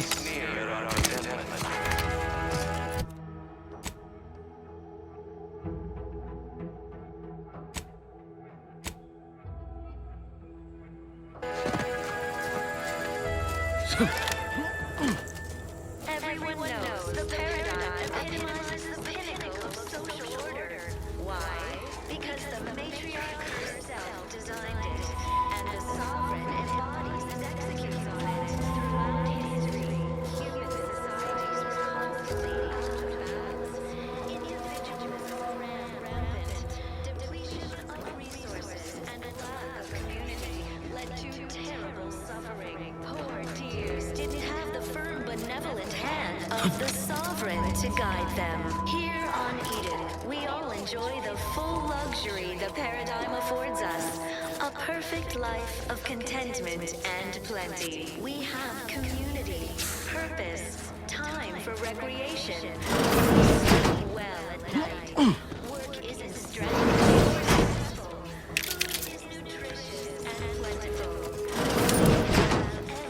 sneer at our contentment. Everyone knows the paradigm epitomizes the pinnacle of social order. Why? Because the matriarch herself designed it, and the sovereign embodies and executes on it. Throughout history, human societies were constantly out of balance. Individualism ran rampant. Depletion of resources and lack of community led to terrible suffering. Poor dears didn't have the firm, benevolent hand of the sovereign to guide them. Here on Eden, we all enjoy the full luxury the paradigm affords us. A perfect life of contentment and plenty. We have community, purpose, time for recreation. We sleep well at night. Work isn't stressful or stressful. Food is nutritious and plentiful.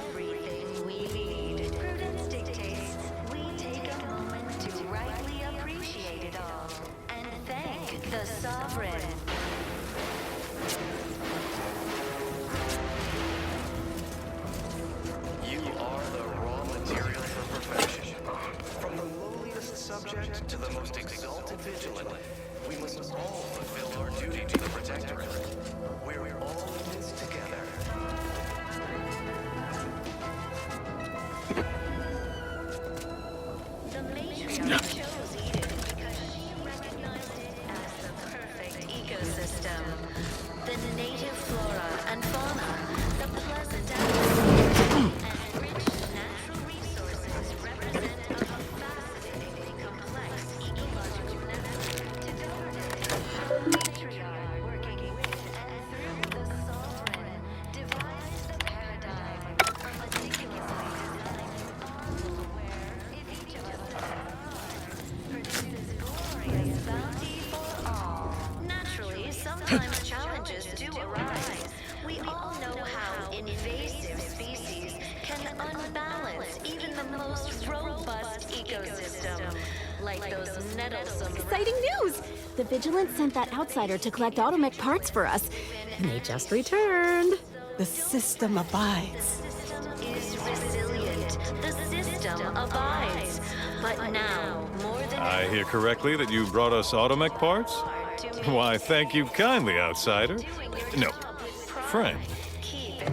Everything we need. Prudence dictates we take a moment to rightly appreciate it all and thank the sovereign. You are the raw material for perfection. From the lowliest subject to the most exalted vigilant, we must all fulfill our duty to the Protectorate. We're all in this together. The matriarch chose Eden because she recognized it as the perfect ecosystem. The native flora and fauna, the pleasant atmosphere, and rich natural resources represent a fascinatingly complex ecological network to govern it. The matriarch, working with and through the sovereign, devised the paradigm, a meticulously designed model where, if each of us produces glorious bounty for all. Naturally, sometimes challenges do arise. We all know how invasive species can unbalance even the most robust ecosystem, like those nettlesome. Exciting news! The Vigilance sent that outsider to collect automech parts for us, and they just returned. The system abides. The system is resilient. The system abides. But now, more than I hear correctly that you brought us automech parts? Why, thank you kindly, outsider. No, friend.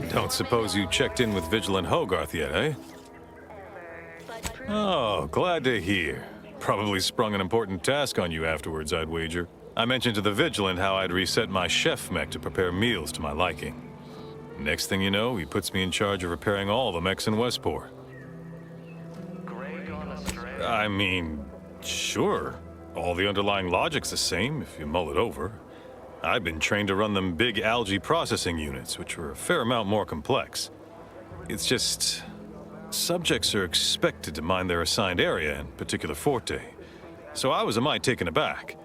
Don't suppose you checked in with Vigilant Hogarth yet, eh? Oh, glad to hear. Probably sprung an important task on you afterwards, I'd wager. I mentioned to the Vigilant how I'd reset my chef mech to prepare meals to my liking. Next thing you know, he puts me in charge of repairing all the mechs in Westport. Greg on a stray. I mean, sure. All the underlying logic's the same if you mull it over. I've been trained to run them big algae processing units, which are a fair amount more complex. It's just... subjects are expected to mind their assigned area and particular forte. So I was a mite taken aback.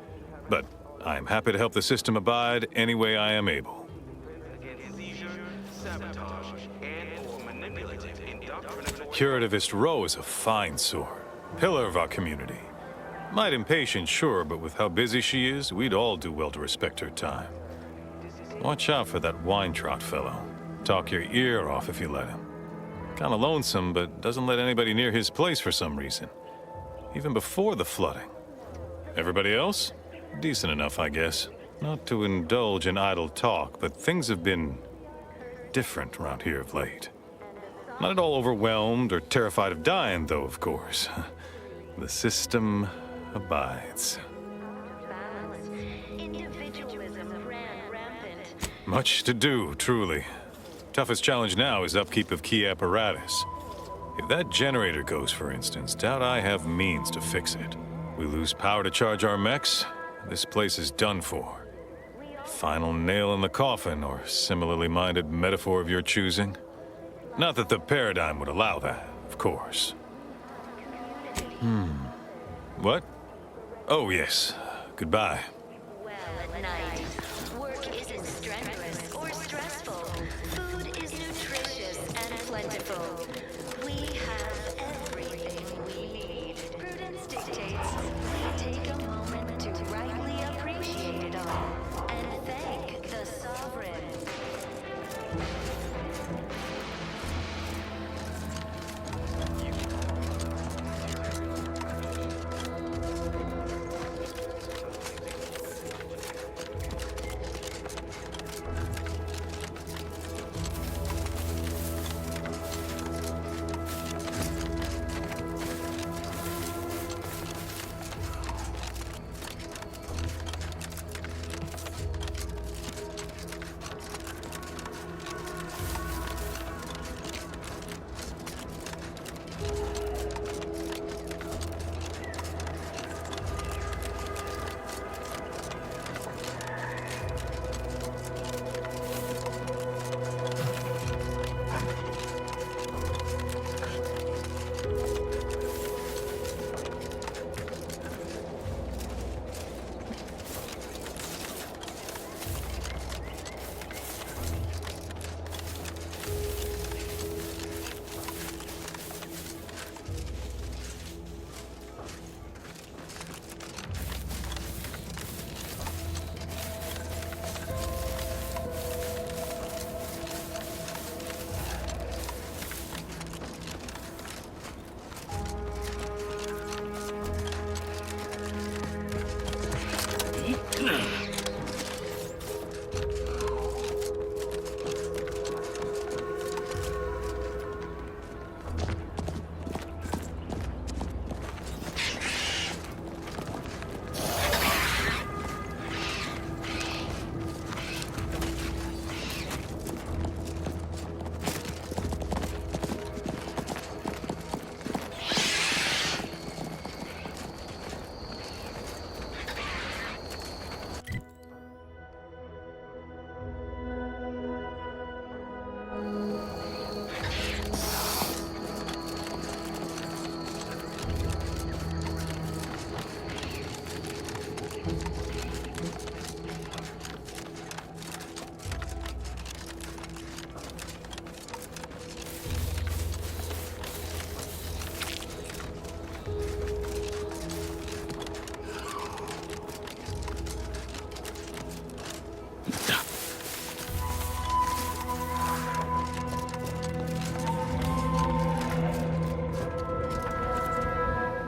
But I'm happy to help the system abide any way I am able. Against seizure, sabotage, and/or manipulative indoctrination. Curativist Rowe is a fine sort. Pillar of our community. Might impatient, sure, but with how busy she is, we'd all do well to respect her time. Watch out for that Weintraut fellow. Talk your ear off if you let him. Kinda lonesome, but doesn't let anybody near his place for some reason. Even before the flooding. Everybody else? Decent enough, I guess. Not to indulge in idle talk, but things have been different around here of late. Not at all overwhelmed or terrified of dying, though, of course. The system abides. individualism ran rampant. Much to do, truly. Toughest challenge now is upkeep of key apparatus. If that generator goes, for instance, doubt I have means to fix it. We lose power to charge our mechs, this place is done for. Final nail in the coffin, or similarly minded metaphor of your choosing. Not that the paradigm would allow that, of course. What? Oh, yes. Goodbye. Well at night. Work isn't strenuous or stressful. Food is nutritious and plentiful. We have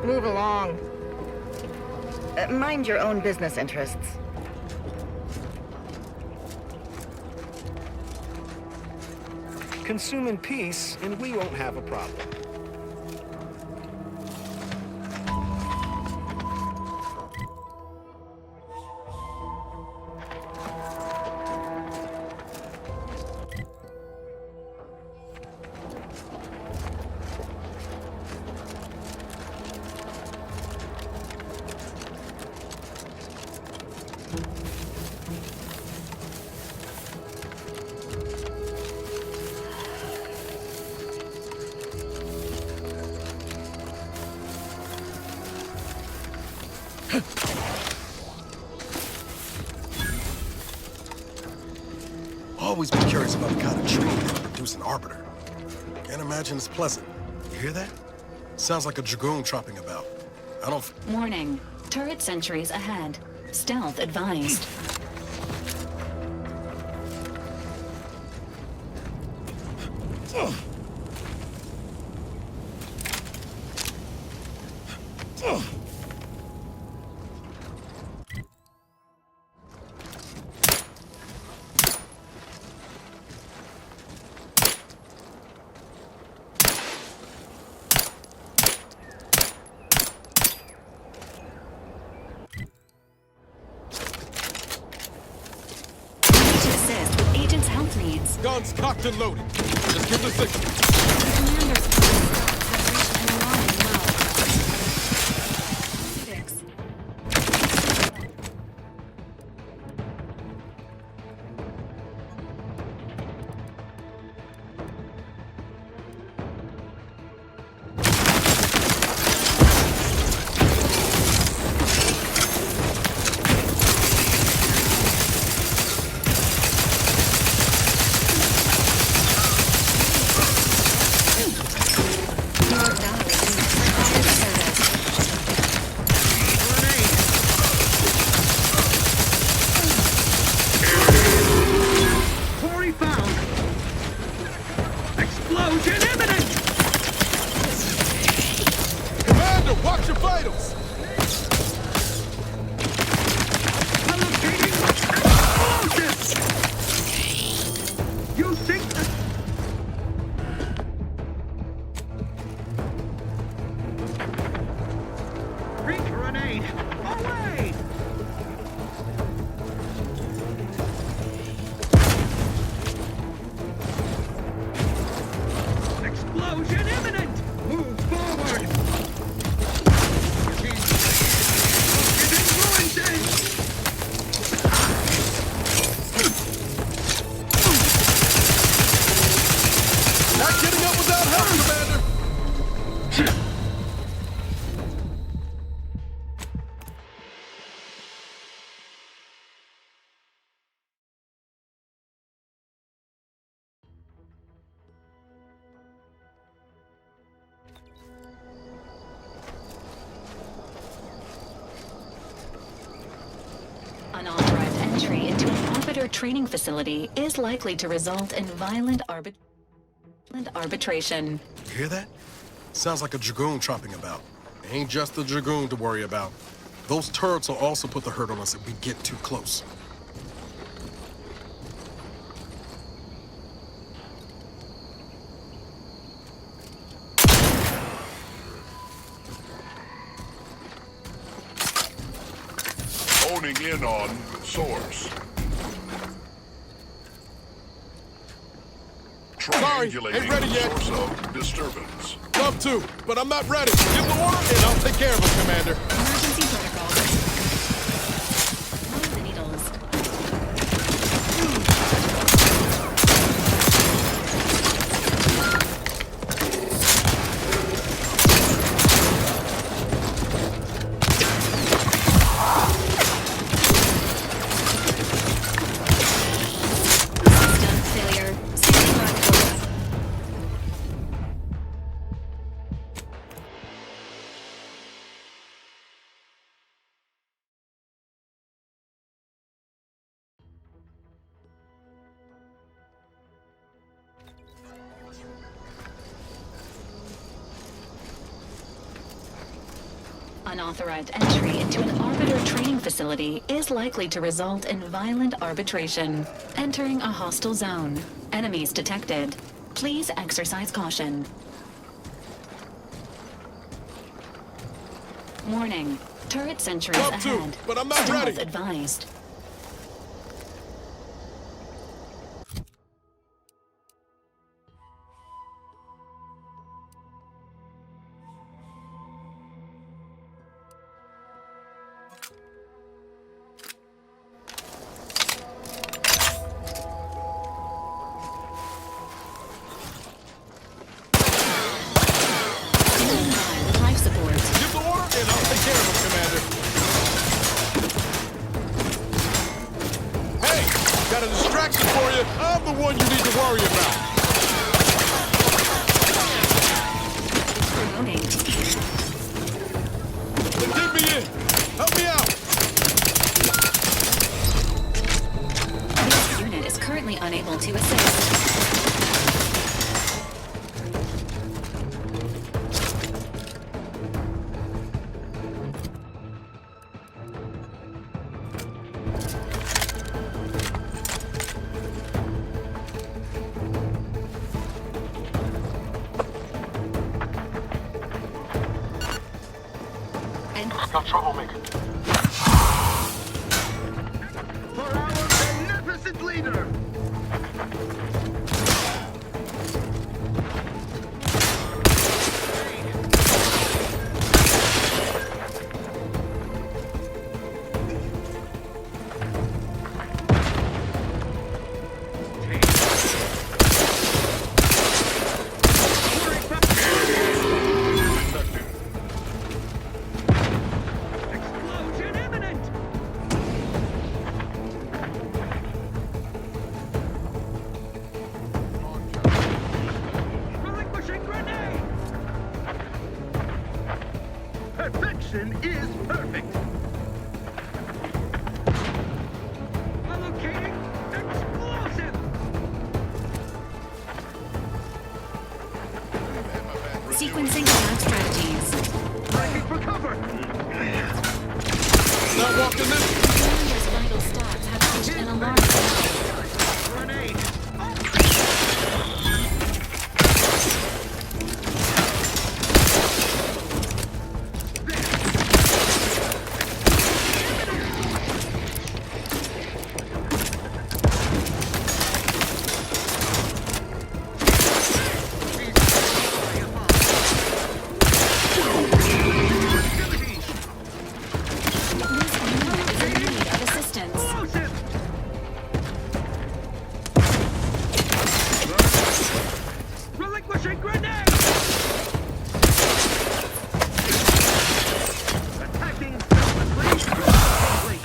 Move along. Mind your own business interests. Consume in peace, and we won't have a problem. Always been curious about the kind of tree that can produce an arbiter. Can't imagine it's pleasant. You hear that? Sounds like a dragoon tropping about. I don't... Warning. Turret sentries ahead. Stealth advised. Guns cocked and loaded. Just give the signal. Watch your vitals! You think that... Bring grenade! Away! Explosion imminent! Move forward! Not getting up without help, Commander! Unauthorized entry into an arbiter training facility is likely to result in violent arbitration. You hear that? Sounds like a dragoon tropping about. Ain't just a dragoon to worry about. Those turrets will also put the hurt on us if we get too close. Honing in on source. Sorry, ain't ready yet. Source of disturbance. Love to, but I'm not ready. Give the order and I'll take care of it, Commander. Emergency protocol. Follow the needles. System failure. Standing by course. Unauthorized entry into an Arbiter training facility is likely to result in violent arbitration. Entering a hostile zone. Enemies detected. Please exercise caution. Warning. Turret sentries Up to, ahead. but I'm not Stealth ready. advised. Standing by with life support. Give the order, and I'll take care of him, Commander. Hey, got a distraction for you. I'm the one you need to worry about. Promoting. Then get me in. Help me out. This unit is currently unable to assist. Got troublemaker. For our beneficent leader! Explosion imminent! Relinquishing grenade! Perfection is perfect! Allocating explosive! Sequencing attack strategies. Breaking for cover! Not walking this. Commander's vital stats have reached an alarming level. Grenade! This unit is in need of assistance. Explosive! Relinquishing grenade! Attacking selflessly!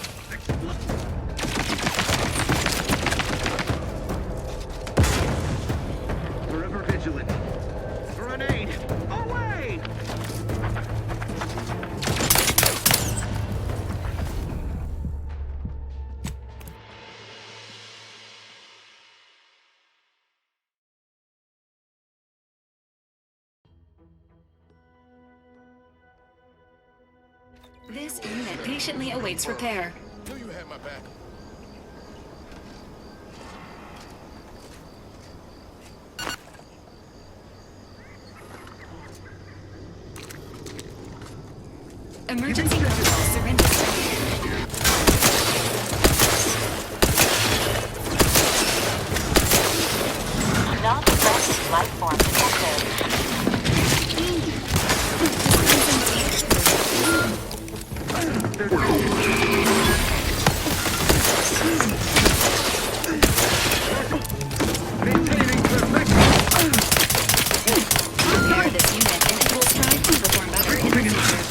Forever vigilant. Grenade! Away! This unit patiently awaits repair. Knew you had my back. Emergency protocol syringe. Non-threatening life form detected. Maintaining perfection! Repair this unit and it will strive to perform better in the future.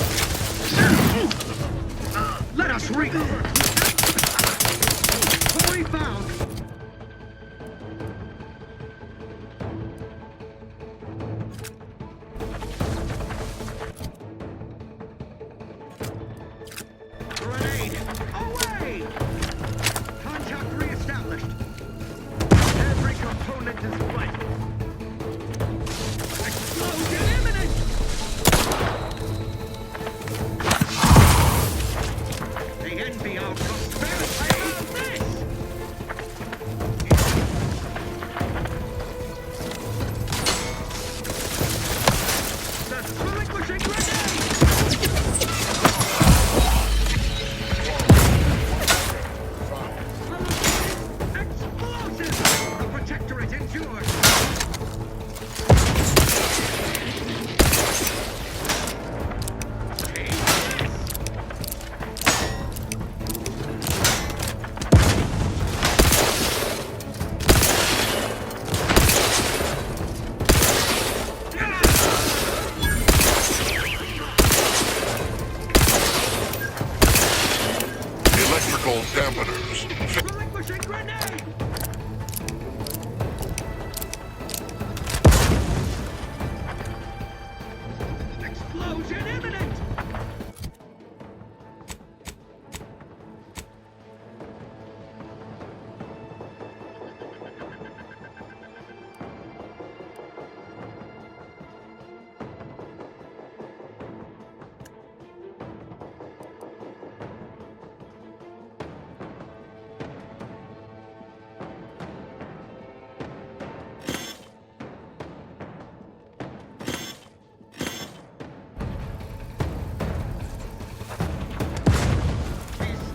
Relinquishing grenade! Explosive! The Protectorate endures! Electrical dampeners. Relinquishing grenade! Explosion imminent!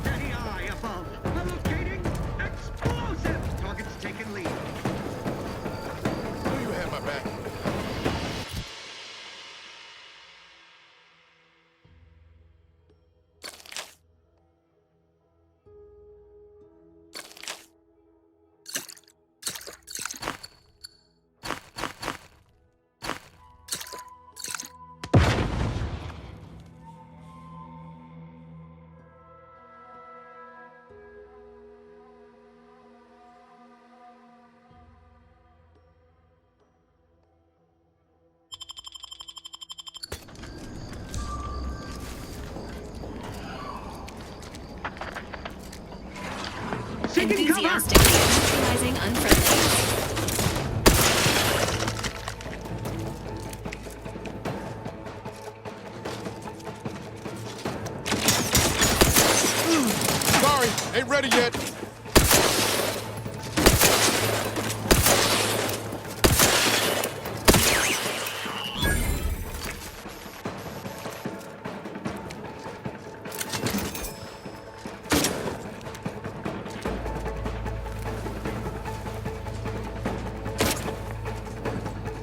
Steady eye above. Locating explosive. Target's taken lead. Knew you had my back. Seeking cover! Enthusiastically neutralizing unfriendlies. Sorry, ain't ready yet.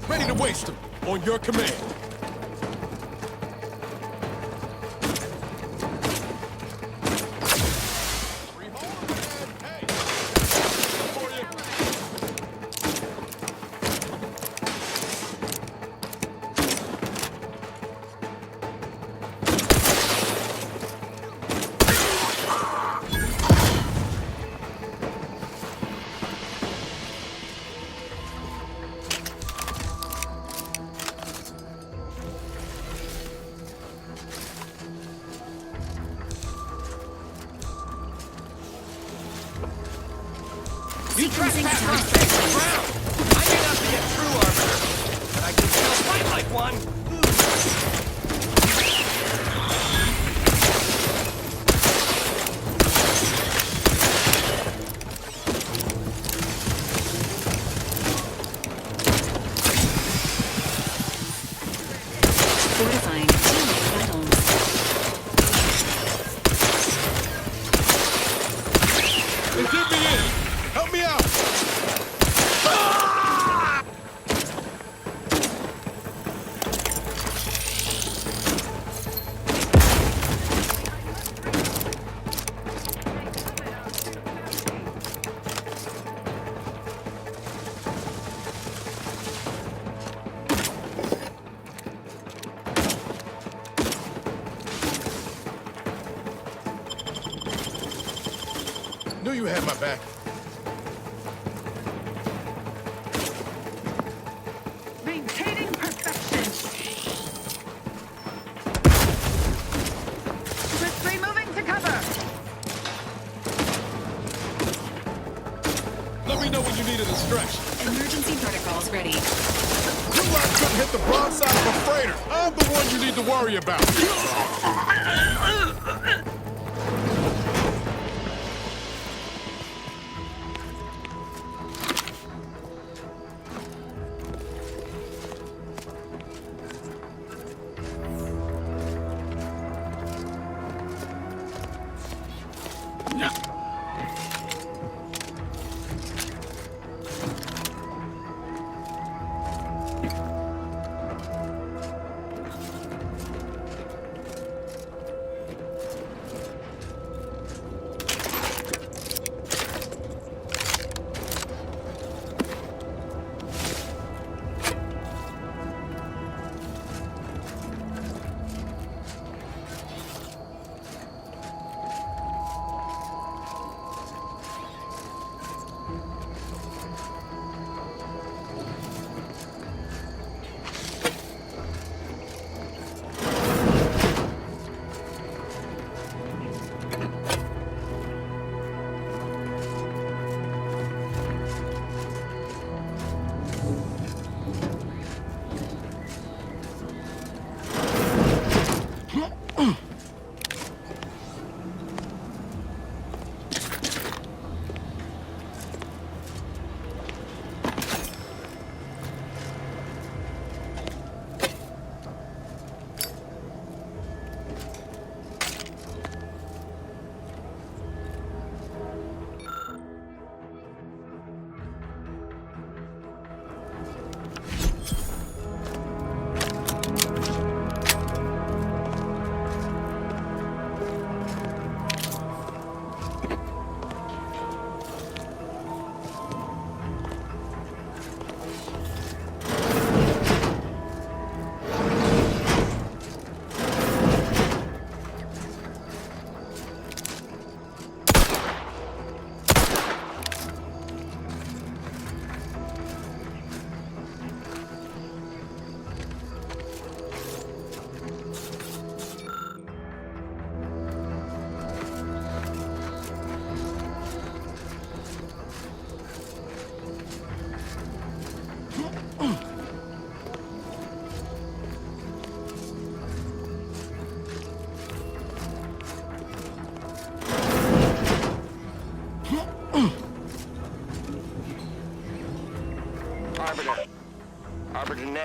Ready to waste them on your command. You trespass on sacred ground! I may not be a true arbiter, but I can still fight like one! Fortifying teammate vitals. They did me in. Help me out. Knew you had my back. Maintaining perfection. Swiftly moving to cover. Let me know when you need a distraction. Emergency protocols ready. You lot couldn't hit the broadside of a freighter. I'm the one you need to worry about.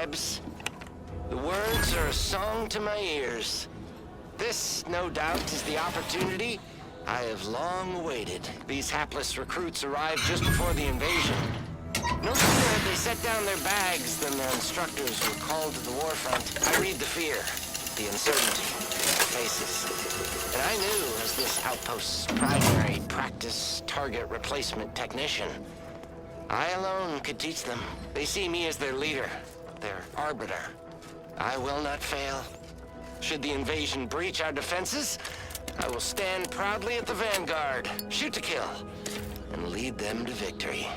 scribes. The words are a song to my ears. This, no doubt, is the opportunity I have long awaited. These hapless recruits arrived just before the invasion. No sooner had they set down their bags than their instructors were called to the warfront. I read the fear, the uncertainty in their faces. And I knew, as this outpost's primary practice target replacement technician, I alone could teach them. They see me as their leader, their arbiter. I will not fail. Should the invasion breach our defenses, I will stand proudly at the vanguard, shoot to kill, and lead them to victory.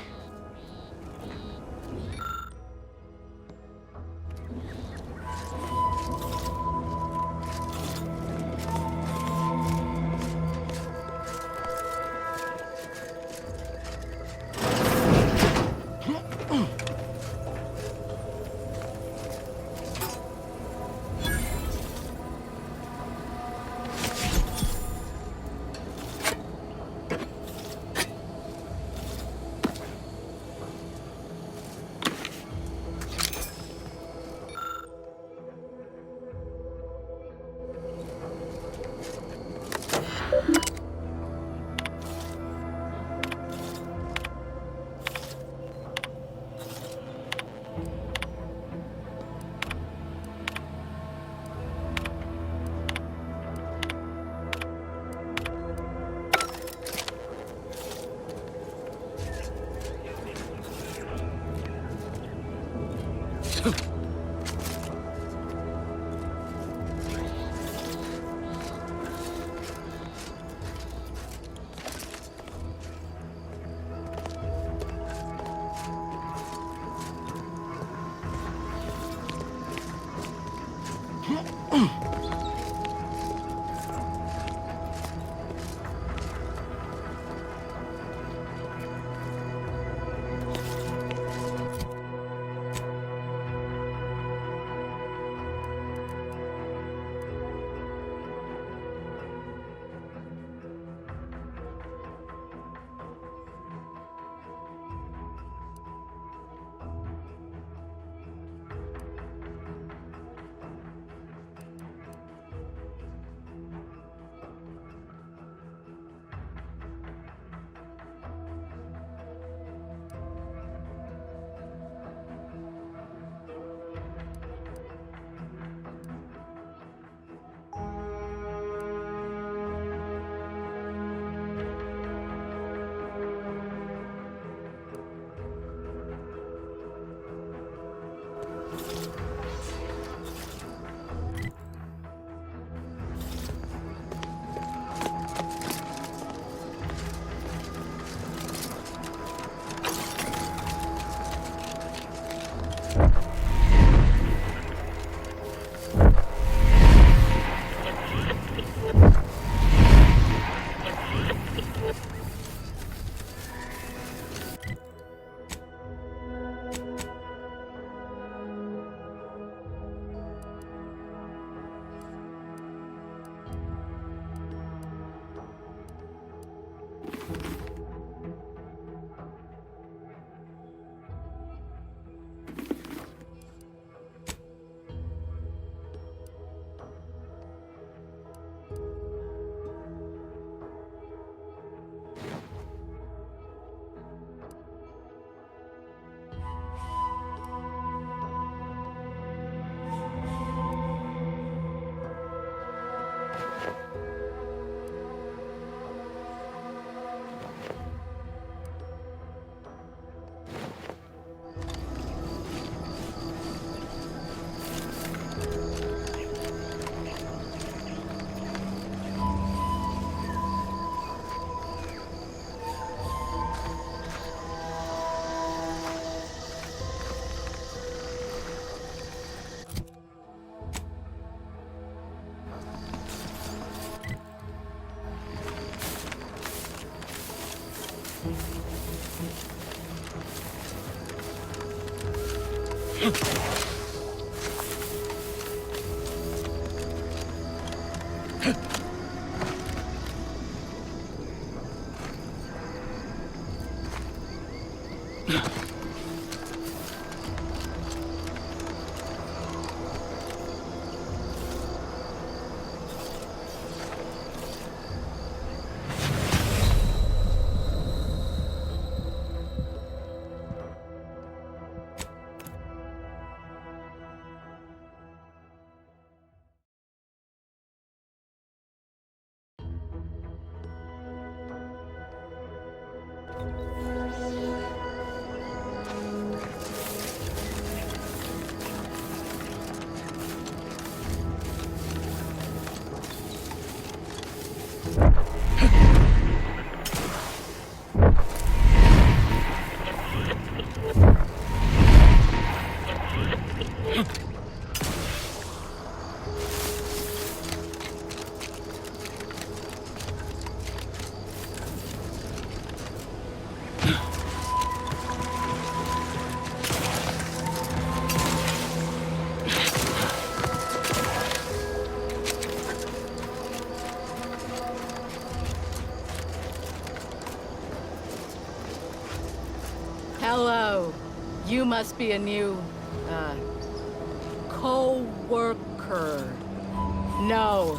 You must be a new, co-worker. No,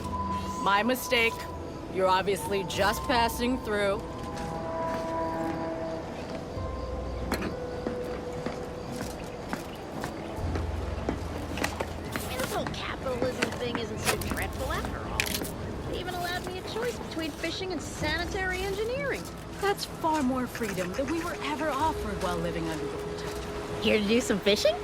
my mistake. You're obviously just passing through. This whole capitalism thing isn't so dreadful after all. They even allowed me a choice between fishing and sanitary engineering. That's far more freedom than we were ever offered while living under the Protectorate. Here to do some fishing?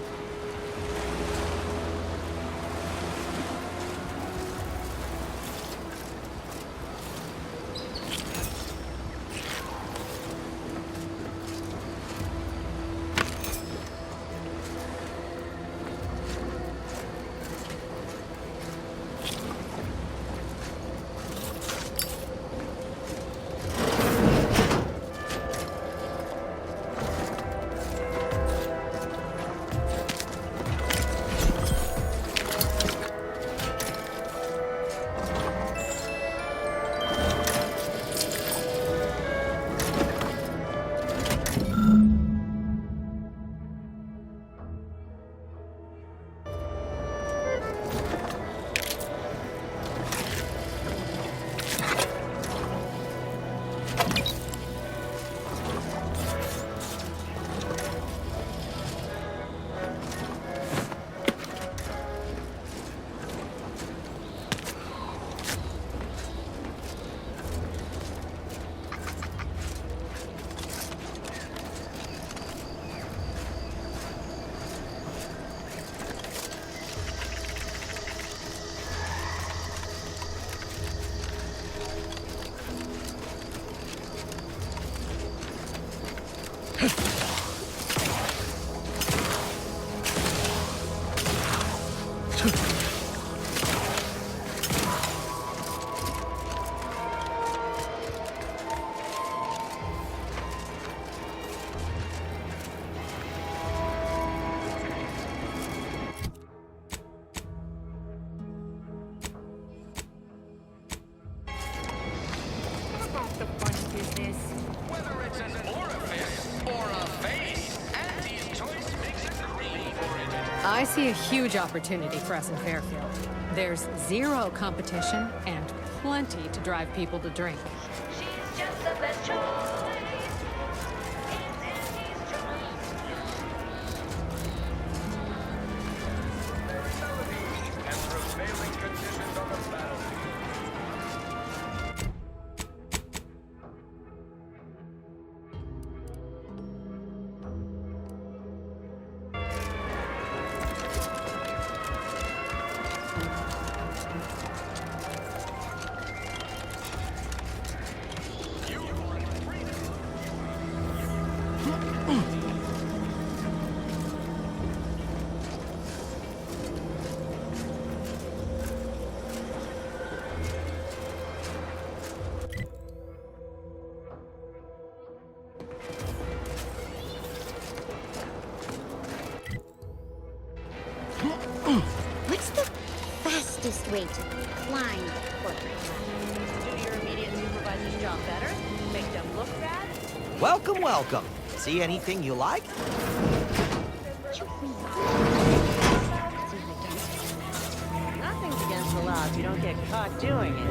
I see a huge opportunity for us in Fairfield. There's zero competition and plenty to drive people to drink. She's just the best choice. What's the fastest way to climb the corporate ladder? Do your immediate supervisor's job better? Make them look bad? Welcome, welcome. See anything you like? Nothing's against the law if you don't get caught doing it.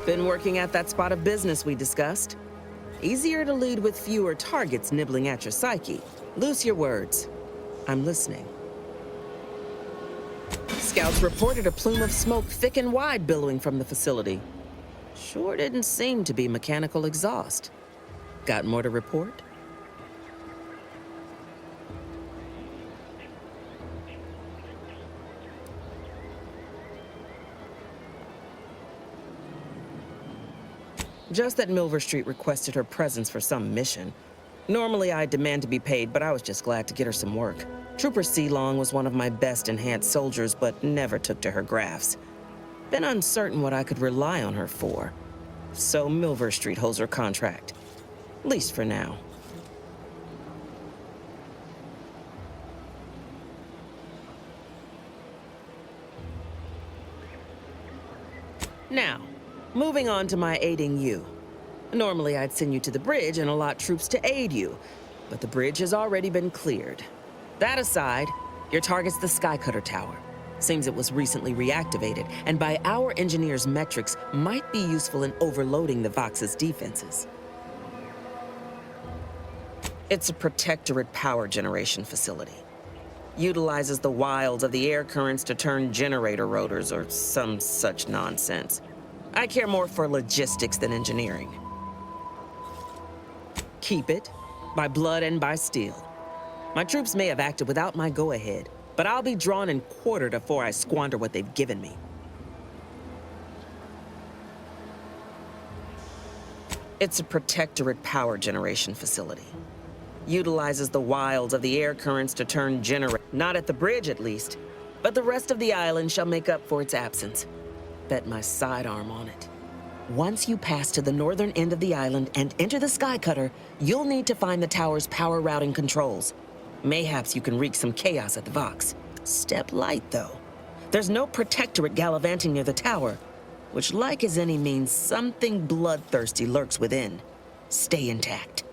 Been working at that spot of business we discussed. Easier to lead with fewer targets nibbling at your psyche. Loose your words. I'm listening. Scouts reported a plume of smoke thick and wide billowing from the facility. Sure didn't seem to be mechanical exhaust. Got more to report? Just that Milver Street requested her presence for some mission. Normally I'd demand to be paid, but I was just glad to get her some work. Trooper Sealong was one of my best enhanced soldiers, but never took to her grafts. Been uncertain what I could rely on her for. So Milver Street holds her contract. At least for now. Now, moving on to my aiding you. Normally I'd send you to the bridge and allot troops to aid you, but the bridge has already been cleared. That aside, your target's the Skycutter Tower. Seems it was recently reactivated, and by our engineers' metrics, might be useful in overloading the Vox's defenses. It's a Protectorate power generation facility. Utilizes the wilds of the air currents to turn generator rotors or some such nonsense. I care more for logistics than engineering. Keep it, by blood and by steel. My troops may have acted without my go-ahead, but I'll be drawn and quartered before I squander what they've given me. It's a Protectorate power generation facility. Utilizes the wilds of the air currents to turn not at the bridge at least, but the rest of the island shall make up for its absence. Bet my sidearm on it. Once you pass to the northern end of the island and enter the Skycutter, you'll need to find the tower's power routing controls. Mayhaps you can wreak some chaos at the Vox. Step light, though. There's no Protectorate gallivanting near the tower, which, like as any, means something bloodthirsty lurks within. Stay intact.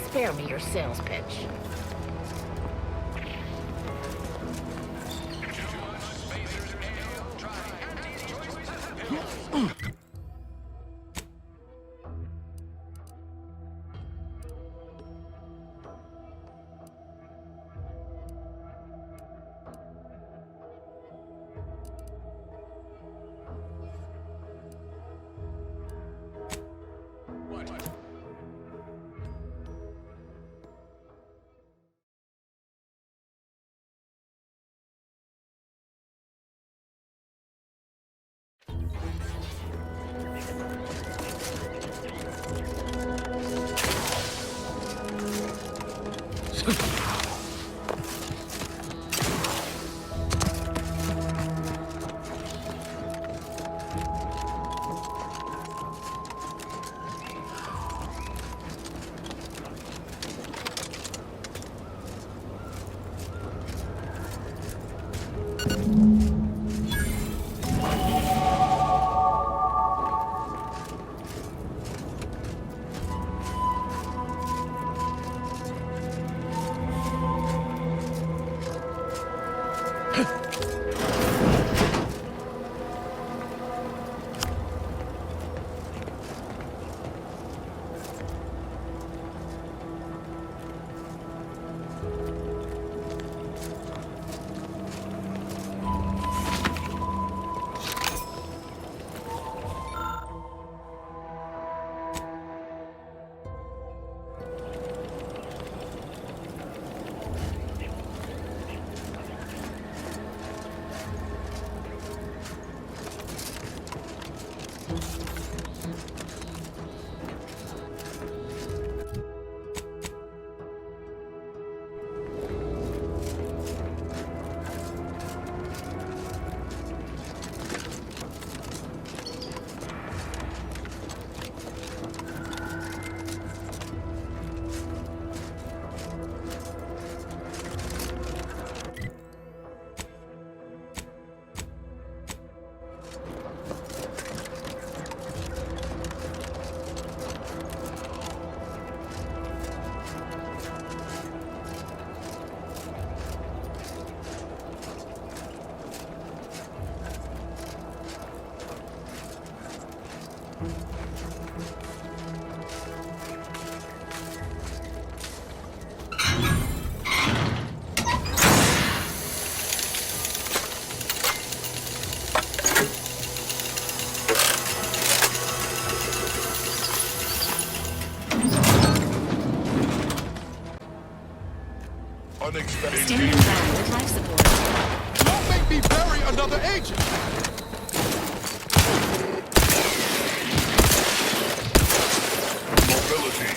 Spare me your sales pitch. Standing by with life support. Don't make me bury another agent! Mobility.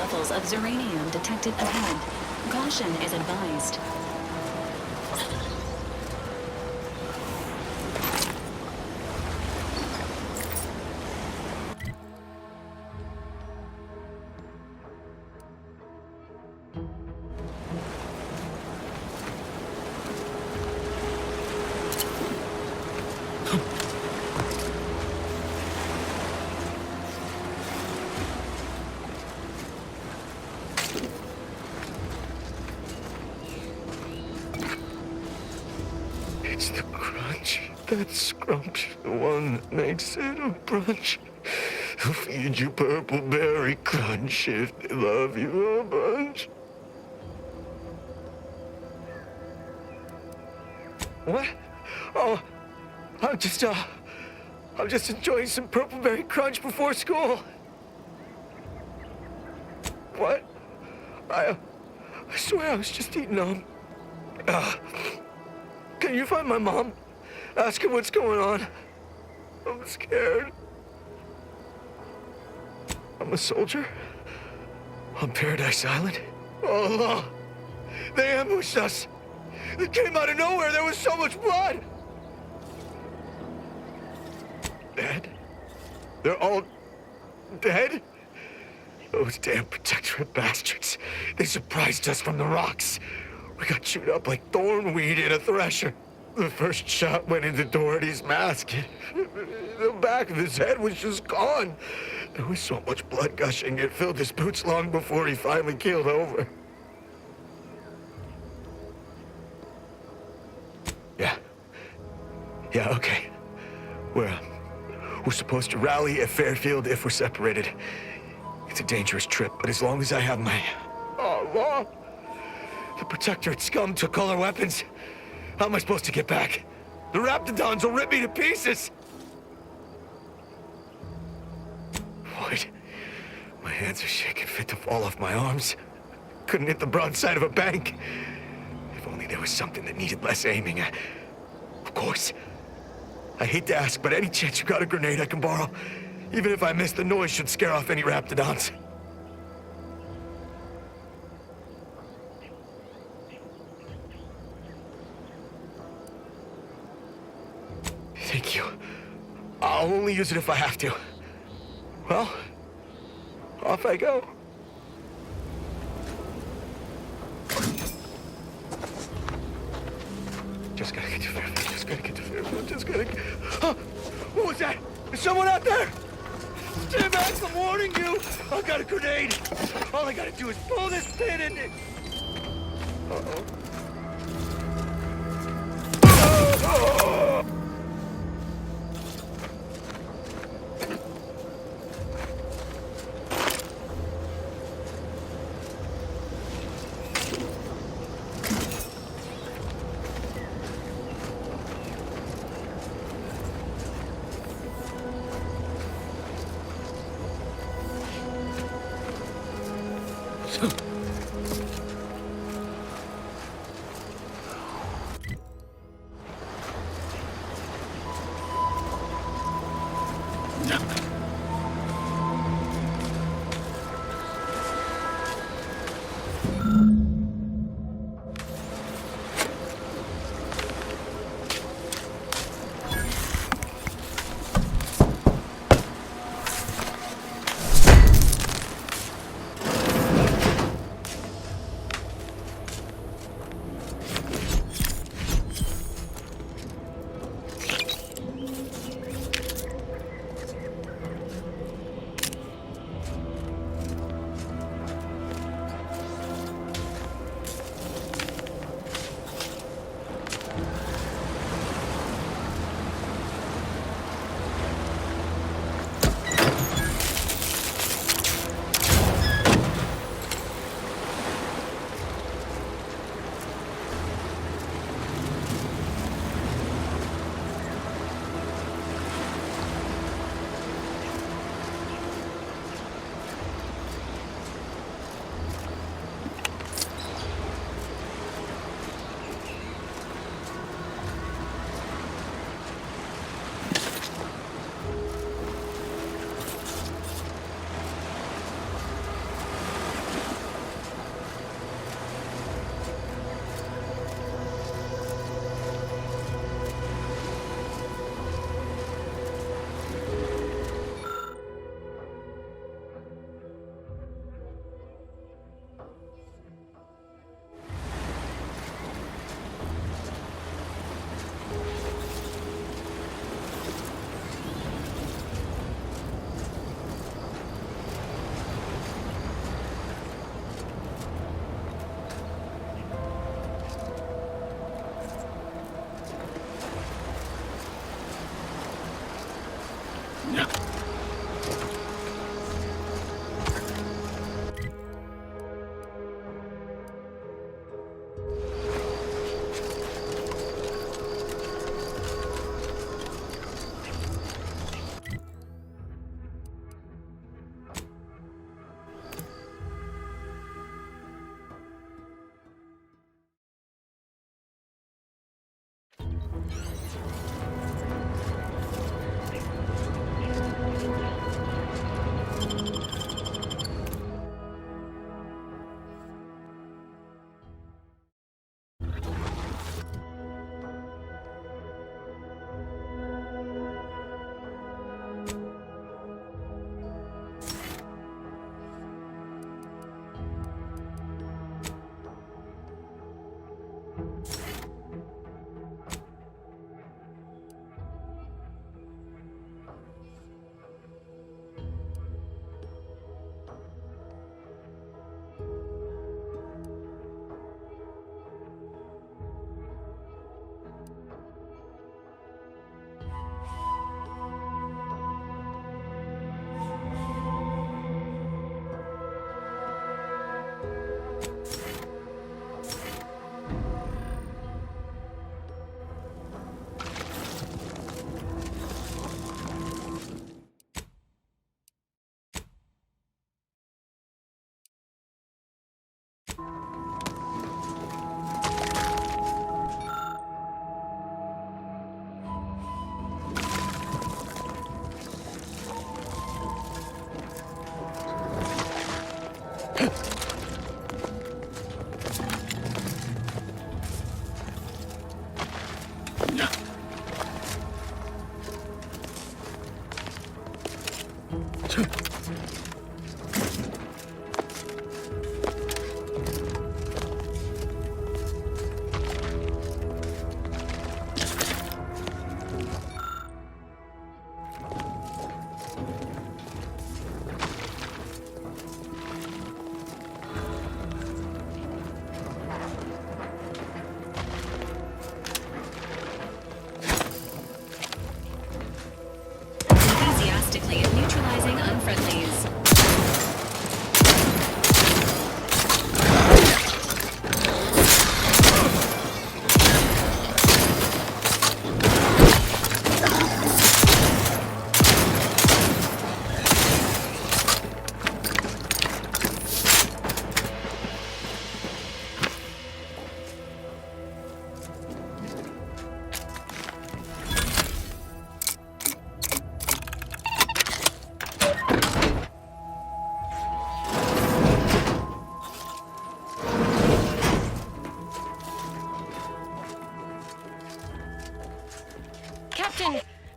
levels of Zeranium detected ahead. Caution is advised. It's the crunch. That scrump, the one that makes it a brunch. Who'll feed you purple berry crunch if they love you a bunch. What? Oh, I'm just enjoying some purple berry crunch before school. What? I swear I was just eating them. Can you find my mom? Ask her what's going on. I'm scared. I'm a soldier on Paradise Island. Oh, no. They ambushed us. They came out of nowhere. There was so much blood. Dead? They're all dead? Those damn Protectorate bastards. They surprised us from the rocks. We got chewed up like thornweed in a thresher. The first shot went into Doherty's mask. The back of his head was just gone. There was so much blood gushing, it filled his boots long before he finally keeled over. Yeah, okay. We're supposed to rally at Fairfield if we're separated. It's a dangerous trip, but as long as I have my... Oh, law! The Protectorate scum took all our weapons. How am I supposed to get back? The Raptidons will rip me to pieces! Lloyd, my hands are shaking fit to fall off my arms. Couldn't hit the broadside of a bank. If only there was something that needed less aiming. Of course. I hate to ask, but any chance you got a grenade I can borrow? Even if I miss, the noise should scare off any Raptidons. Thank you. I'll only use it if I have to. Well, off I go. Just gotta get to Fairfield. Just gotta get to Fairfield. Just gotta get... Huh? What was that? Is someone out there? Stay back, I'm warning you. I got a grenade. All I gotta do is pull this pin and... Uh-oh. Oh!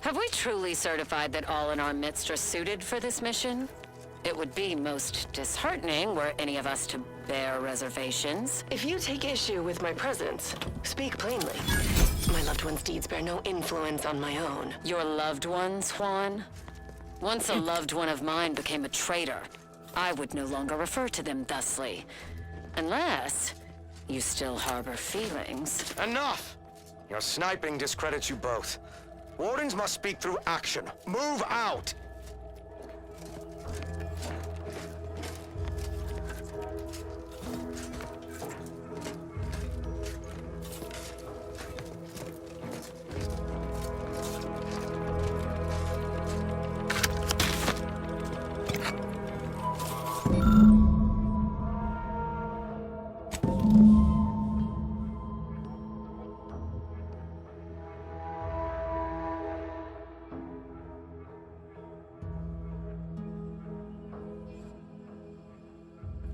Have we truly certified that all in our midst are suited for this mission? It would be most disheartening were any of us to bear reservations. If you take issue with my presence, speak plainly. My loved one's deeds bear no influence on my own. Your loved ones, Juan? Once a loved one of mine became a traitor, I would no longer refer to them thusly. Unless you still harbor feelings. Enough! Your sniping discredits you both. Wardens must speak through action. Move out!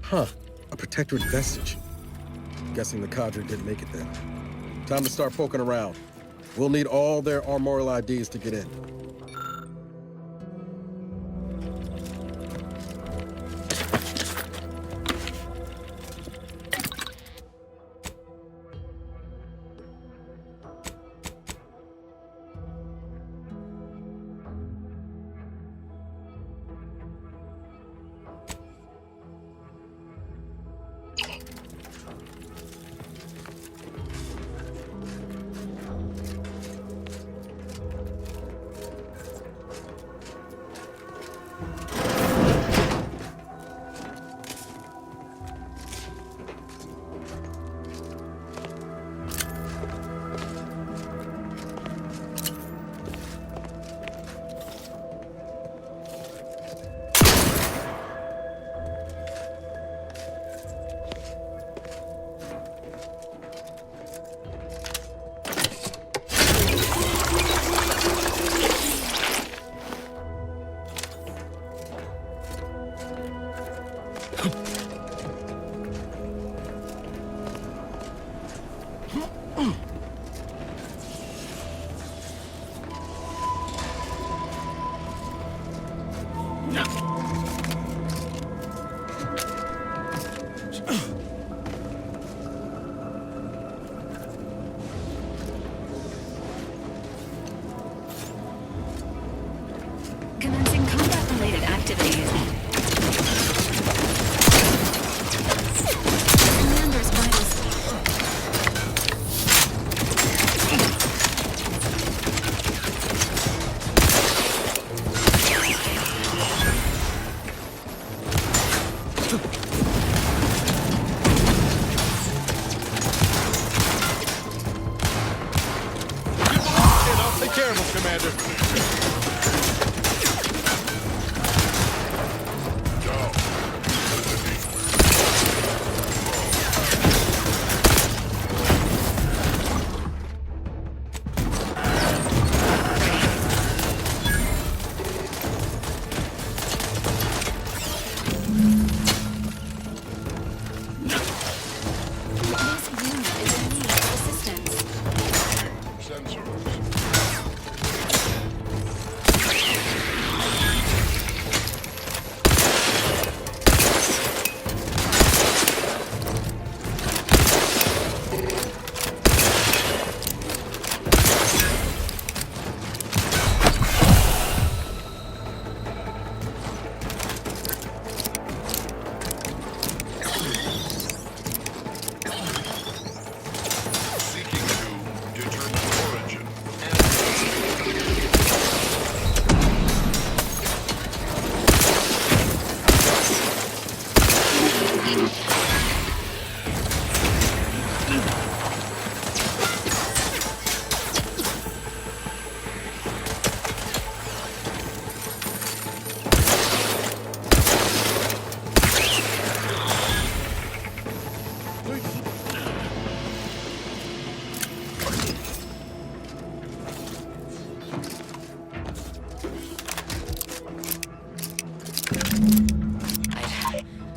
Huh. A Protectorate vestige. Guessing the cadre didn't make it then. Time to start poking around. We'll need all their armorial IDs to get in. Commencing combat-related activities. Commander's vitals. I'll take care of him, Commander.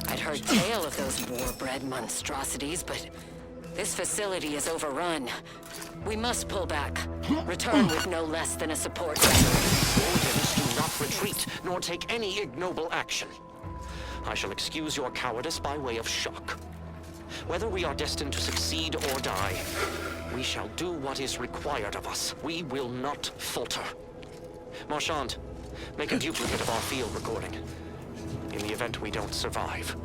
I'd heard tale of those war-bred monstrosities, but This facility is overrun. We must pull back. Return with no less than a support vessel. Orders do not retreat, nor take any ignoble action. I shall excuse your cowardice by way of shock. Whether we are destined to succeed or die, we shall do what is required of us. We will not falter. Marchand, make a duplicate of our field recording. In the event we don't survive.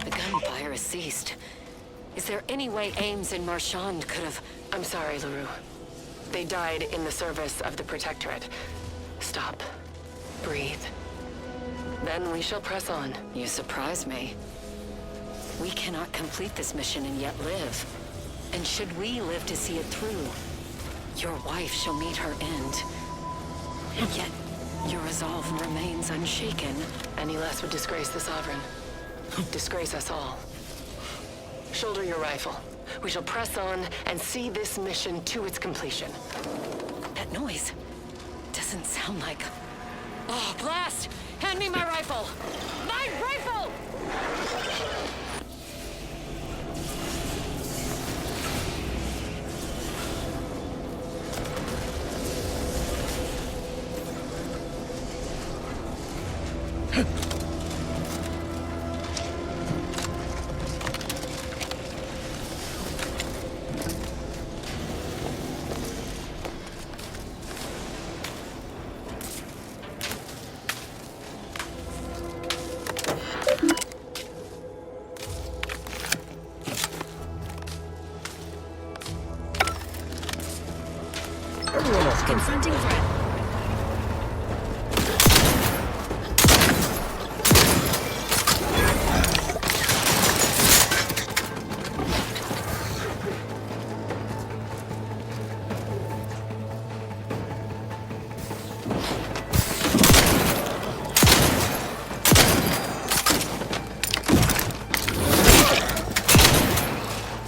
The gunfire has ceased. Is there any way Ames and Marchand could have... I'm sorry, LaRue. They died in the service of the Protectorate. Stop. Breathe. Then we shall press on. You surprise me. We cannot complete this mission and yet live. And should we live to see it through, your wife shall meet her end. And yet, your resolve remains unshaken. Any less would disgrace the Sovereign. Disgrace us all. Shoulder your rifle. We shall press on and see this mission to its completion. That noise doesn't sound like... Oh, blast! Hand me my rifle! My rifle! Confronting threat.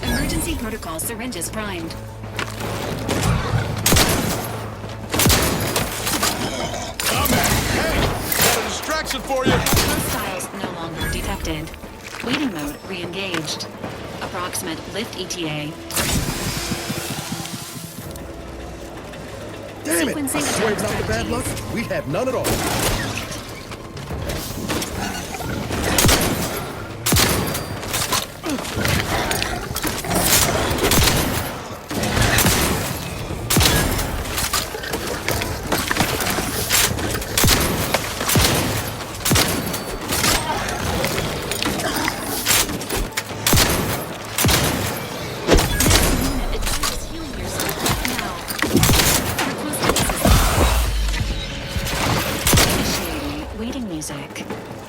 Emergency protocol syringes primed. For you. Hostiles no longer detected. Waiting mode re-engaged. Approximate lift ETA. Damn it! I swear it's not the bad luck. We have none at all.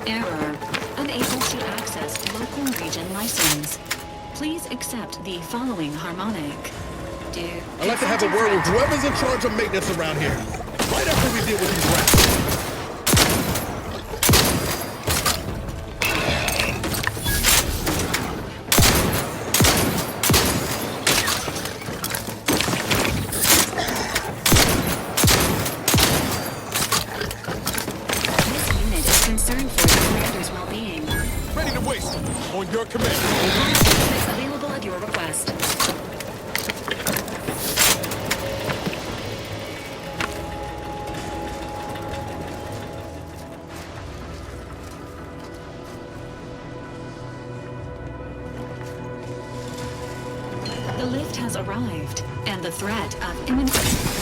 Error. Unable to access local region license. Please accept the following harmonic. I'd like to have a word with whoever's in charge of maintenance around here. Right after we deal with these rats. This unit is concerned On your command. Access available at your request. The lift has arrived, and the threat of imminent...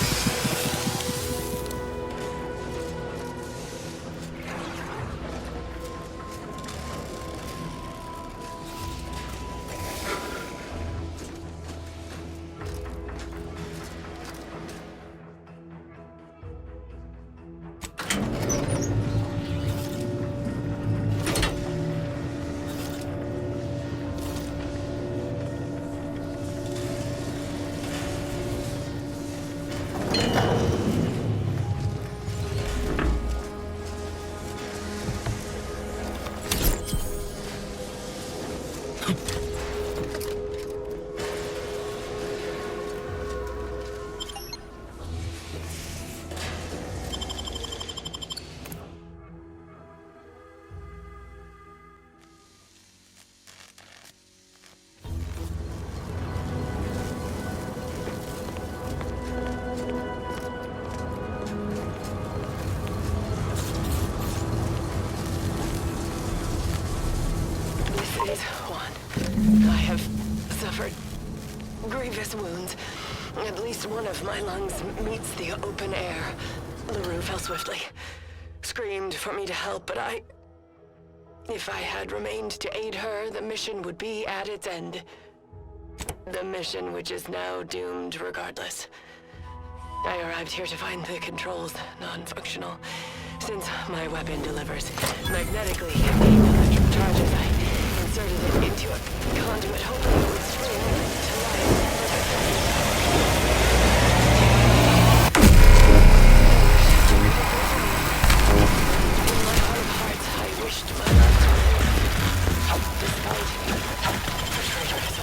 This is Juan. I have suffered grievous wounds. At least one of my lungs meets the open air. LaRue fell swiftly. Screamed for me to help, but if I had remained to aid her, the mission would be at its end. The mission which is now doomed regardless. I arrived here to find the controls non-functional. Since my weapon delivers magnetically being electric charges, I inserted it into a conduit hoping it would spring to life. In my heart of hearts, I wished my love to live, despite the traitors.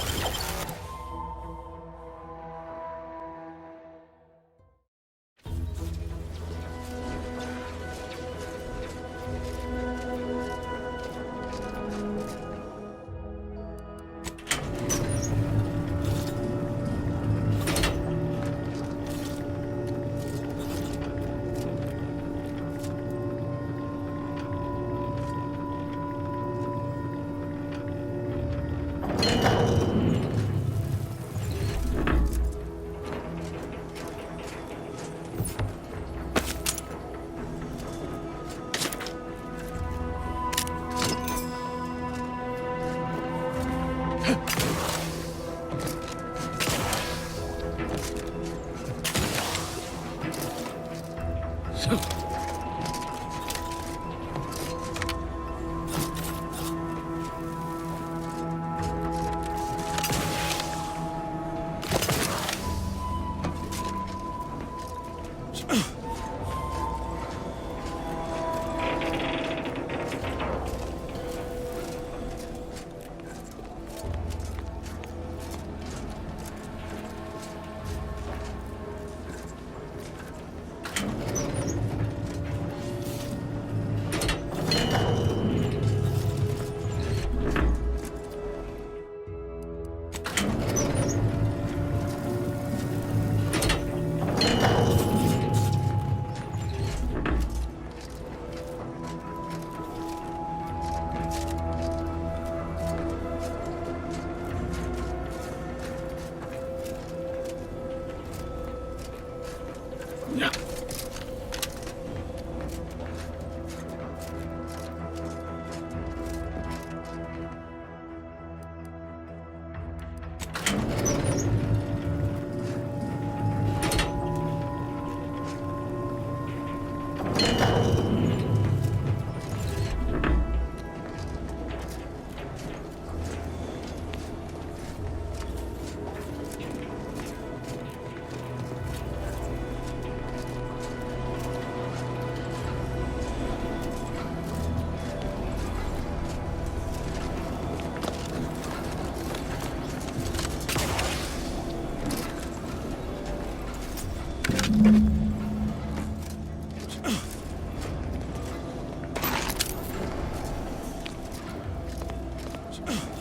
Ugh.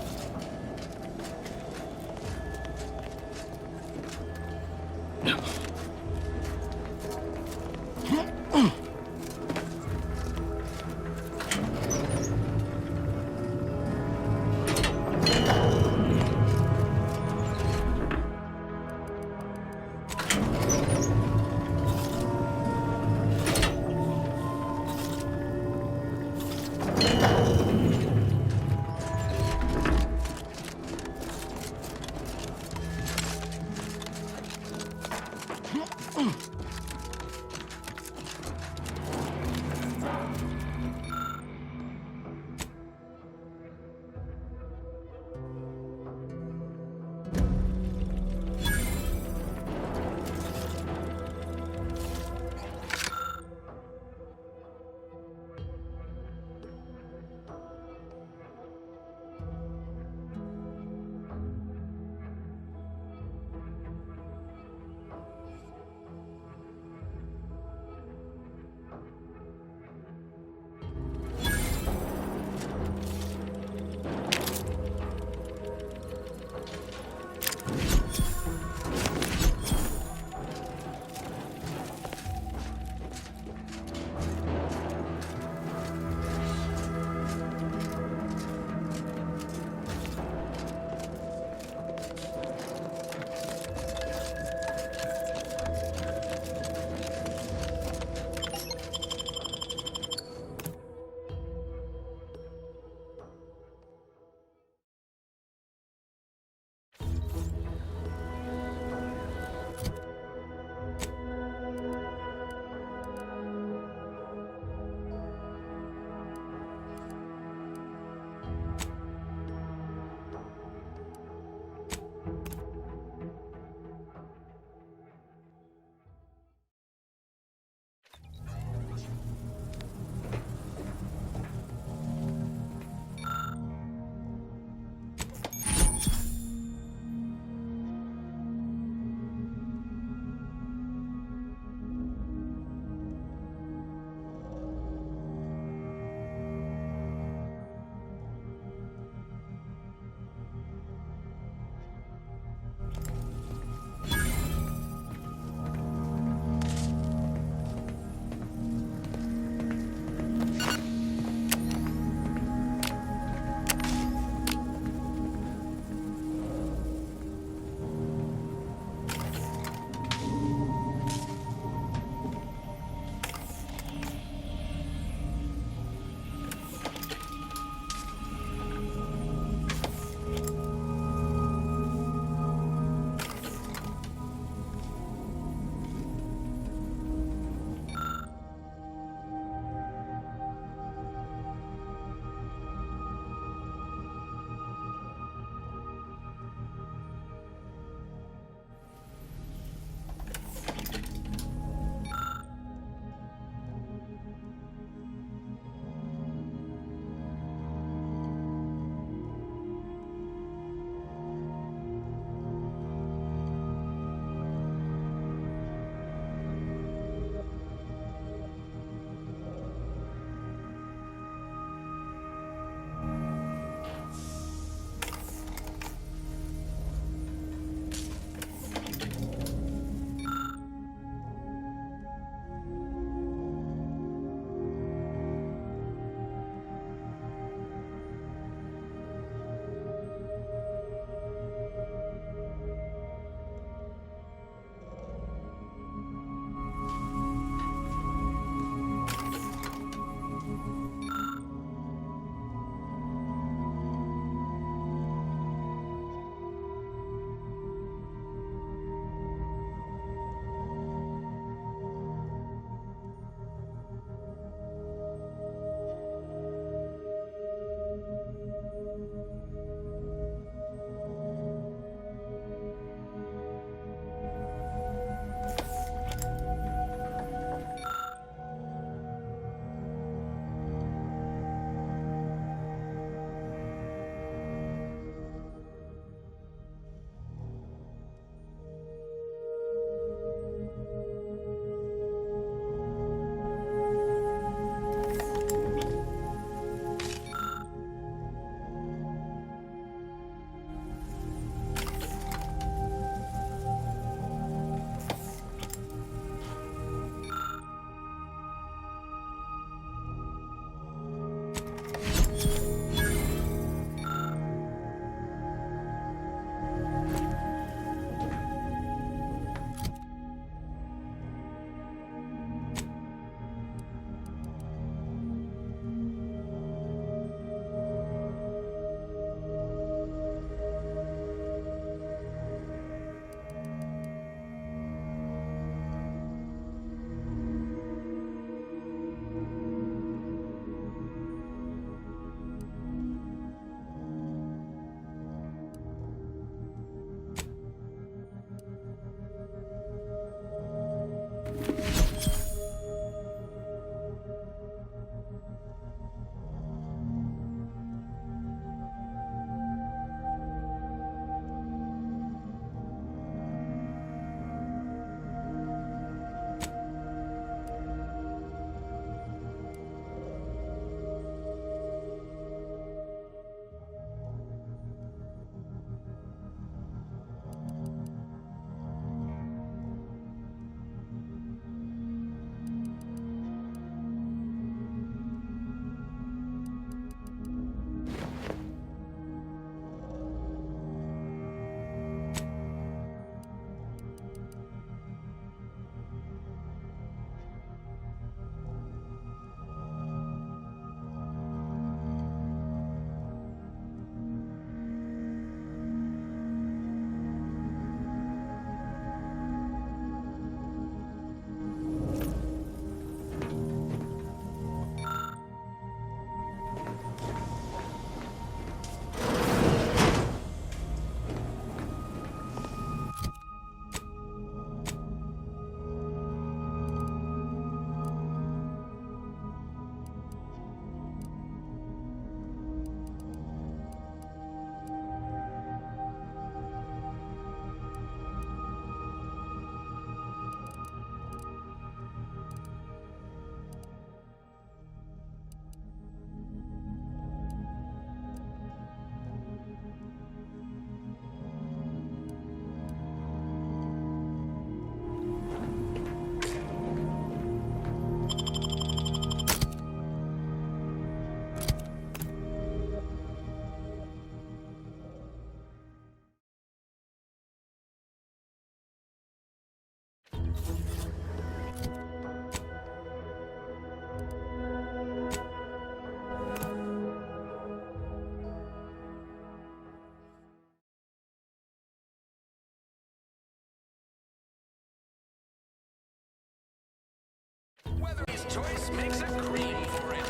His choice makes a cream for him.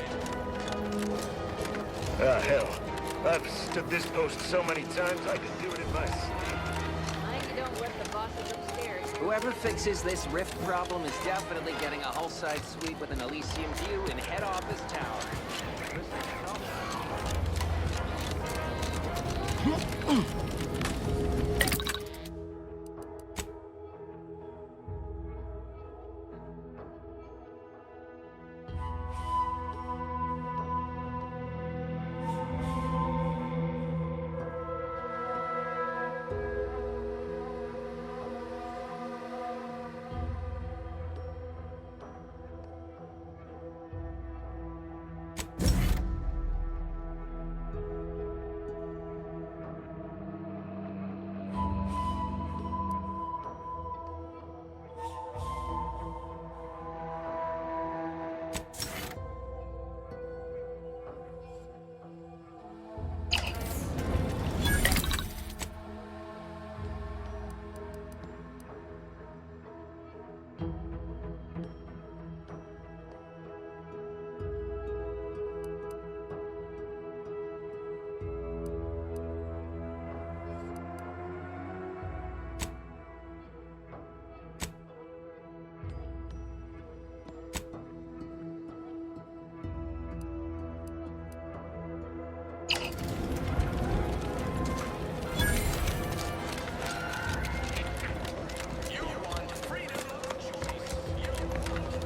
Ah, hell. I've stood this post so many times I could do it in my sleep. You don't let the bosses upstairs. Whoever fixes this rift problem is definitely getting a hull-side suite with an Elysium view in head office tower.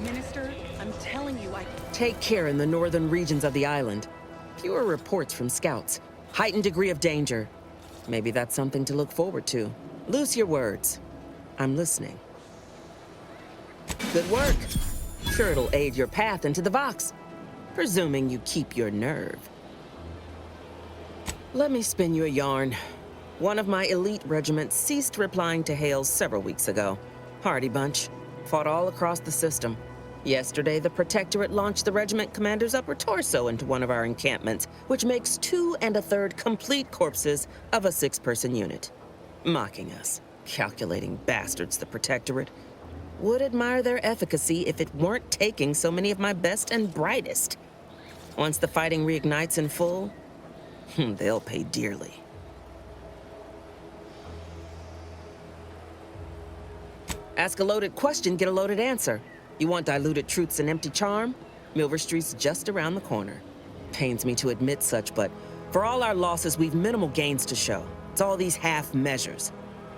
Minister, I'm telling you, Take care in the northern regions of the island. Fewer reports from scouts. Heightened degree of danger. Maybe that's something to look forward to. Loose your words. I'm listening. Good work. Sure it'll aid your path into the Vox. Presuming you keep your nerve. Let me spin you a yarn. One of my elite regiments ceased replying to hails several weeks ago. Hardy bunch. Fought all across the system. Yesterday, the Protectorate launched the regiment commander's upper torso into one of our encampments, which makes 2 1/3 complete corpses of a 6-person unit. Mocking us. Calculating bastards, the Protectorate. Would admire their efficacy if it weren't taking so many of my best and brightest. Once the fighting reignites in full, they'll pay dearly. Ask a loaded question, get a loaded answer. You want diluted truths and empty charm? Milver Street's just around the corner. Pains me to admit such, but for all our losses, we've minimal gains to show. It's all these half measures.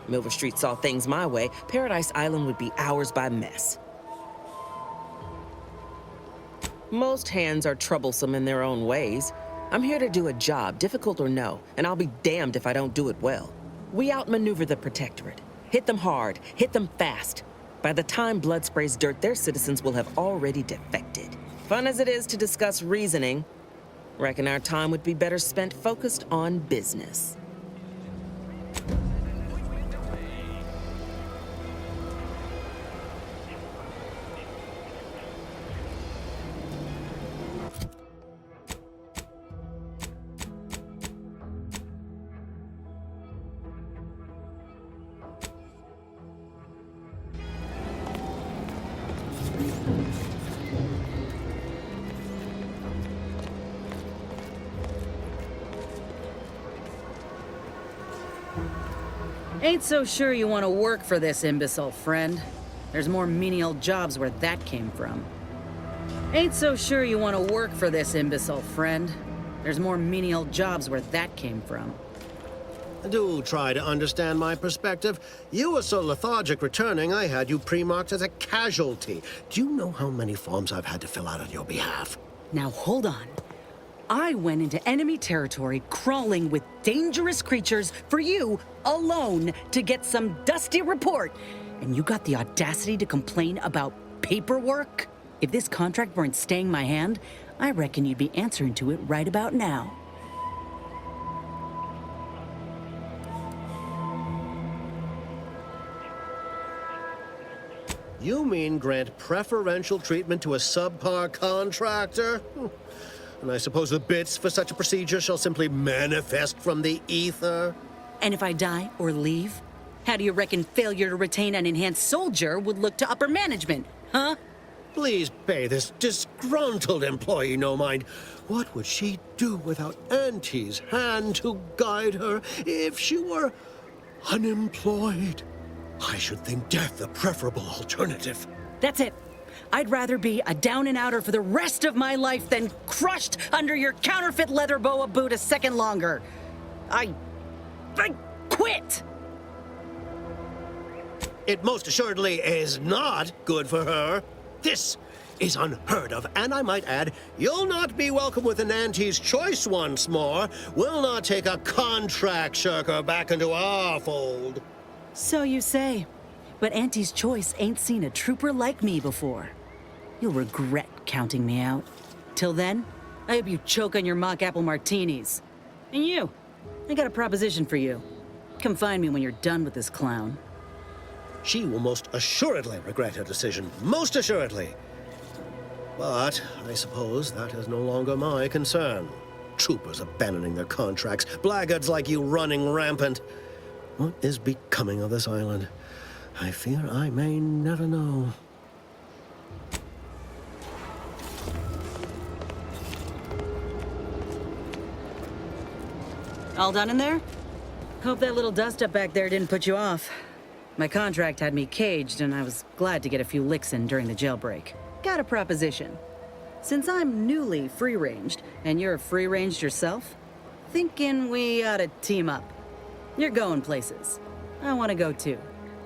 Milver Street saw things my way, Paradise Island would be ours by mess. Most hands are troublesome in their own ways. I'm here to do a job, difficult or no, and I'll be damned if I don't do it well. We outmaneuver the Protectorate. Hit them hard, hit them fast. By the time blood sprays dirt, their citizens will have already defected. Fun as it is to discuss reasoning, reckon our time would be better spent focused on business. Ain't so sure you want to work for this imbecile, friend. There's more menial jobs where that came from. Ain't so sure you want to work for this imbecile, friend. There's more menial jobs where that came from. Do try to understand my perspective. You were so lethargic returning, I had you pre-marked as a casualty. Do you know how many forms I've had to fill out on your behalf? Now hold on. I went into enemy territory crawling with dangerous creatures for you alone to get some dusty report. And you got the audacity to complain about paperwork? If this contract weren't staying my hand, I reckon you'd be answering to it right about now. You mean grant preferential treatment to a subpar contractor? And I suppose the bits for such a procedure shall simply manifest from the ether? And if I die or leave, how do you reckon failure to retain an enhanced soldier would look to upper management, huh? Please pay this disgruntled employee no mind. What would she do without Auntie's hand to guide her if she were unemployed? I should think death a preferable alternative. That's it. I'd rather be a down-and-outer for the rest of my life than crushed under your counterfeit leather boa boot a second longer. I quit! It most assuredly is not good for her. This is unheard of, and I might add, you'll not be welcome with an Auntie's choice once more. We'll not take a contract shirker back into our fold. So you say, but Auntie's choice ain't seen a trooper like me before. You'll regret counting me out. Till then, I hope you choke on your mock apple martinis. And you, I got a proposition for you. Come find me when you're done with this clown. She will most assuredly regret her decision. Most assuredly. But I suppose that is no longer my concern. Troopers abandoning their contracts, blackguards like you running rampant. What is becoming of this island? I fear I may never know. All done in there? Hope that little dust up back there didn't put you off. My contract had me caged, and I was glad to get a few licks in during the jailbreak. Got a proposition. Since I'm newly free-ranged, and you're free-ranged yourself, thinking we ought to team up. You're going places. I want to go too.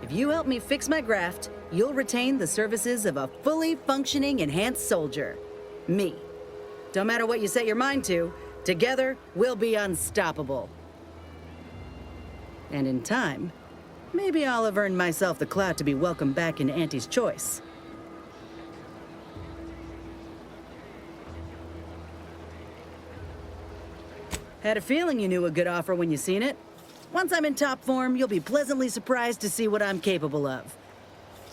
If you help me fix my graft, you'll retain the services of a fully functioning enhanced soldier. Me. Don't matter what you set your mind to, together we'll be unstoppable. And in time, maybe I'll have earned myself the clout to be welcomed back into Auntie's choice. Had a feeling you knew a good offer when you seen it. Once I'm in top form, you'll be pleasantly surprised to see what I'm capable of.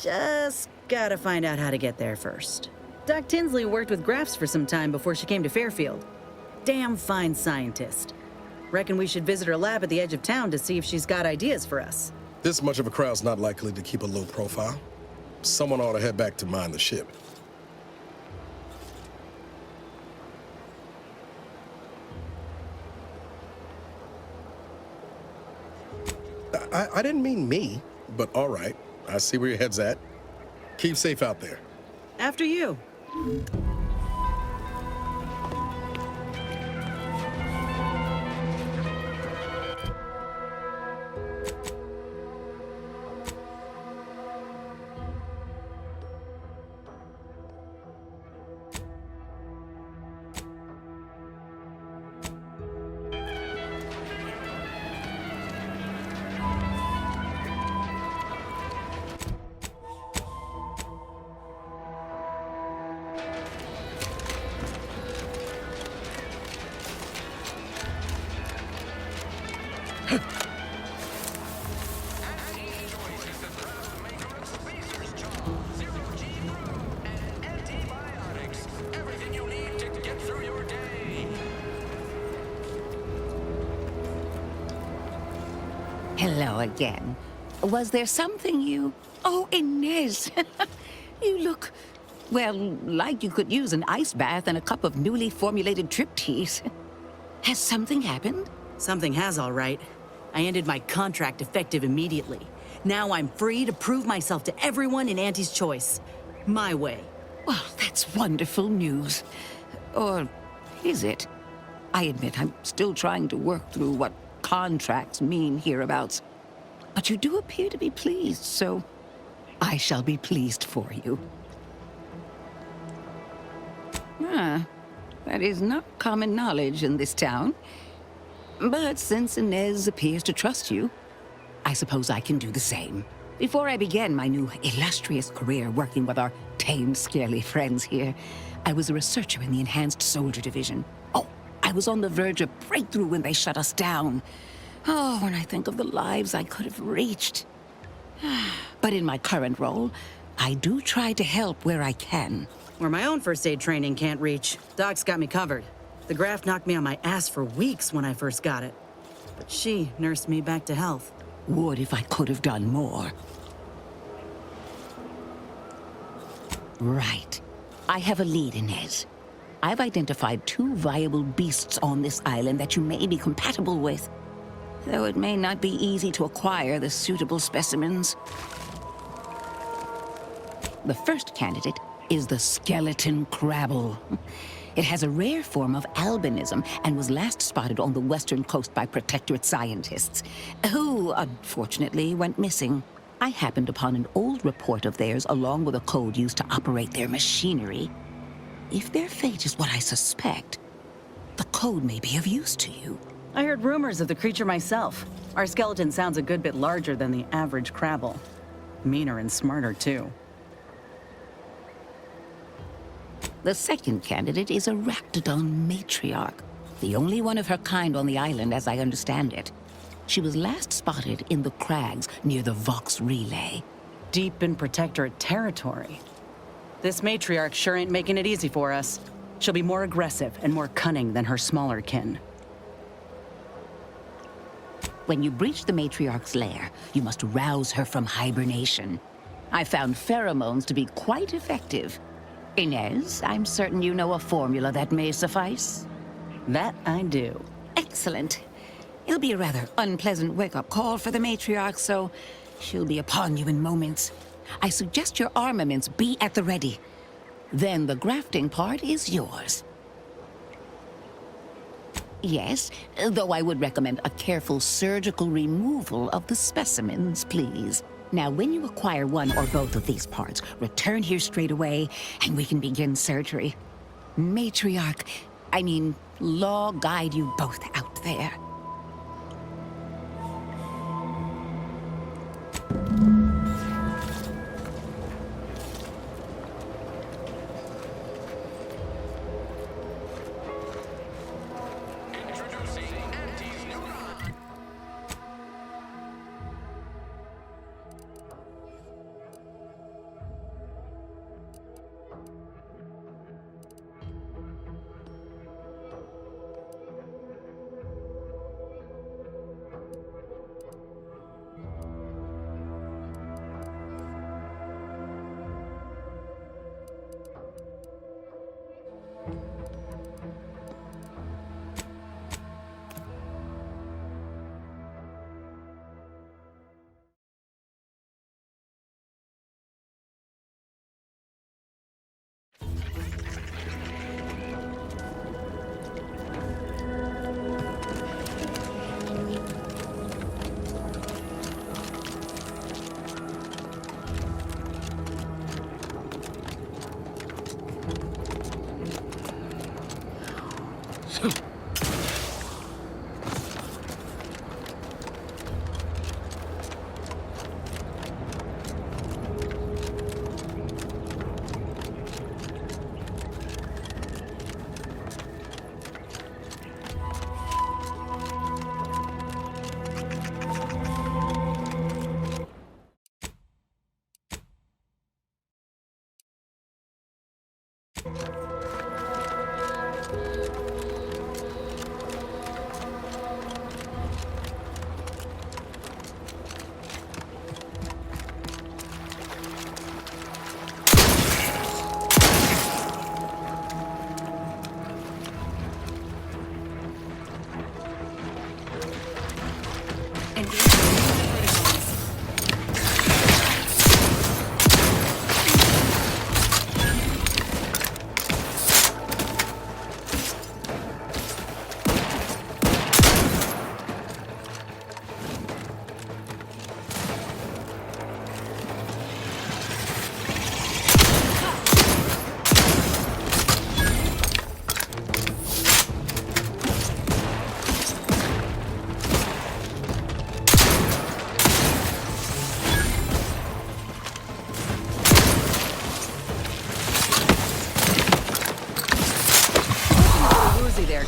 Just gotta find out how to get there first. Doc Tinsley worked with Grafs for some time before she came to Fairfield. Damn fine scientist. Reckon we should visit her lab at the edge of town to see if she's got ideas for us. This much of a crowd's not likely to keep a low profile. Someone ought to head back to mind the ship. I didn't mean me, but all right. I see where your head's at. Keep safe out there. After you. Hello again. Was there something you... Oh, Inez! You look, well, like you could use an ice bath and a cup of newly formulated trip teas. Has something happened? Something has, all right. I ended my contract effective immediately. Now I'm free to prove myself to everyone in Auntie's choice. My way. Well, that's wonderful news. Or is it? I admit I'm still trying to work through what contracts mean hereabouts. But you do appear to be pleased, so I shall be pleased for you. Ah, that is not common knowledge in this town. But since Inez appears to trust you, I suppose I can do the same. Before I began my new illustrious career working with our tame, scarily friends here, I was a researcher in the Enhanced Soldier Division. Oh, I was on the verge of breakthrough when they shut us down. Oh, when I think of the lives I could have reached. But in my current role, I do try to help where I can. Where my own first aid training can't reach, Doc's got me covered. The graft knocked me on my ass for weeks when I first got it. But she nursed me back to health. Would if I could have done more. Right. I have a lead, Inez. I've identified 2 viable beasts on this island that you may be compatible with. Though it may not be easy to acquire the suitable specimens. The first candidate is the skeleton crabble. It has a rare form of albinism and was last spotted on the western coast by Protectorate scientists, who, unfortunately, went missing. I happened upon an old report of theirs along with a code used to operate their machinery. If their fate is what I suspect, the code may be of use to you. I heard rumors of the creature myself. Our skeleton sounds a good bit larger than the average crabble. Meaner and smarter, too. The second candidate is a Raptidon matriarch, the only one of her kind on the island as I understand it. She was last spotted in the crags near the Vox Relay. Deep in Protectorate territory. This matriarch sure ain't making it easy for us. She'll be more aggressive and more cunning than her smaller kin. When you breach the matriarch's lair, you must rouse her from hibernation. I found pheromones to be quite effective. Inez, I'm certain you know a formula that may suffice. That I do. Excellent. It'll be a rather unpleasant wake-up call for the matriarch, so she'll be upon you in moments. I suggest your armaments be at the ready. Then the grafting part is yours. Yes, though I would recommend a careful surgical removal of the specimens, please. Now, when you acquire one or both of these parts, return here straight away, and we can begin surgery. Law guide you both out there.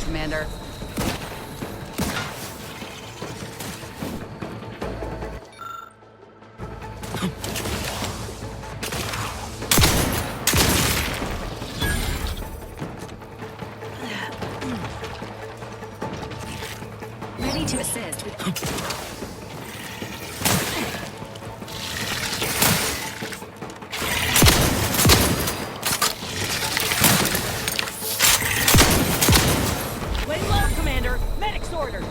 Commander. assist with... Lay low, Commander! Medic's orders!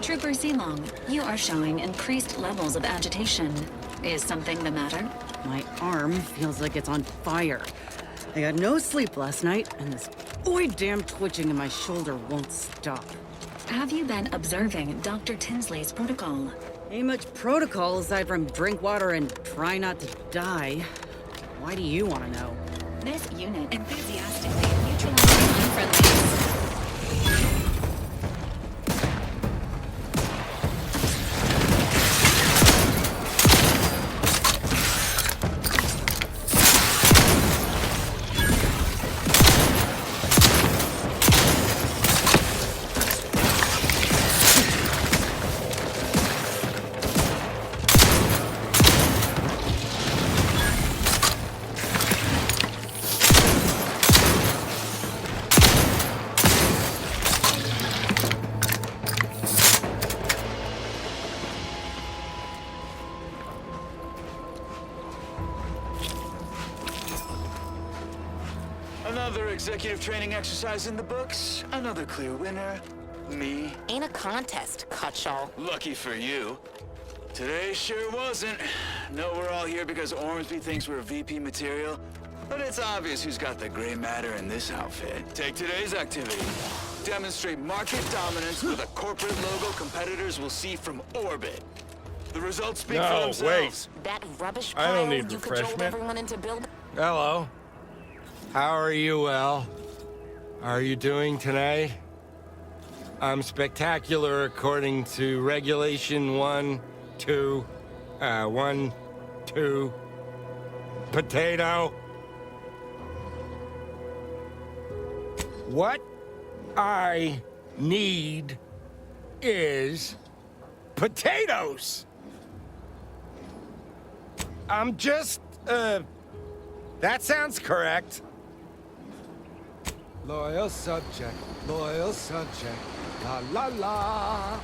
Trooper Zilong, you are showing increased levels of agitation. Is something the matter? My arm feels like it's on fire. I got no sleep last night, and this damn twitching in my shoulder won't stop. Have you been observing Dr. Tinsley's protocol? Ain't much protocol aside from drink water and try not to die. Why do you want to know? This unit enthusiastically neutralizing unfriendlies. Another executive training exercise in the books. Another clear winner. Me. Ain't a contest, Cutshall. Lucky for you. Today sure wasn't. No, we're all here because Ormsby thinks we're VP material. But it's obvious who's got the gray matter in this outfit. Take today's activity. Demonstrate market dominance with a corporate logo competitors will see from orbit. The results speak for themselves. That rubbish I don't pile need you cajoled refreshment. everyone into building. Hello. How are you, El? How are you doing tonight? I'm spectacular according to Regulation 1, 2, potato. What I need is potatoes. I'm just, that sounds correct. Loyal subject, la la la.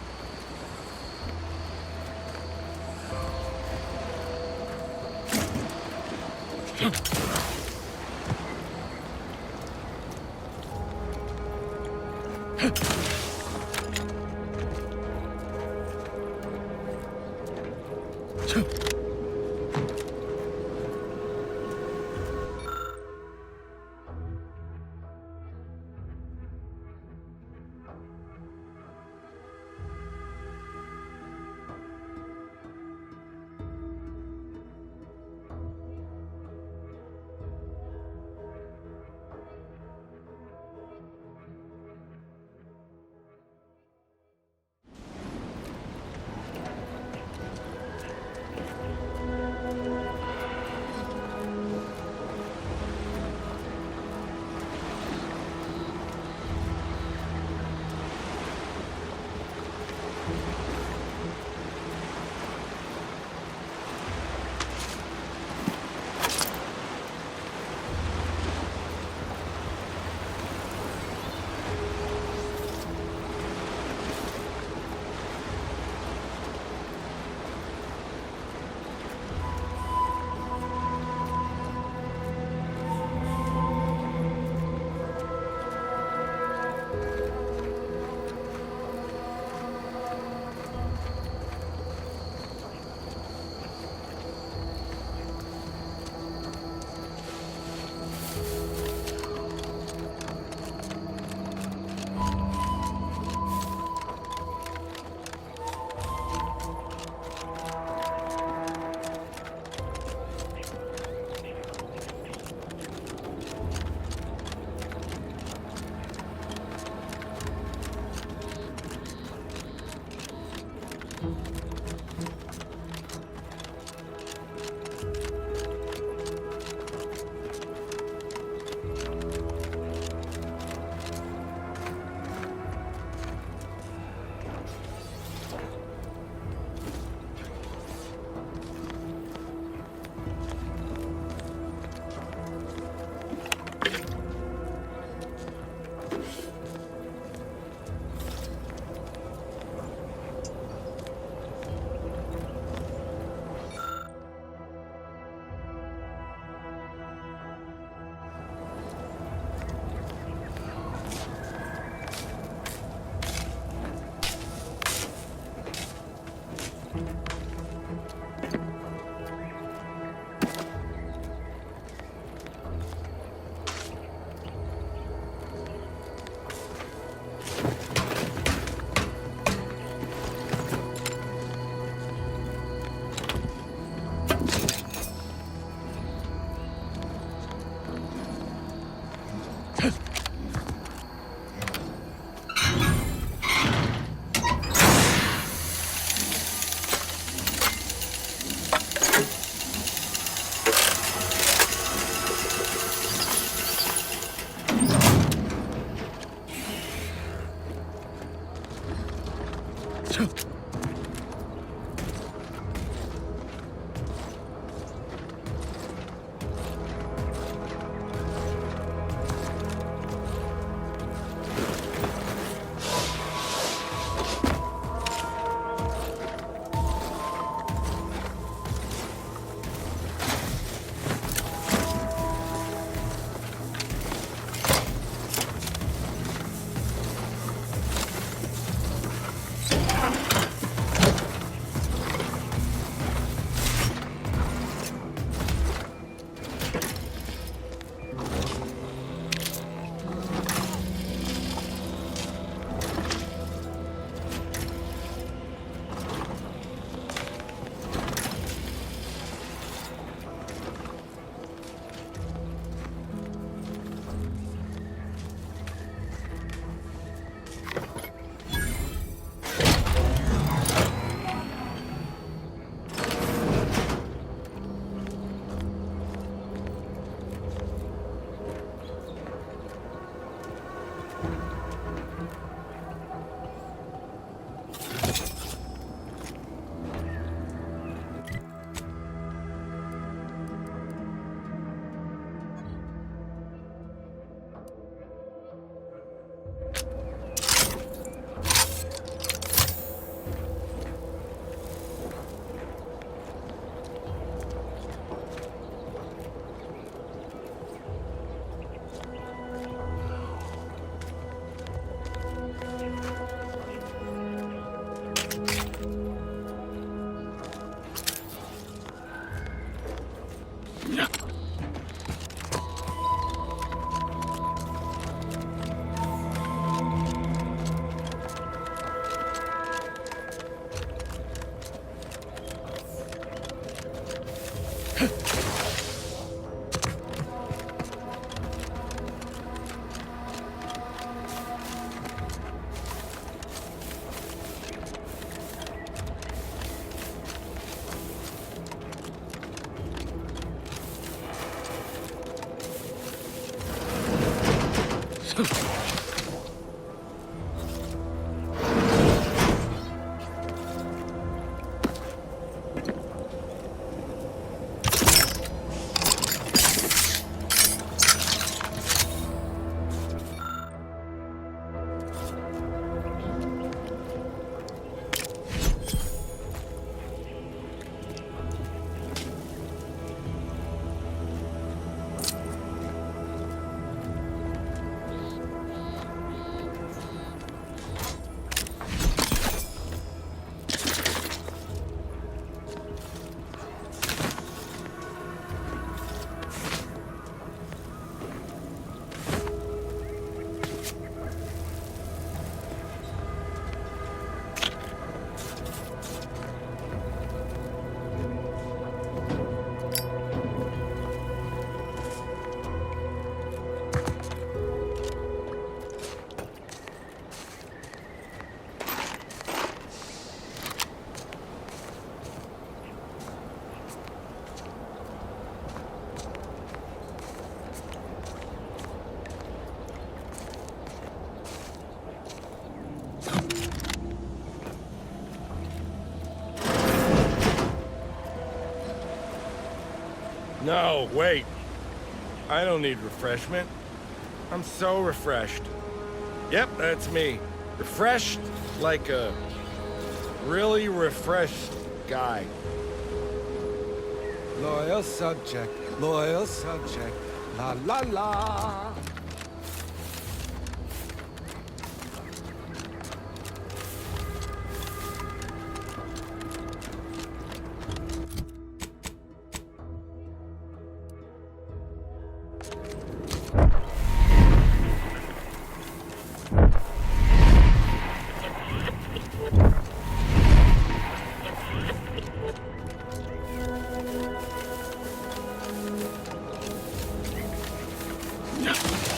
No, wait. I don't need refreshment. I'm so refreshed. Yep, that's me. Refreshed like a really refreshed guy. Loyal subject, la la la. Yeah.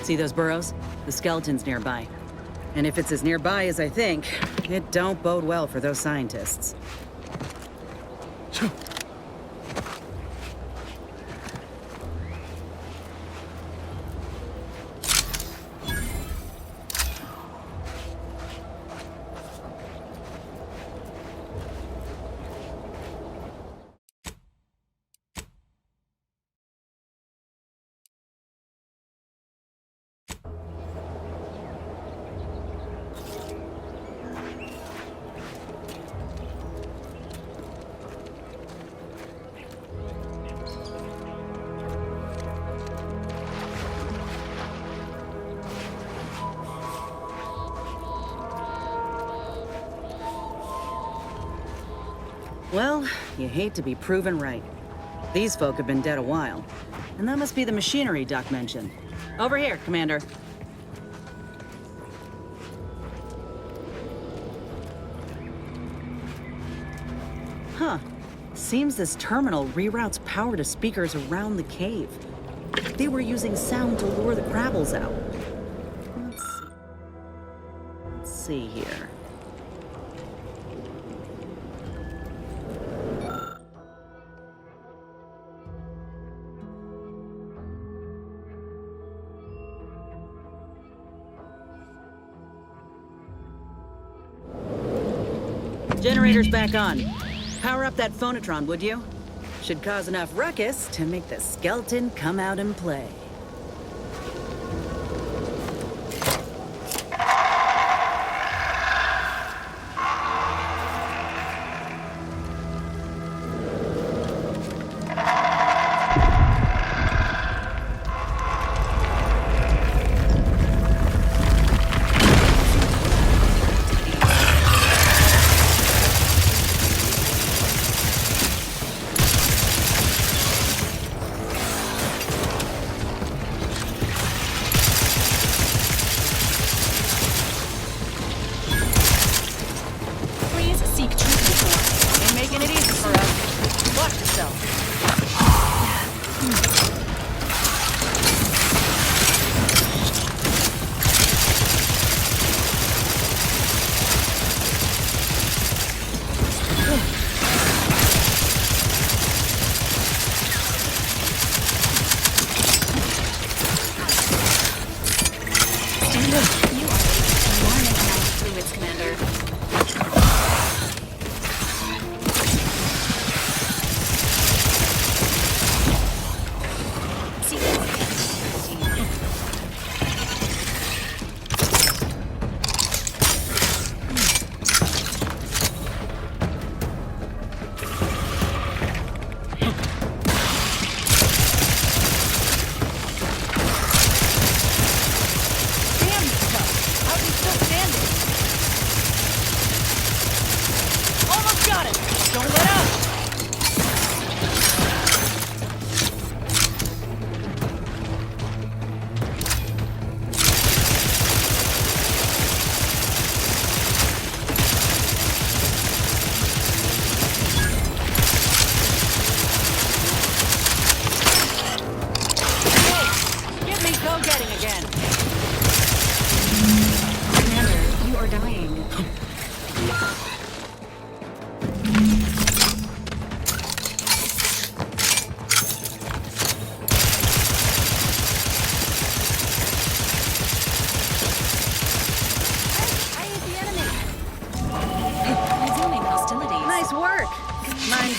See those burrows? The skeleton's nearby. And if it's as nearby as I think, it don't bode well for those scientists. Well, you hate to be proven right. These folk have been dead a while. And that must be the machinery Doc mentioned. Over here, Commander. Huh. Seems this terminal reroutes power to speakers around the cave. They were using sound to lure the Crabbles out. Let's see here. Generator's back on. Power up that phonotron, would you? Should cause enough ruckus to make the skeleton come out and play.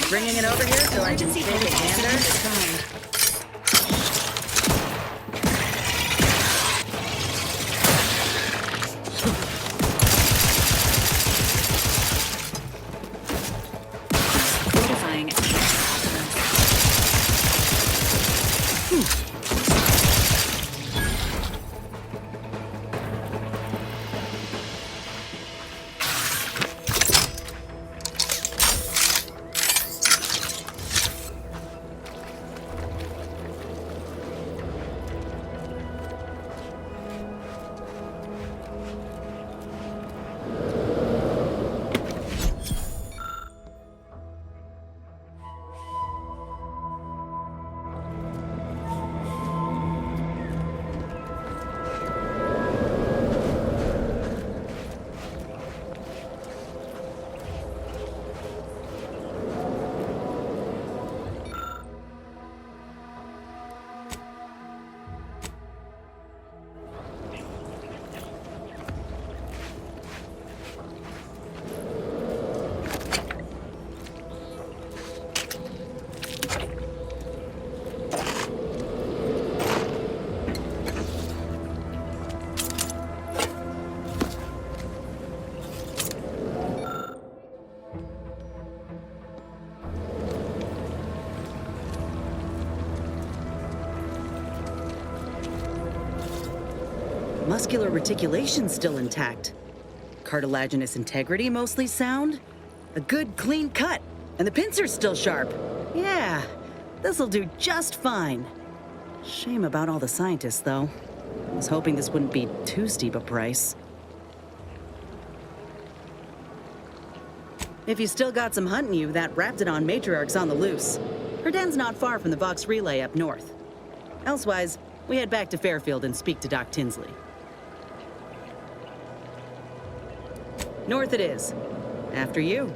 Bringing it over here so I can take a gander? Muscular reticulation's still intact. Cartilaginous integrity mostly sound. A good clean cut, and the pincer's still sharp. Yeah, this'll do just fine. Shame about all the scientists, though. I was hoping this wouldn't be too steep a price. If you still got some hunting you, that Raptidon matriarch's on the loose. Her den's not far from the Vox Relay up north. Elsewise, we head back to Fairfield and speak to Doc Tinsley. North it is. After you.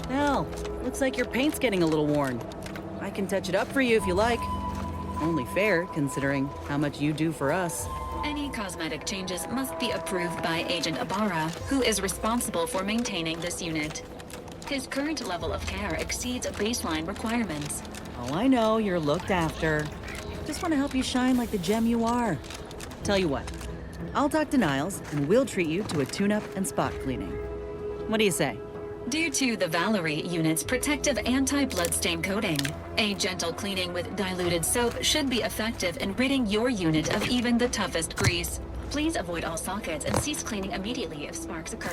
Hell, looks like your paint's getting a little worn. I can touch it up for you if you like. Only fair, considering how much you do for us. Any cosmetic changes must be approved by Agent Ibarra, who is responsible for maintaining this unit. His current level of care exceeds baseline requirements. Oh, I know, you're looked after. Just want to help you shine like the gem you are. Tell you what, I'll talk to Niles, and we'll treat you to a tune-up and spot cleaning. What do you say? Due to the Valerie unit's protective anti-bloodstain coating, a gentle cleaning with diluted soap should be effective in ridding your unit of even the toughest grease. Please avoid all sockets and cease cleaning immediately if sparks occur.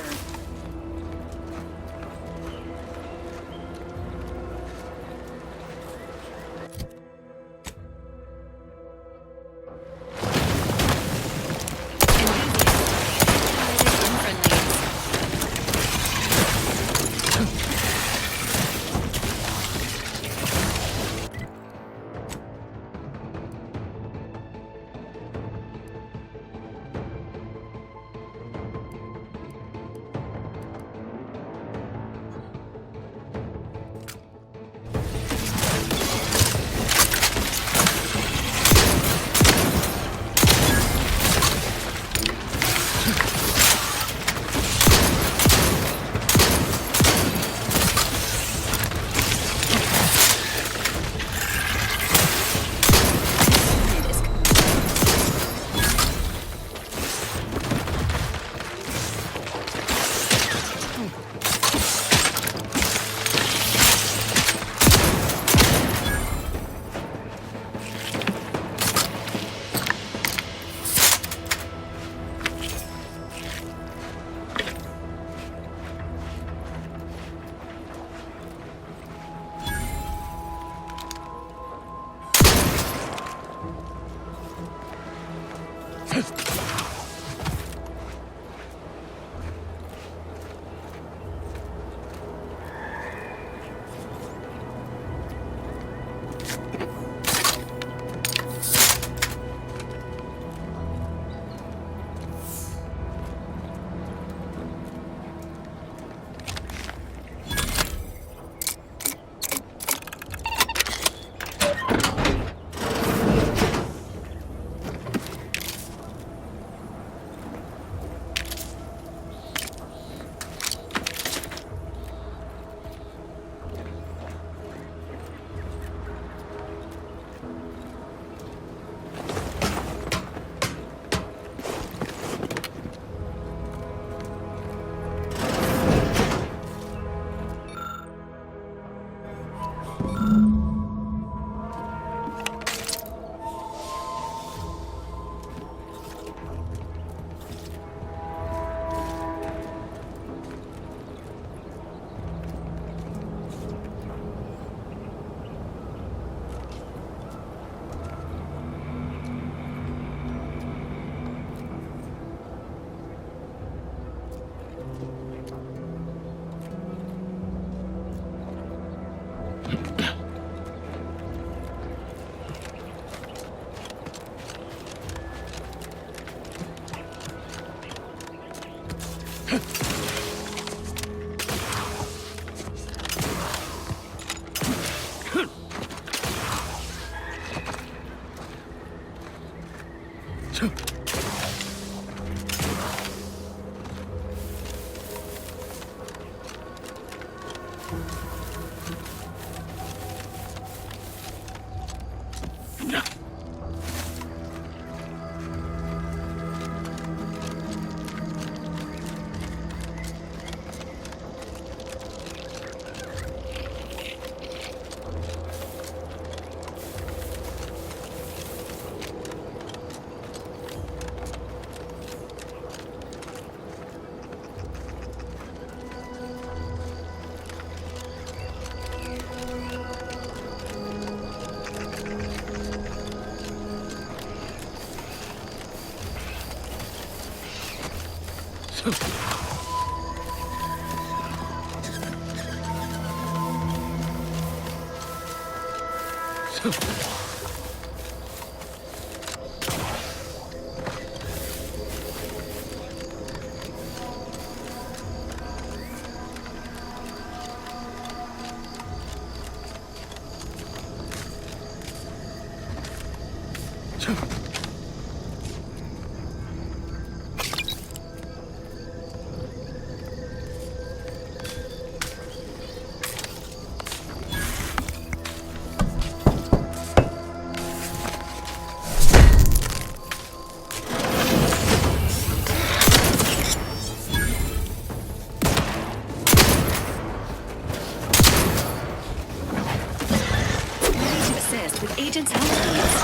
Ready to assist with agents' health needs.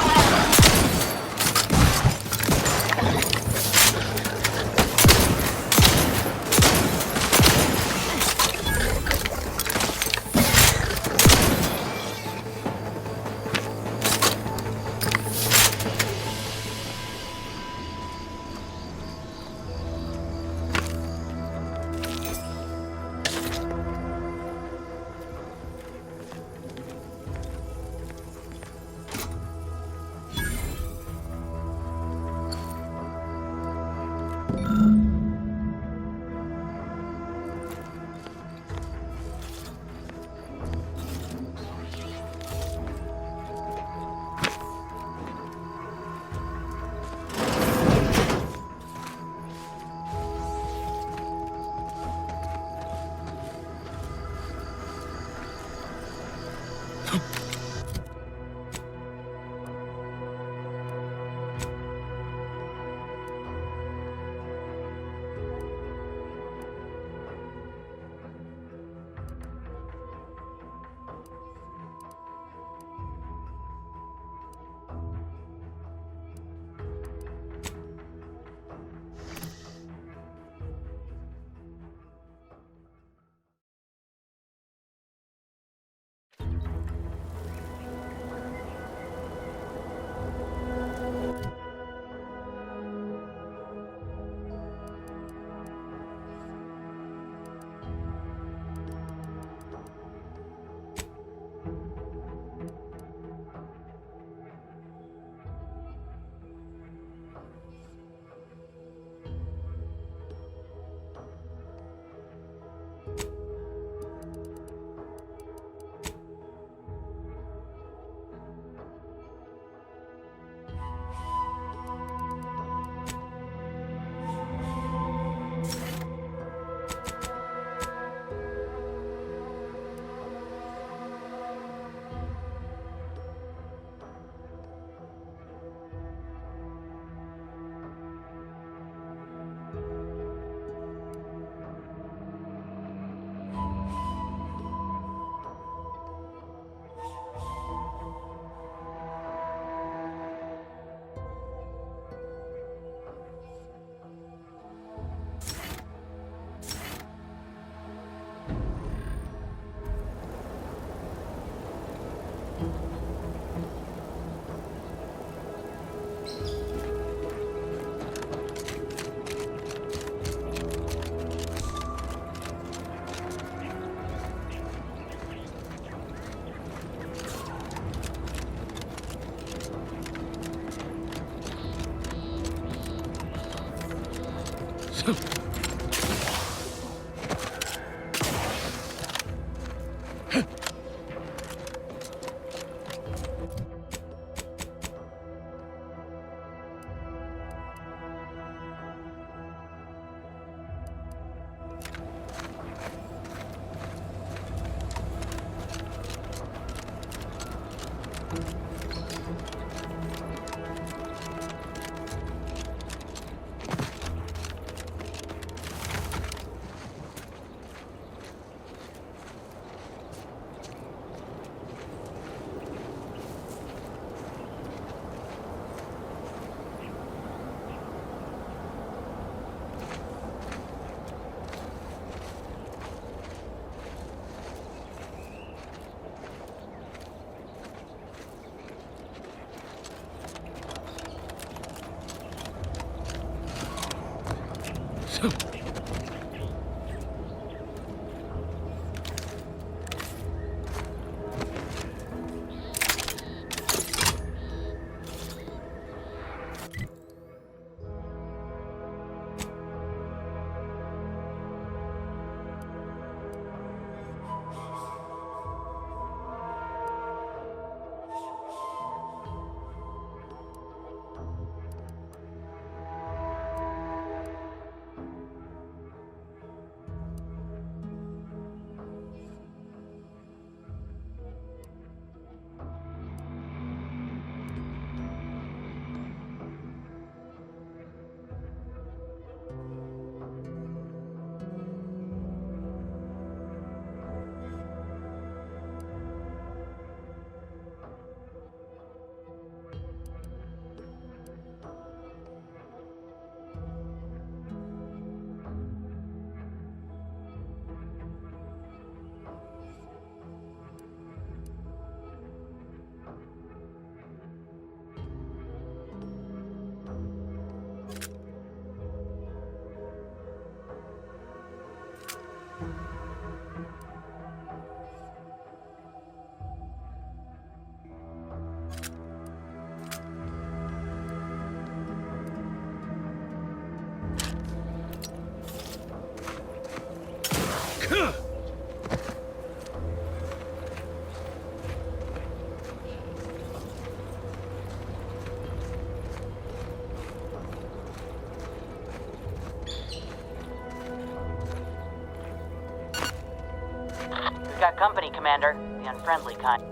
We've got company, Commander. The unfriendly kind.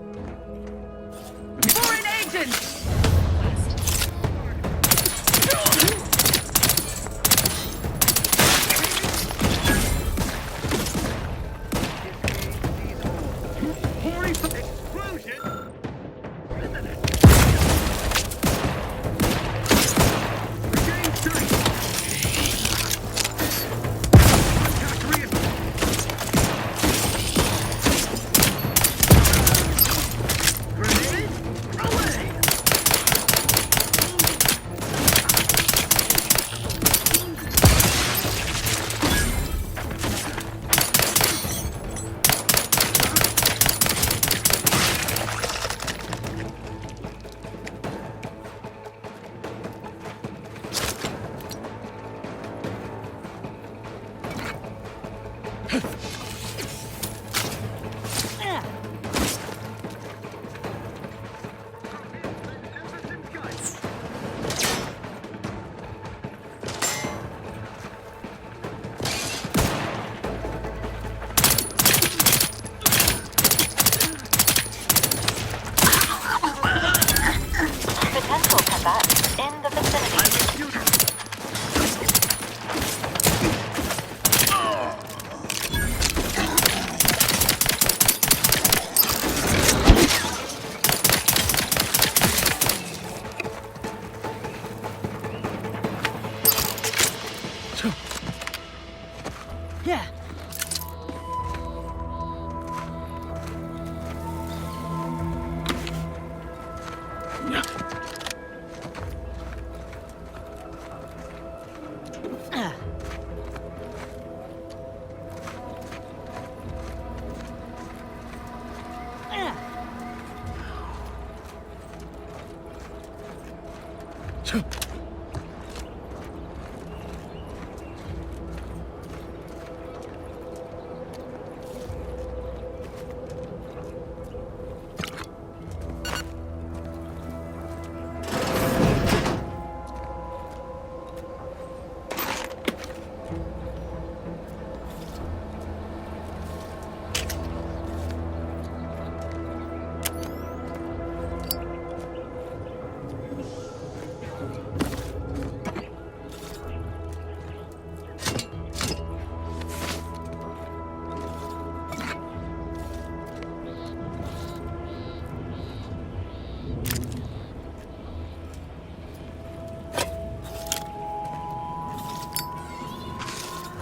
Foreign agents! Potential combatants in the vicinity. Yeah.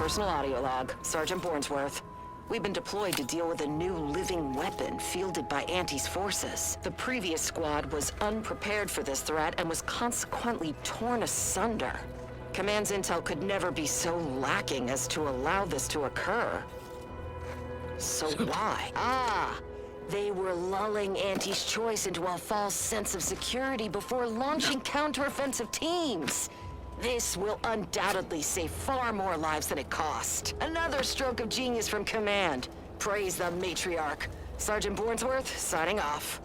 Personal audio log, Sergeant Bornsworth. We've been deployed to deal with a new living weapon fielded by Auntie's forces. The previous squad was unprepared for this threat and was consequently torn asunder. Command's intel could never be so lacking as to allow this to occur. So why? They were lulling Auntie's choice into a false sense of security before launching counteroffensive teams. This will undoubtedly save far more lives than it cost. Another stroke of genius from Command. Praise the Matriarch. Sergeant Bornsworth, signing off.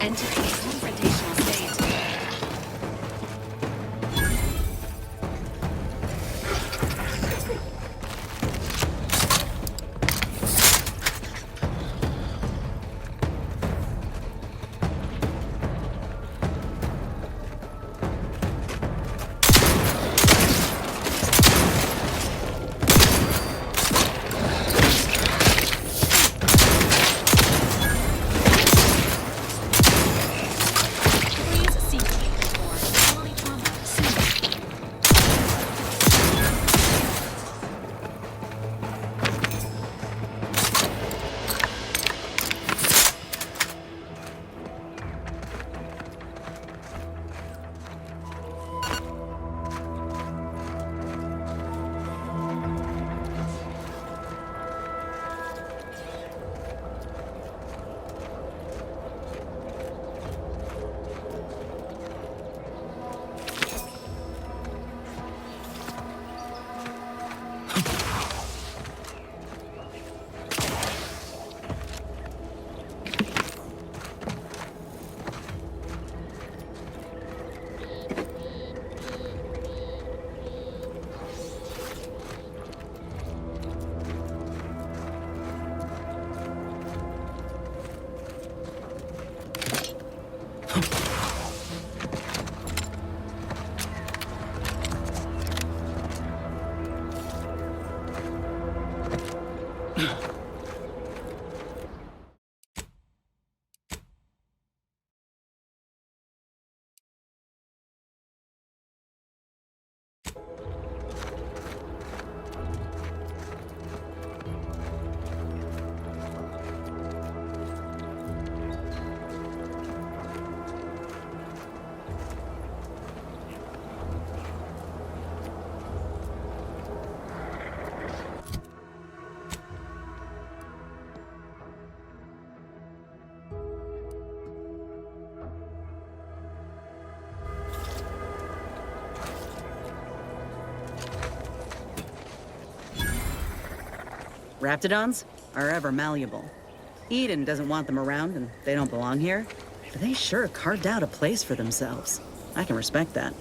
Entering a confrontational state. Raptidons are ever malleable. Eden doesn't want them around and they don't belong here, but they sure carved out a place for themselves. I can respect that.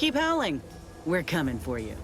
keep howling. We're coming for you.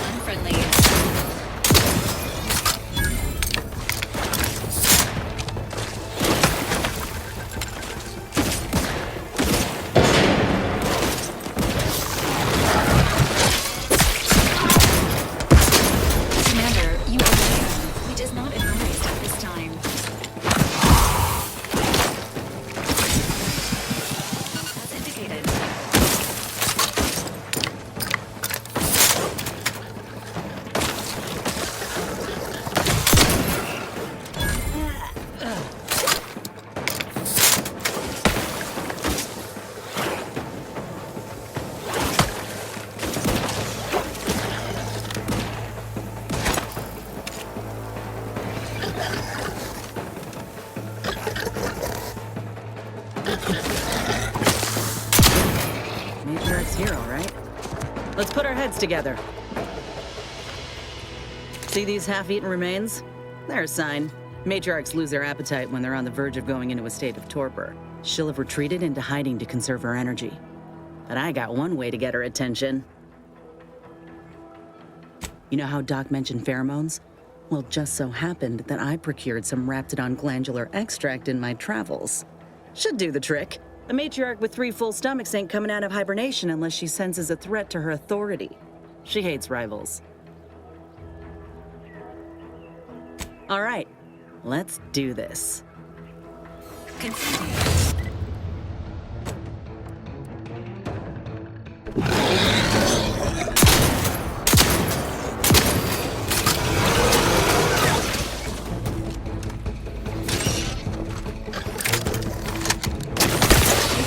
Unfriendly. Commander, you are jammed, which is not advised at this time. As indicated. Matriarch's here, all right? Let's put our heads together. See these half-eaten remains? They're a sign. Matriarchs lose their appetite when they're on the verge of going into a state of torpor. She'll have retreated into hiding to conserve her energy. But I got one way to get her attention. You know how Doc mentioned pheromones? Well, it just so happened that I procured some Raptidon glandular extract in my travels. Should do the trick. A matriarch with 3 full stomachs ain't coming out of hibernation unless she senses a threat to her authority. She hates rivals. All right, let's do this.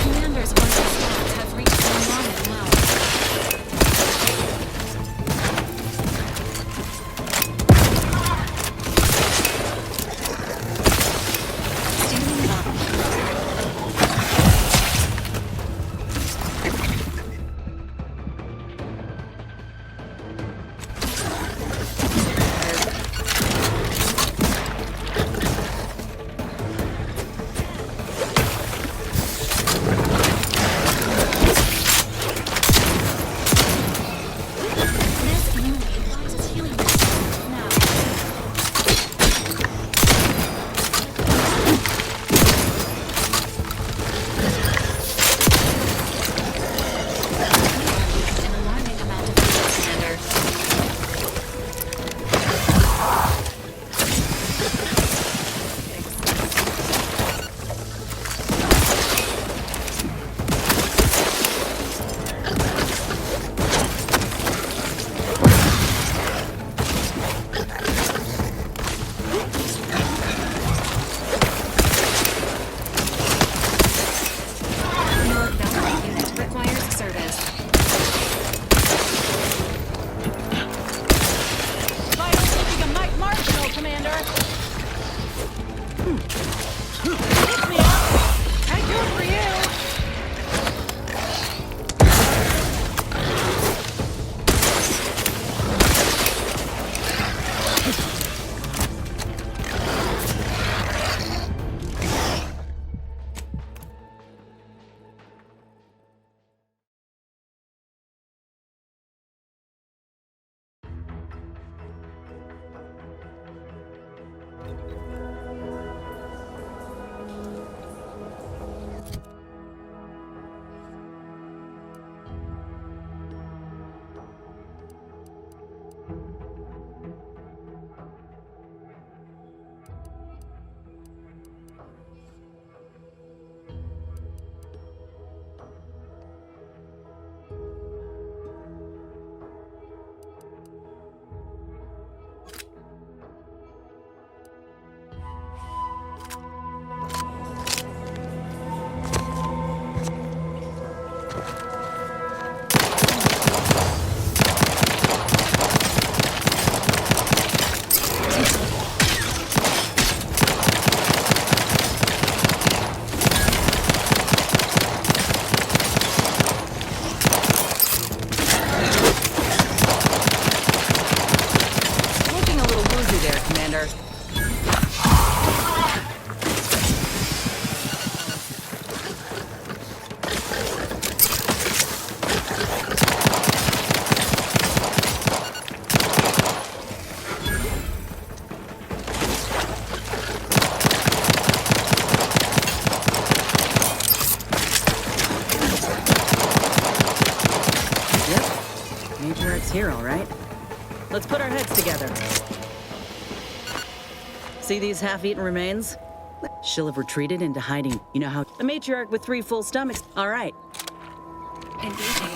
Commanders once established have reached Solomon Well. Standing by. Matriarch's here, all right? Let's put our heads together. See these half-eaten remains? She'll have retreated into hiding. You know how a matriarch with 3 full stomachs. All right. Engaging.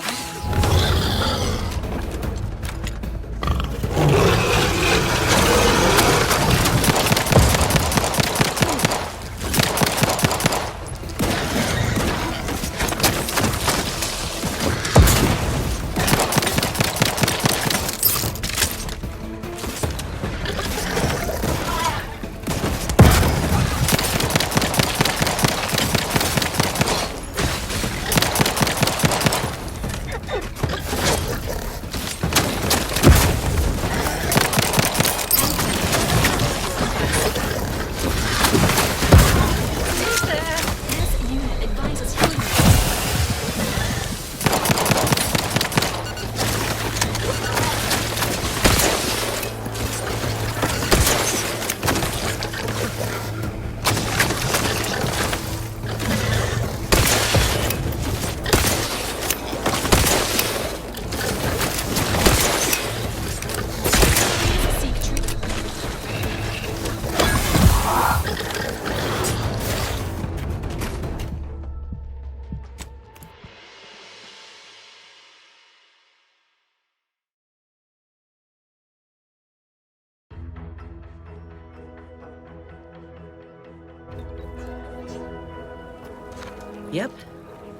Yep.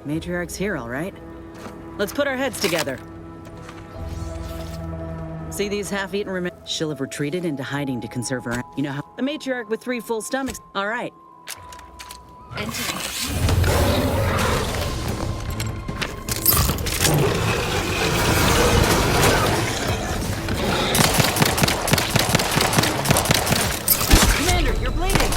Matriarch's here, all right. Let's put our heads together. See these half-eaten remains? She'll have retreated into hiding to conserve her. You know how a matriarch with 3 full stomachs. All right. Entering. Commander, you're bleeding.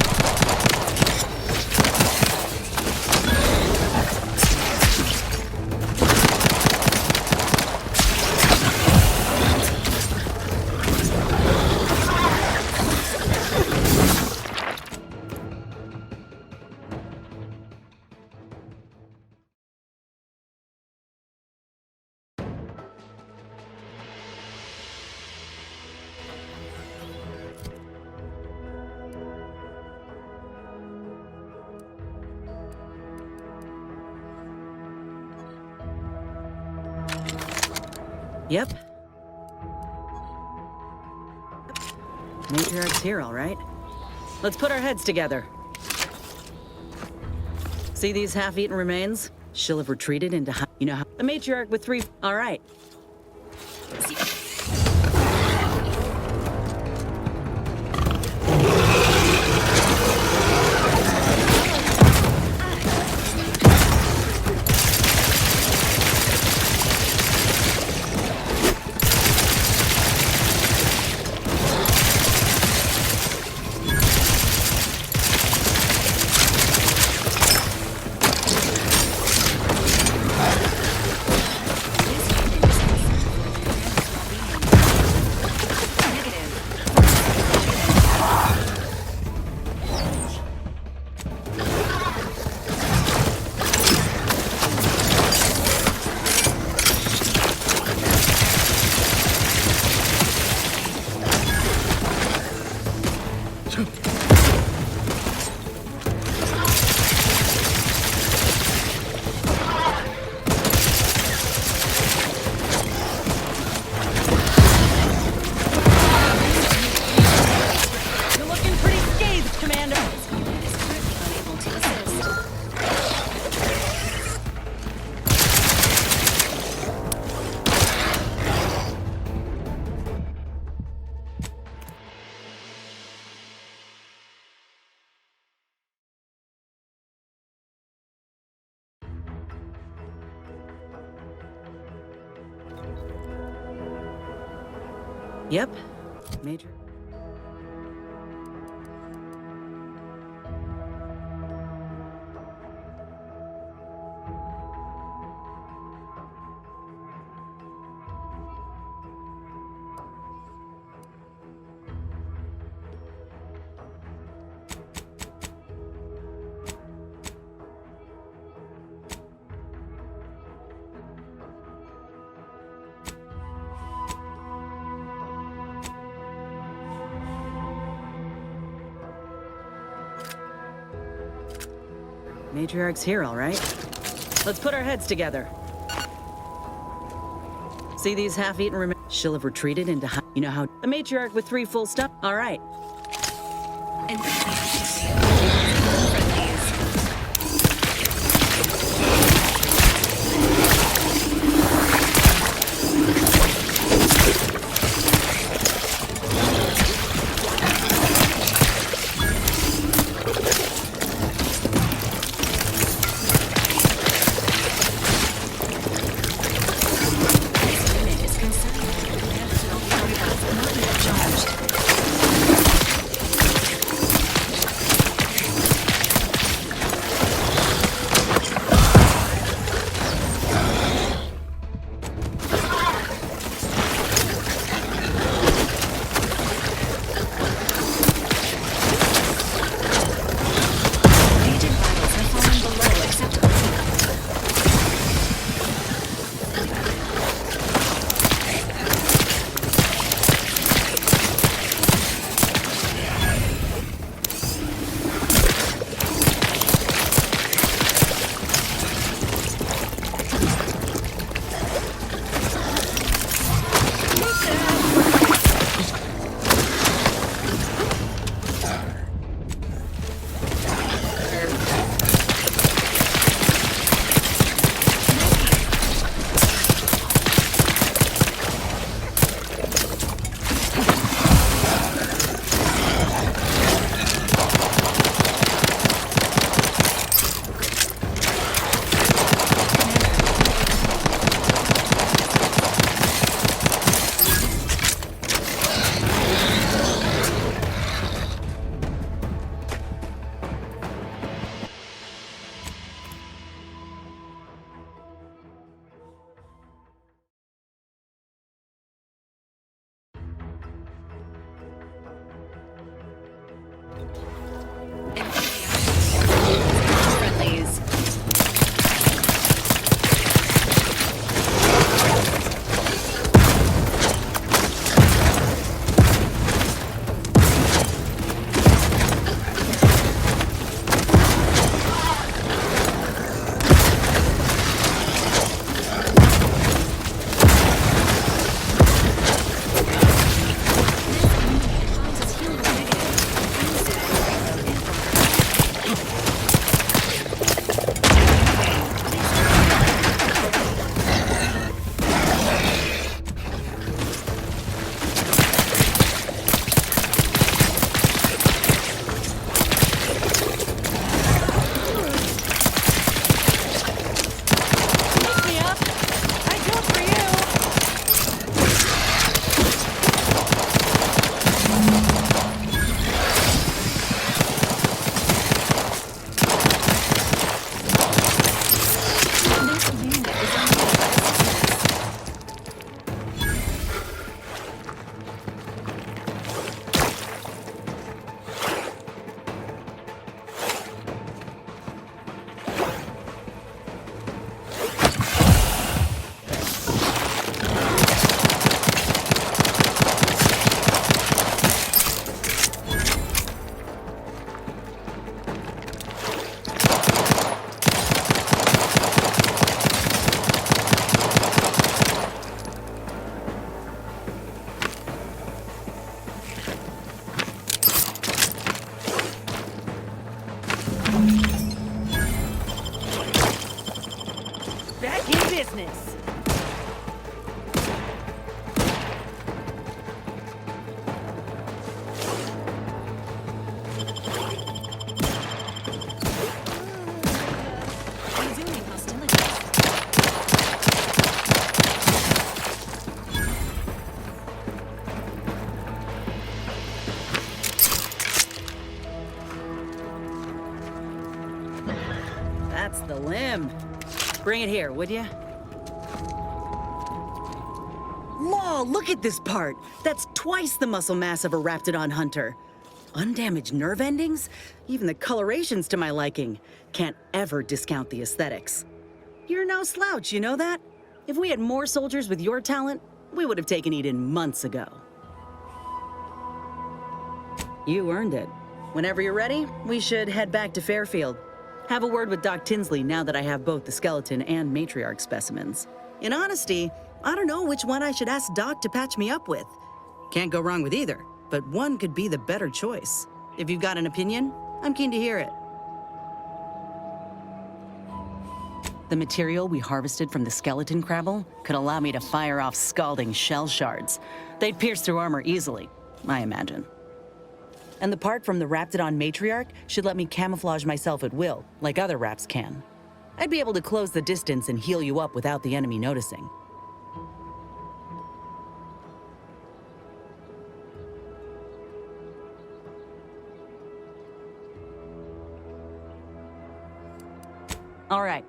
Yep. Matriarch's here, all right. Let's put our heads together. See these half-eaten remains? She'll have retreated into you know how a matriarch with 3. All right. Yep. Major. Matriarch's here, all right. Let's put our heads together. See these half-eaten remains? She'll have retreated into you know how a matriarch with 3 full stomachs. All right. business. Resuming hostilities. That's the limb. Bring it here, would you? Law, look at this part. That's twice the muscle mass of a Raptidon hunter. Undamaged nerve endings? Even the coloration's to my liking. Can't ever discount the aesthetics. You're no slouch, you know that? If we had more soldiers with your talent, we would have taken Eden months ago. You earned it. Whenever you're ready, we should head back to Fairfield. Have a word with Doc Tinsley now that I have both the skeleton and matriarch specimens. In honesty, I don't know which one I should ask Doc to patch me up with. Can't go wrong with either, but one could be the better choice. If you've got an opinion, I'm keen to hear it. The material we harvested from the skeleton crabble could allow me to fire off scalding shell shards. They'd pierce through armor easily, I imagine. And the part from the Raptidon matriarch should let me camouflage myself at will, like other Raps can. I'd be able to close the distance and heal you up without the enemy noticing. All right,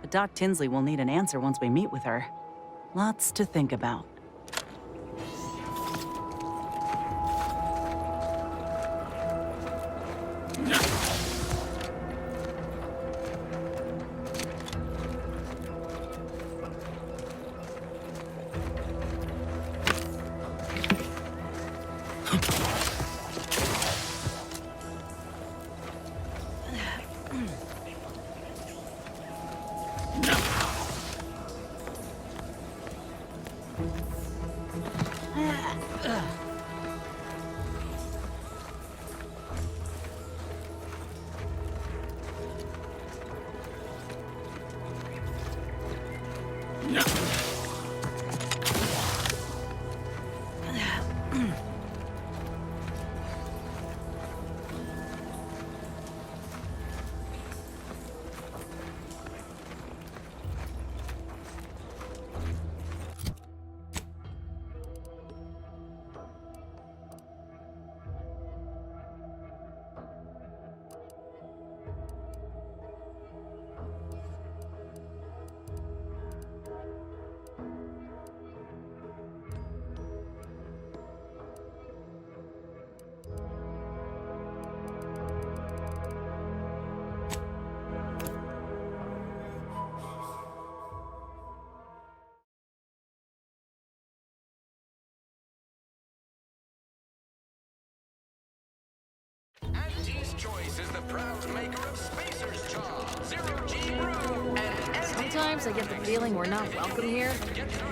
but Doc Tinsley will need an answer once we meet with her. Lots to think about. Auntie's Choice is the proud maker of Spacer's Jaw, Zero G Brew, and Sometimes I get the feeling we're not welcome here.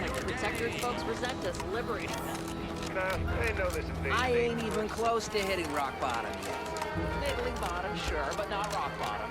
Like the Protectorate folks resent us liberating them. Nah, they know this invasion. I ain't even close to hitting rock bottom yet. Middling bottom, sure, but not rock bottom.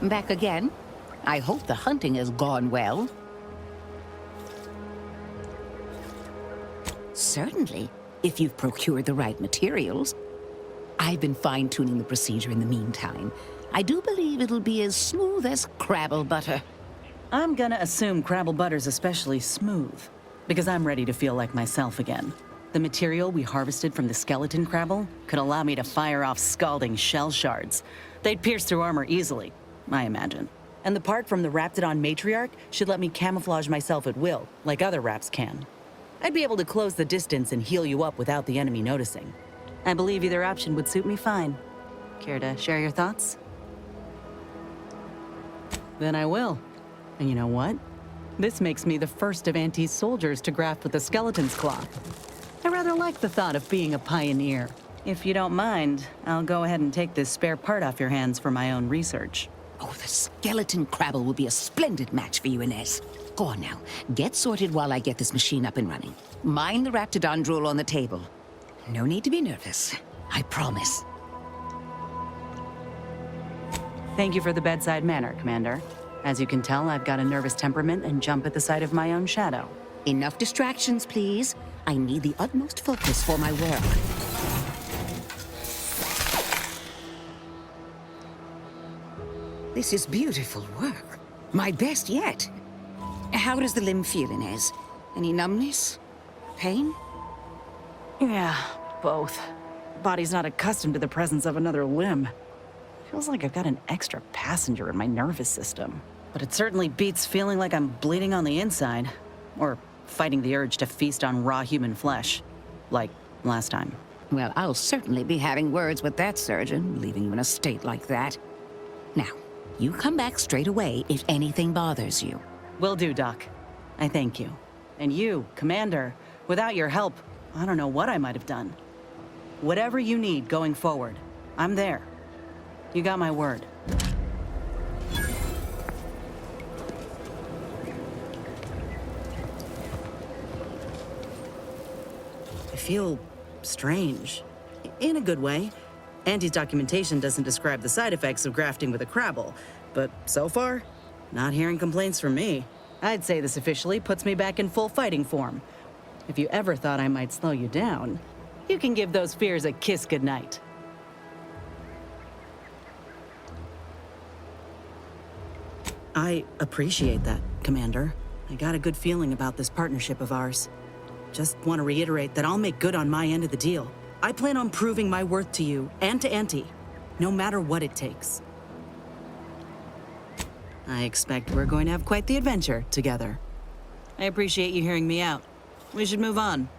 Back again? I hope the hunting has gone well. Certainly, if you've procured the right materials. I've been fine-tuning the procedure in the meantime. I do believe it'll be as smooth as Crabble butter. I'm gonna assume Crabble butter's especially smooth, because I'm ready to feel like myself again. The material we harvested from the skeleton Crabble could allow me to fire off scalding shell shards. They'd pierce through armor easily, I imagine. And the part from the Raptidon matriarch should let me camouflage myself at will, like other Raps can. I'd be able to close the distance and heal you up without the enemy noticing. I believe either option would suit me fine. Care to share your thoughts? Then I will. And you know what? This makes me the first of Auntie's soldiers to graft with the skeleton's cloth. I rather like the thought of being a pioneer. If you don't mind, I'll go ahead and take this spare part off your hands for my own research. Oh, the skeleton Crabble will be a splendid match for you, Inez. Go on now. Get sorted while I get this machine up and running. Mind the Raptidon drool on the table. No need to be nervous. I promise. Thank you for the bedside manner, Commander. As you can tell, I've got a nervous temperament and jump at the sight of my own shadow. Enough distractions, please. I need the utmost focus for my work. This is beautiful work. My best yet. How does the limb feel, Inez? Any numbness? Pain? Yeah, both. Body's not accustomed to the presence of another limb. Feels like I've got an extra passenger in my nervous system. But it certainly beats feeling like I'm bleeding on the inside. Or fighting the urge to feast on raw human flesh. Like last time. Well, I'll certainly be having words with that surgeon, leaving you in a state like that. Now, you come back straight away if anything bothers you. Will do, Doc. I thank you. And you, Commander, without your help, I don't know what I might have done. Whatever you need going forward, I'm there. You got my word. I feel strange. In a good way. Auntie's documentation doesn't describe the side effects of grafting with a Crabble, but so far, not hearing complaints from me. I'd say this officially puts me back in full fighting form. If you ever thought I might slow you down, you can give those fears a kiss goodnight. I appreciate that, Commander. I got a good feeling about this partnership of ours. Just want to reiterate that I'll make good on my end of the deal. I plan on proving my worth to you and to Auntie, no matter what it takes. I expect we're going to have quite the adventure together. I appreciate you hearing me out. We should move on.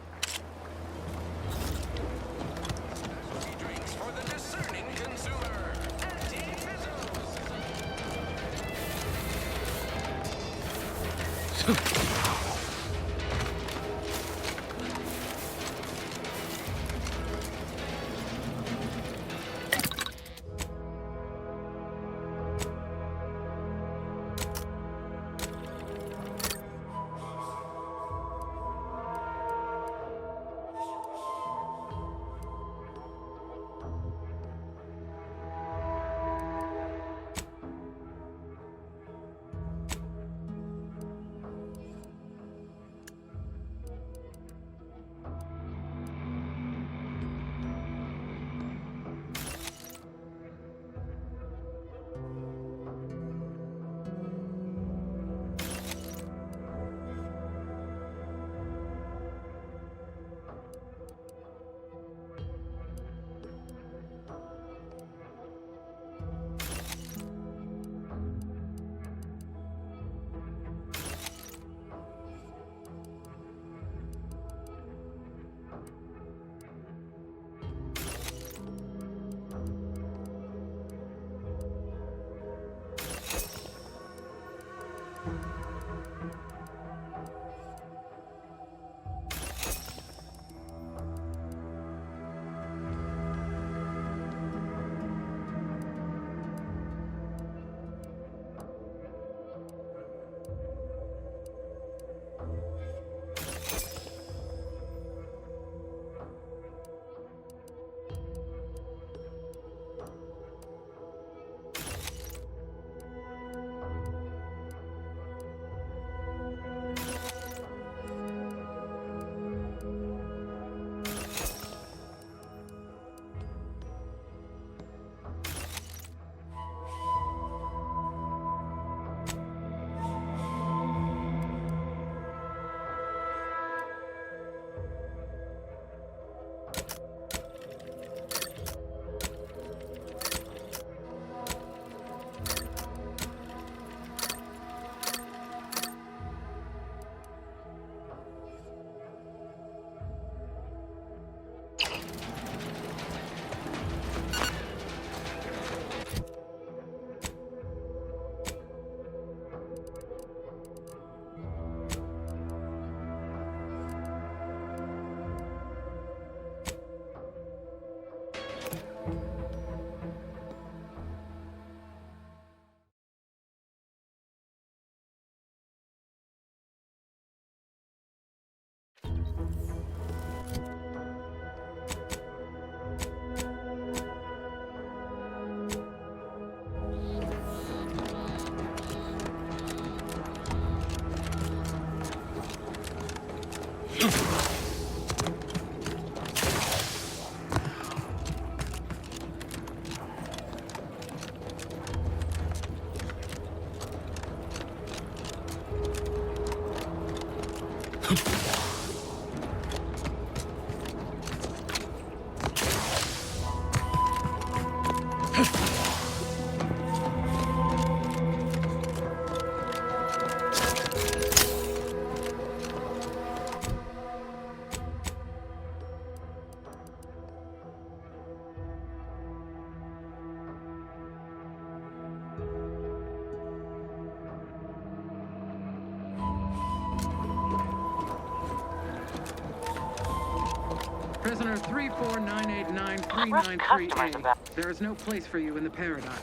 Prisoner 34989393A. There is no place for you in the Paradigm.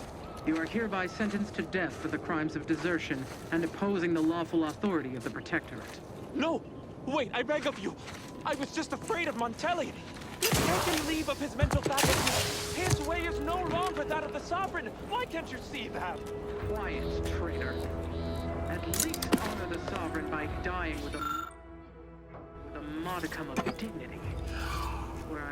You are hereby sentenced to death for the crimes of desertion and opposing the lawful authority of the Protectorate. No! Wait, I beg of you! I was just afraid of Montelli! Let's take him leave of his mental faculties! His way is no longer that of the Sovereign! Why can't you see that? Quiet, traitor. At least honor the Sovereign by dying with a modicum of dignity. Where I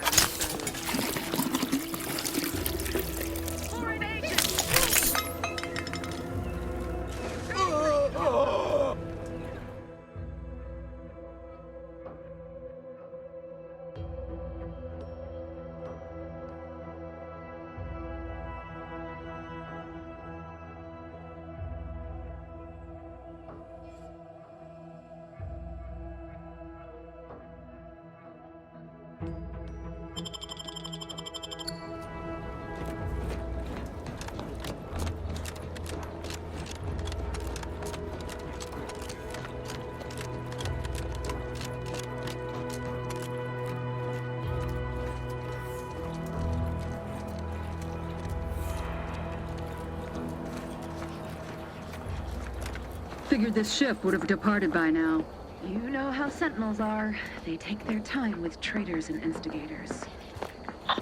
Figured this ship would have departed by now. You know how Sentinels are. They take their time with traitors and instigators.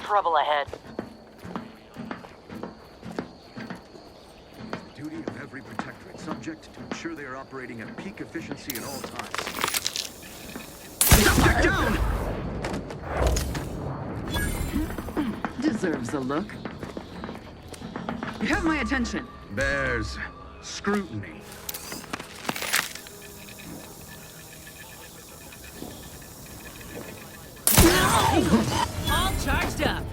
Trouble ahead. The duty of every Protectorate subject to ensure they are operating at peak efficiency at all times. Subject down! Deserves a look. You have my attention. Bears scrutiny. All charged up.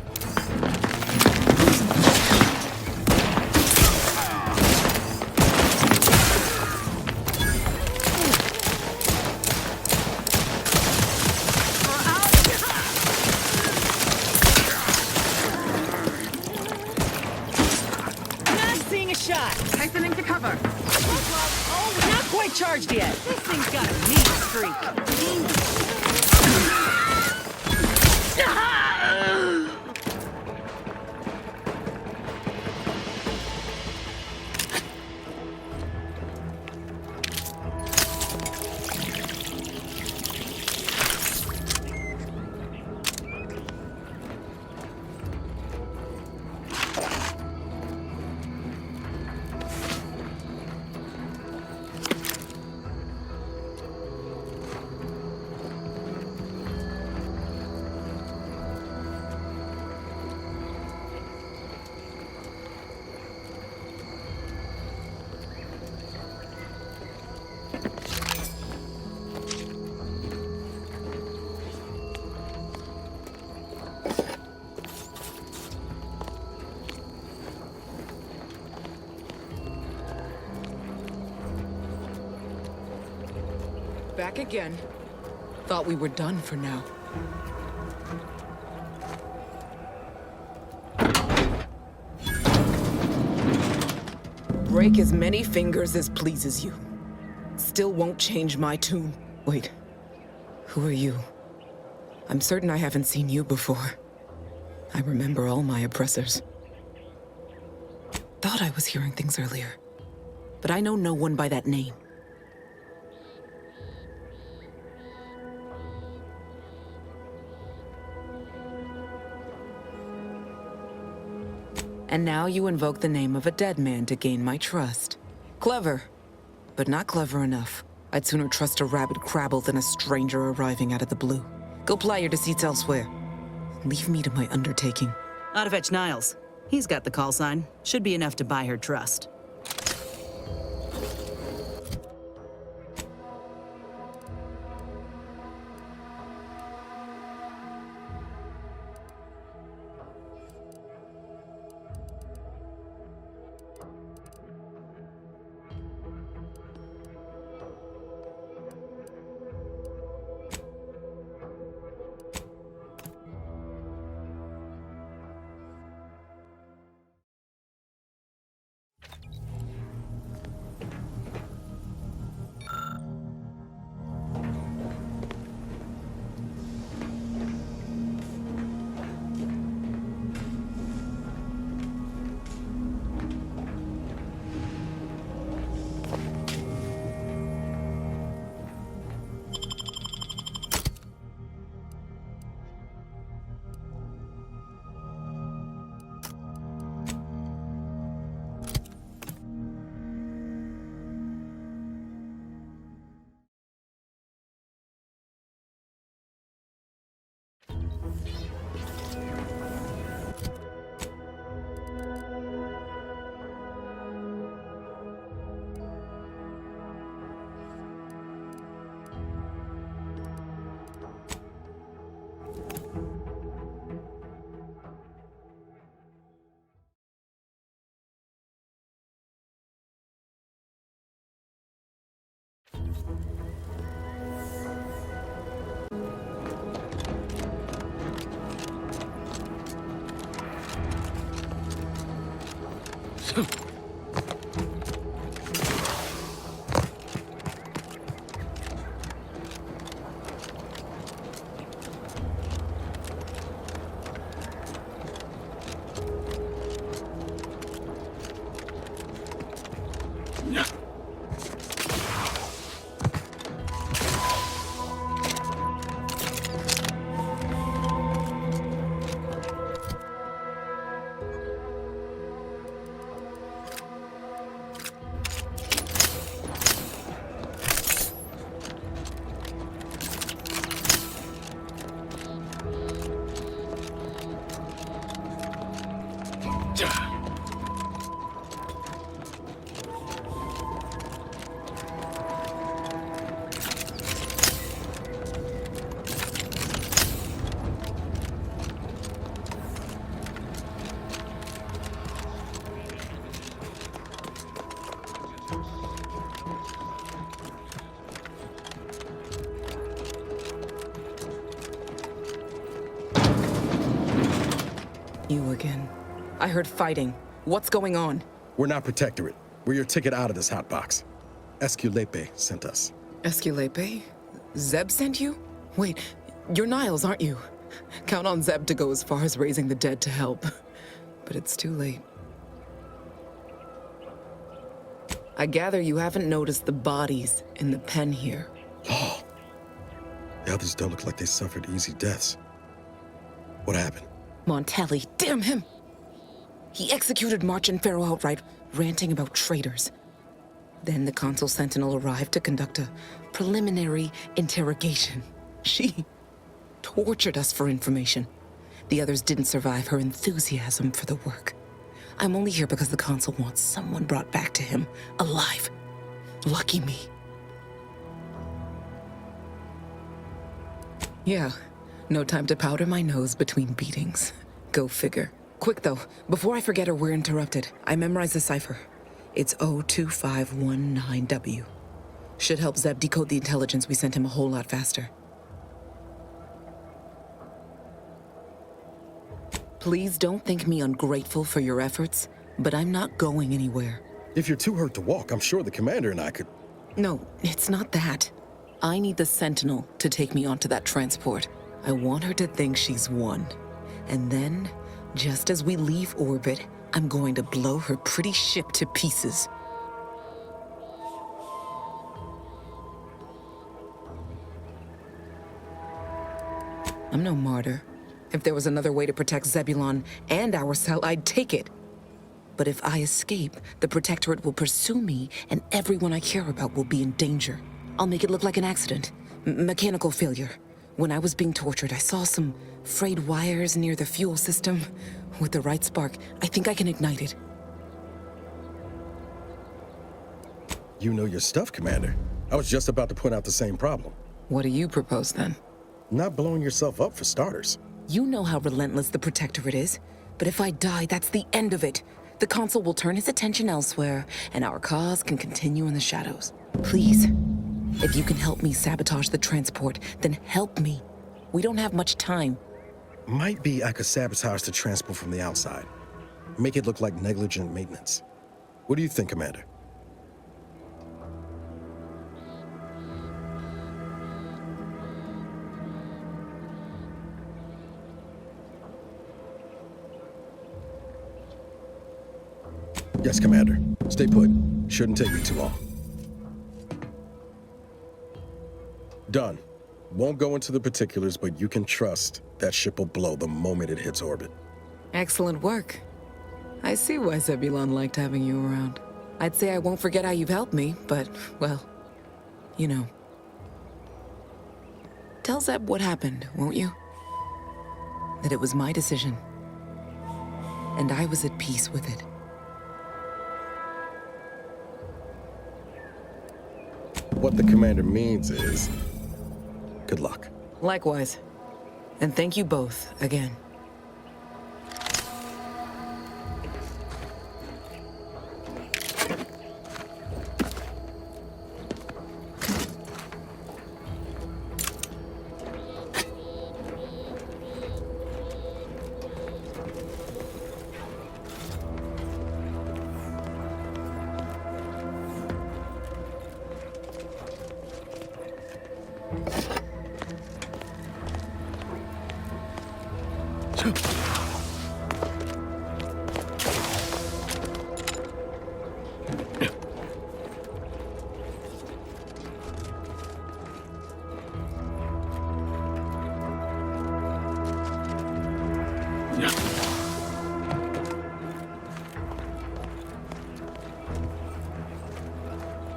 Not seeing a shot. Tightening to cover. Oh, not quite charged yet. This thing's got a mean streak. Back again. Thought we were done for now. Break as many fingers as pleases you. Still won't change my tune. Wait. Who are you? I'm certain I haven't seen you before. I remember all my oppressors. Thought I was hearing things earlier. But I know no one by that name. And now you invoke the name of a dead man to gain my trust. Clever, but not clever enough. I'd sooner trust a rabid crabble than a stranger arriving out of the blue. Go ply your deceits elsewhere. Leave me to my undertaking. Ought to fetch Niles. He's got the call sign. Should be enough to buy her trust. You again. I heard fighting. What's going on? We're not Protectorate. We're your ticket out of this hotbox. Esculepe sent us. Esculepe? Zeb sent you? Wait, you're Niles, aren't you? Count on Zeb to go as far as raising the dead to help. But it's too late. I gather you haven't noticed the bodies in the pen here. Oh. The others don't look like they suffered easy deaths. What happened? Montelli, damn him! He executed March and Pharaoh outright, ranting about traitors. Then the Consul Sentinel arrived to conduct a preliminary interrogation. She tortured us for information. The others didn't survive her enthusiasm for the work. I'm only here because the Consul wants someone brought back to him, alive. Lucky me. Yeah, no time to powder my nose between beatings. Go figure. Quick though, before I forget or we're interrupted, I memorized the cipher. It's 02519W. Should help Zeb decode the intelligence we sent him a whole lot faster. Please don't think me ungrateful for your efforts, but I'm not going anywhere. If you're too hurt to walk, I'm sure the commander and I could... No, it's not that. I need the Sentinel to take me onto that transport. I want her to think she's won. And then, just as we leave orbit, I'm going to blow her pretty ship to pieces. I'm no martyr. If there was another way to protect Zebulon and our cell, I'd take it. But if I escape, the Protectorate will pursue me, and everyone I care about will be in danger. I'll make it look like an accident. Mechanical failure. When I was being tortured, I saw some frayed wires near the fuel system. With the right spark, I think I can ignite it. You know your stuff, Commander. I was just about to point out the same problem. What do you propose, then? Not blowing yourself up, for starters. You know how relentless the Protectorate is. But if I die, that's the end of it. The Consul will turn his attention elsewhere, and our cause can continue in the shadows. Please, if you can help me sabotage the transport, then help me. We don't have much time. Might be I could sabotage the transport from the outside. Make it look like negligent maintenance. What do you think, Commander? Yes, Commander. Stay put. Shouldn't take me too long. Done. Won't go into the particulars, but you can trust that ship will blow the moment it hits orbit. Excellent work. I see why Zebulon liked having you around. I'd say I won't forget how you've helped me, but, well, you know. Tell Zeb what happened, won't you? That it was my decision. And I was at peace with it. What the Commander means is, good luck. Likewise. And thank you both, again.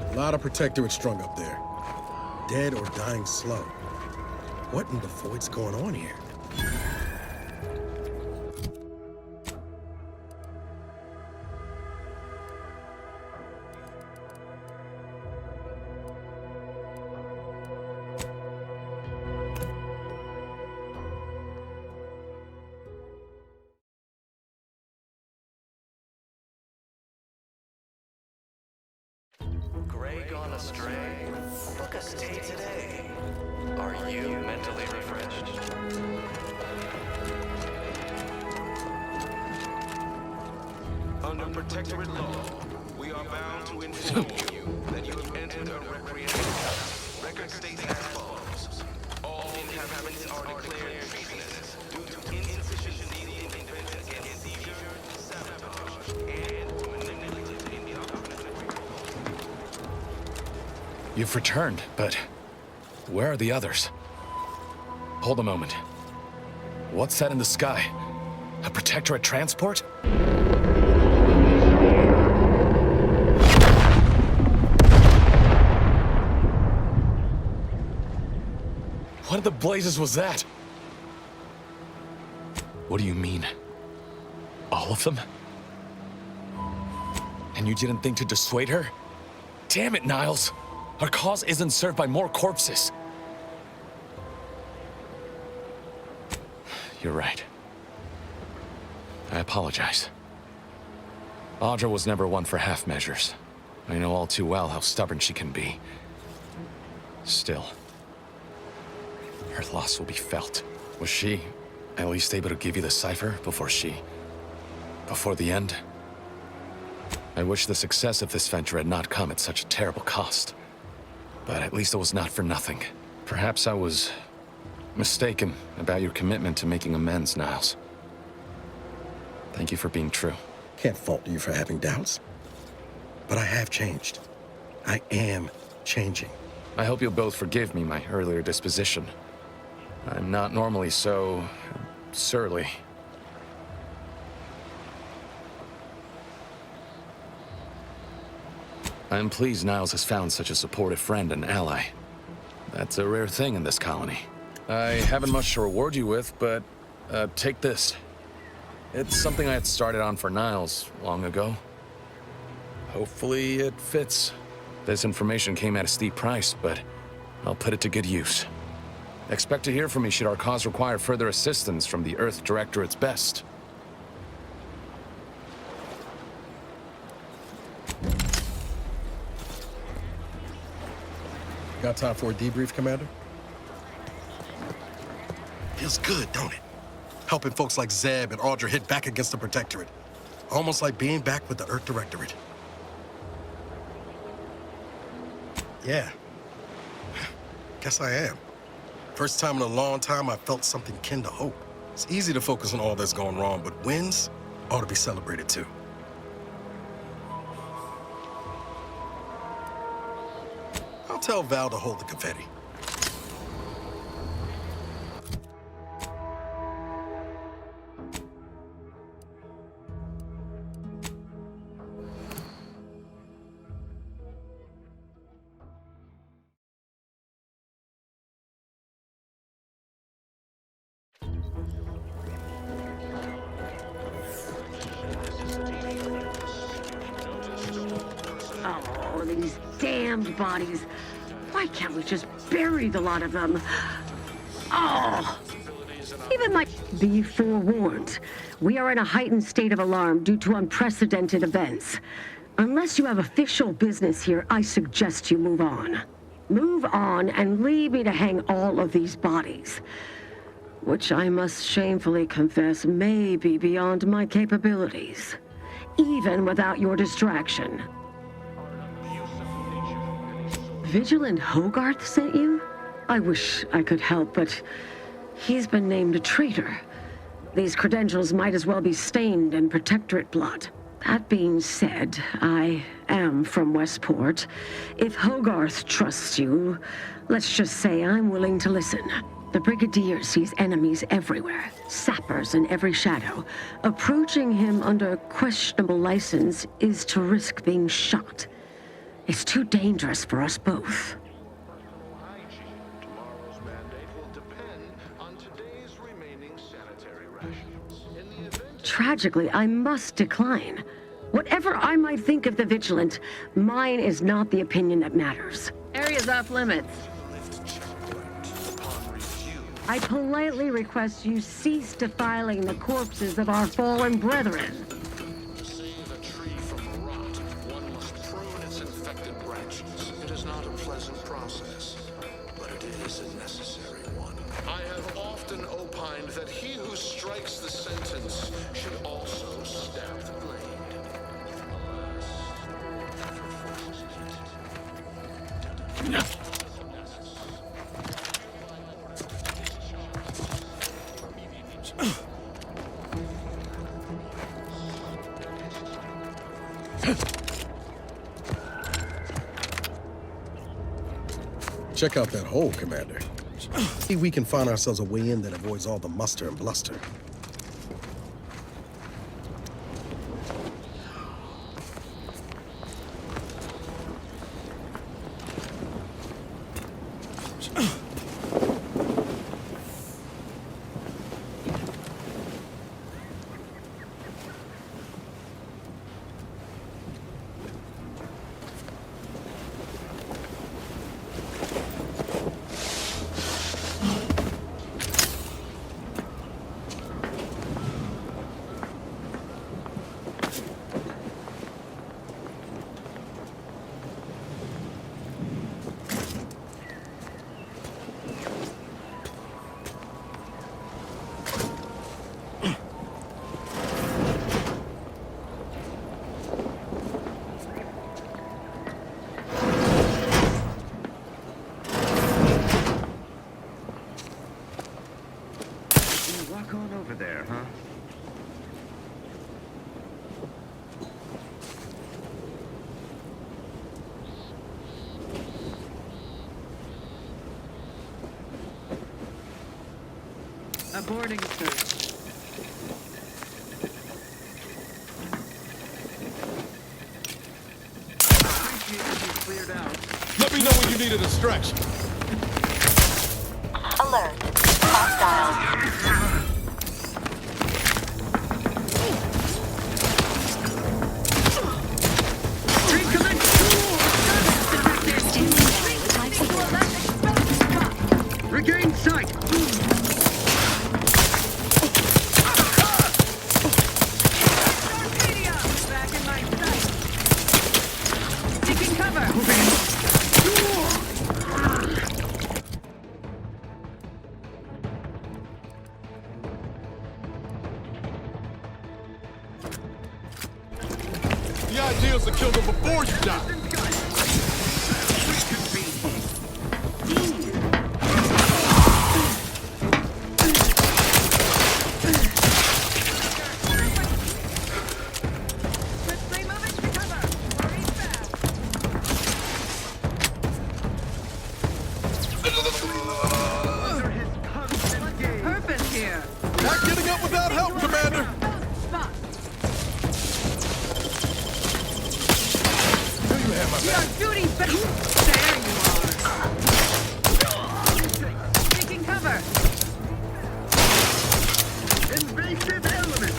A lot of Protectorate strung up there. Dead or dying slow. What in the void's going on here? Gray gone astray? Look a stay today. Are you mentally refreshed? Under Protectorate law, we are bound to inform you that you have entered a recreation. Record states as follows. All inhabitants are declared treasonous due to insufficient legal defense against seizure, sabotage, and manipulative in the operation. You've returned, but where are the others? Hold a moment. What's that in the sky? A Protectorate transport? What in the blazes was that? What do you mean? All of them? And you didn't think to dissuade her? Damn it, Niles! Our cause isn't served by more corpses. You're right. I apologize. Audra was never one for half measures. I know all too well how stubborn she can be. Still, her loss will be felt. Was she at least able to give you the cipher before the end? I wish the success of this venture had not come at such a terrible cost. But at least it was not for nothing. Perhaps I was mistaken about your commitment to making amends, Niles. Thank you for being true. Can't fault you for having doubts. But I have changed. I am changing. I hope you'll both forgive me my earlier disposition. I'm not normally so surly. I'm pleased Niles has found such a supportive friend and ally. That's a rare thing in this colony. I haven't much to reward you with, but take this. It's something I had started on for Niles long ago. Hopefully it fits. This information came at a steep price, but I'll put it to good use. Expect to hear from me should our cause require further assistance from the Earth Directorate's best. Got time for a debrief, Commander? Feels good, don't it? Helping folks like Zeb and Audra hit back against the Protectorate. Almost like being back with the Earth Directorate. Yeah. Guess I am. First time in a long time I felt something kin to hope. It's easy to focus on all that's going wrong, but wins ought to be celebrated too. I'll tell Val to hold the confetti. Oh, these damned bodies. Why can't we just bury the lot of them? Oh! Even my... Be forewarned. We are in a heightened state of alarm due to unprecedented events. Unless you have official business here, I suggest you move on. Move on and leave me to hang all of these bodies. Which I must shamefully confess may be beyond my capabilities. Even without your distraction. Vigilant Hogarth sent you? I wish I could help, but he's been named a traitor. These credentials might as well be stained in Protectorate blood. That being said, I am from Westport. If Hogarth trusts you, let's just say I'm willing to listen. The Brigadier sees enemies everywhere, sappers in every shadow. Approaching him under questionable license is to risk being shot. It's too dangerous for us both. Tragically, I must decline. Whatever I might think of the Vigilant, mine is not the opinion that matters. Area's off limits. I politely request you cease defiling the corpses of our fallen brethren. To save a tree from rot, one must prune its infected branches. It is not a pleasant process, but it is a necessary one. I have often opined that he who strikes the sentence should also stab the blade. Check out that hole, Commander. See if we can find ourselves a way in that avoids all the muster and bluster. Walk on over there, huh? A boarding search. Appreciate cleared out. Let me know when you need a distraction. Alert. Hostiles. Regain sight! Back in my sight. Taking cover. The idea is to kill them before you die. Purpose here. Not getting up without help, Commander. Your duty there you are. Taking cover. Invasive element!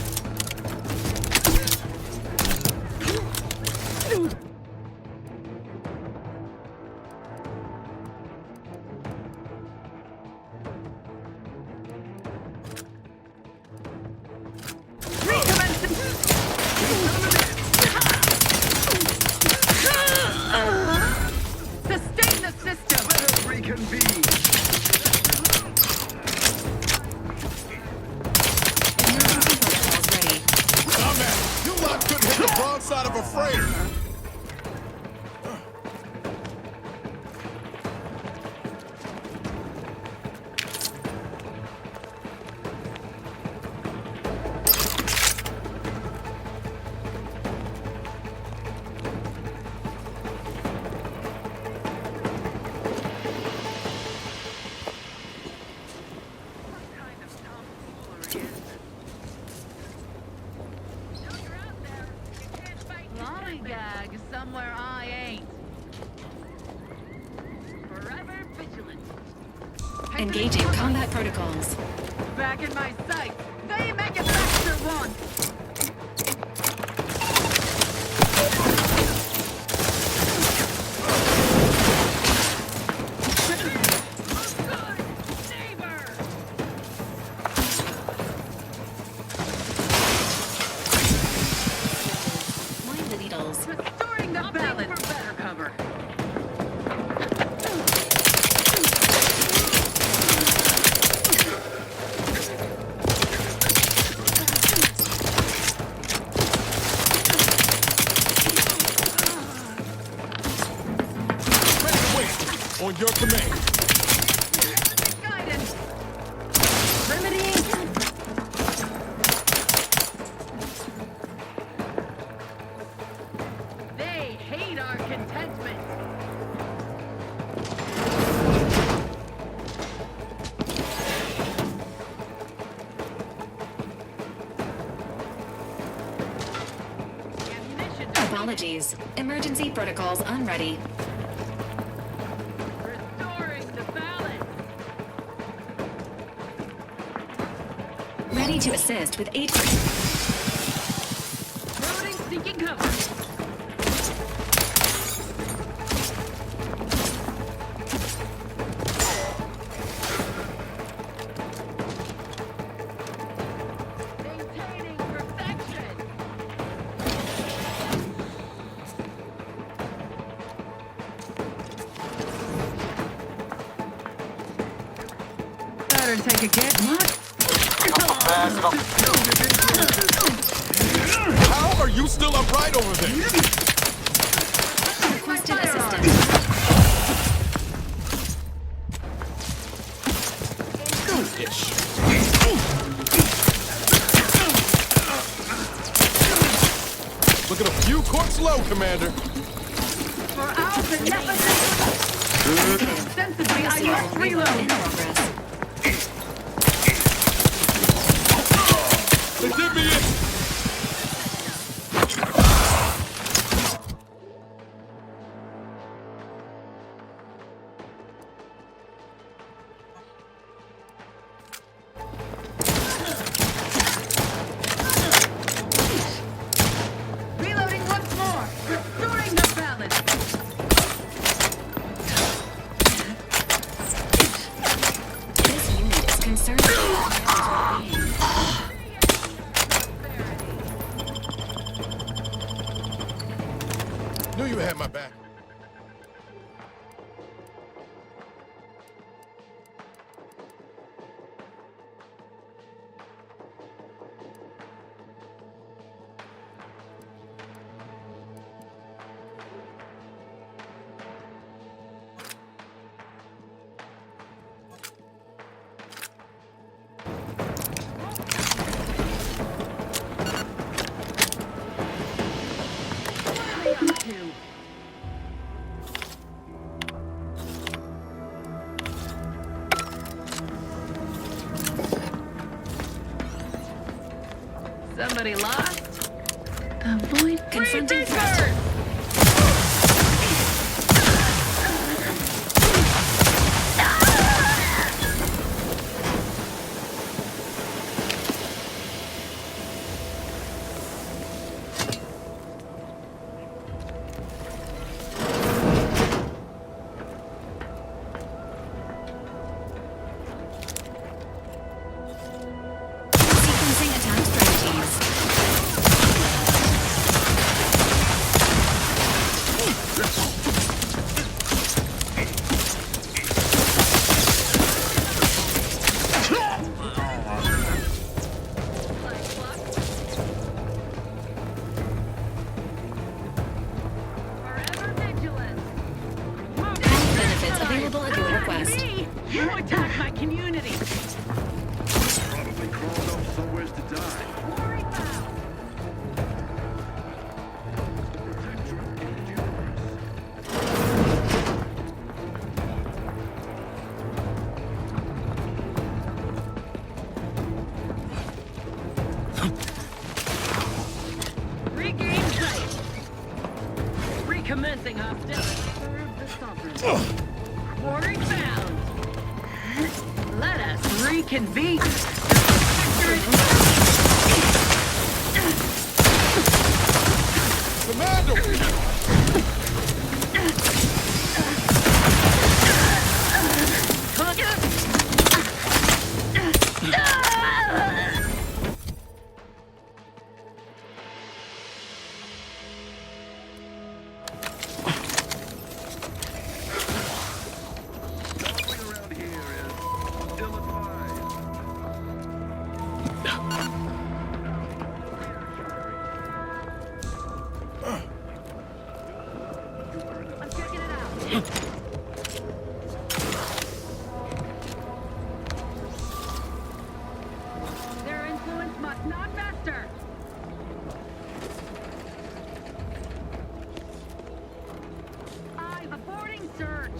Sustain the system. Let us reconvene! Dumbass, you lot couldn't hit the broadside of a freighter. Lollygag somewhere I ain't. Forever vigilant. Engaging combat protocols. Back in my sight. They manufacture one. Mind the needles. Restoring the balance. For better cover. On your command. Guidance. Remedying. They hate our contentment. Apologies. Emergency protocols unready. Restoring the balance. Ready to assist with 8. Loading, seeking cover. Maintaining perfection. Better take a get. What? How are you still upright over there? Requested assistance. Look at a few corks low, Commander. For our beneficent. Extensively, I must reload. They did me in. Knew you had my back. Somebody lost? Avoid confronting threat. Sequencing attack strategies. Health benefits available at your request. You attack my community! Probably crawled off somewheres to die. Regain sight! Recommencing hostility. Serve the sovereign. Quartering bound. Let us reconvene. Their influence must not fester. I've aborting search.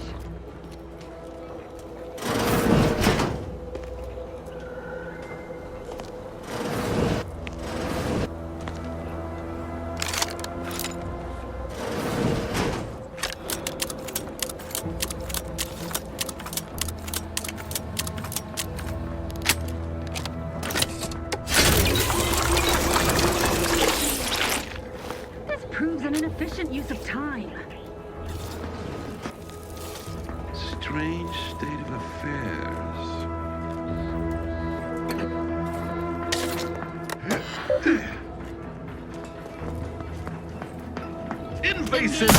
This proves an inefficient use of time. Strange state of affairs. Invasive!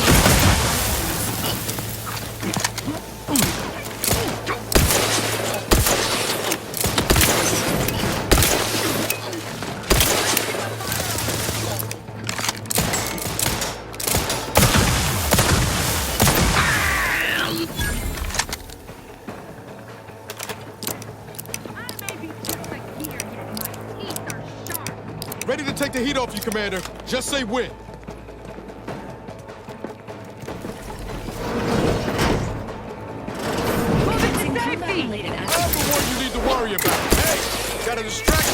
Ready to take the heat off you, Commander. Just say when. I'm the one you need to worry about. Hey, got a distraction.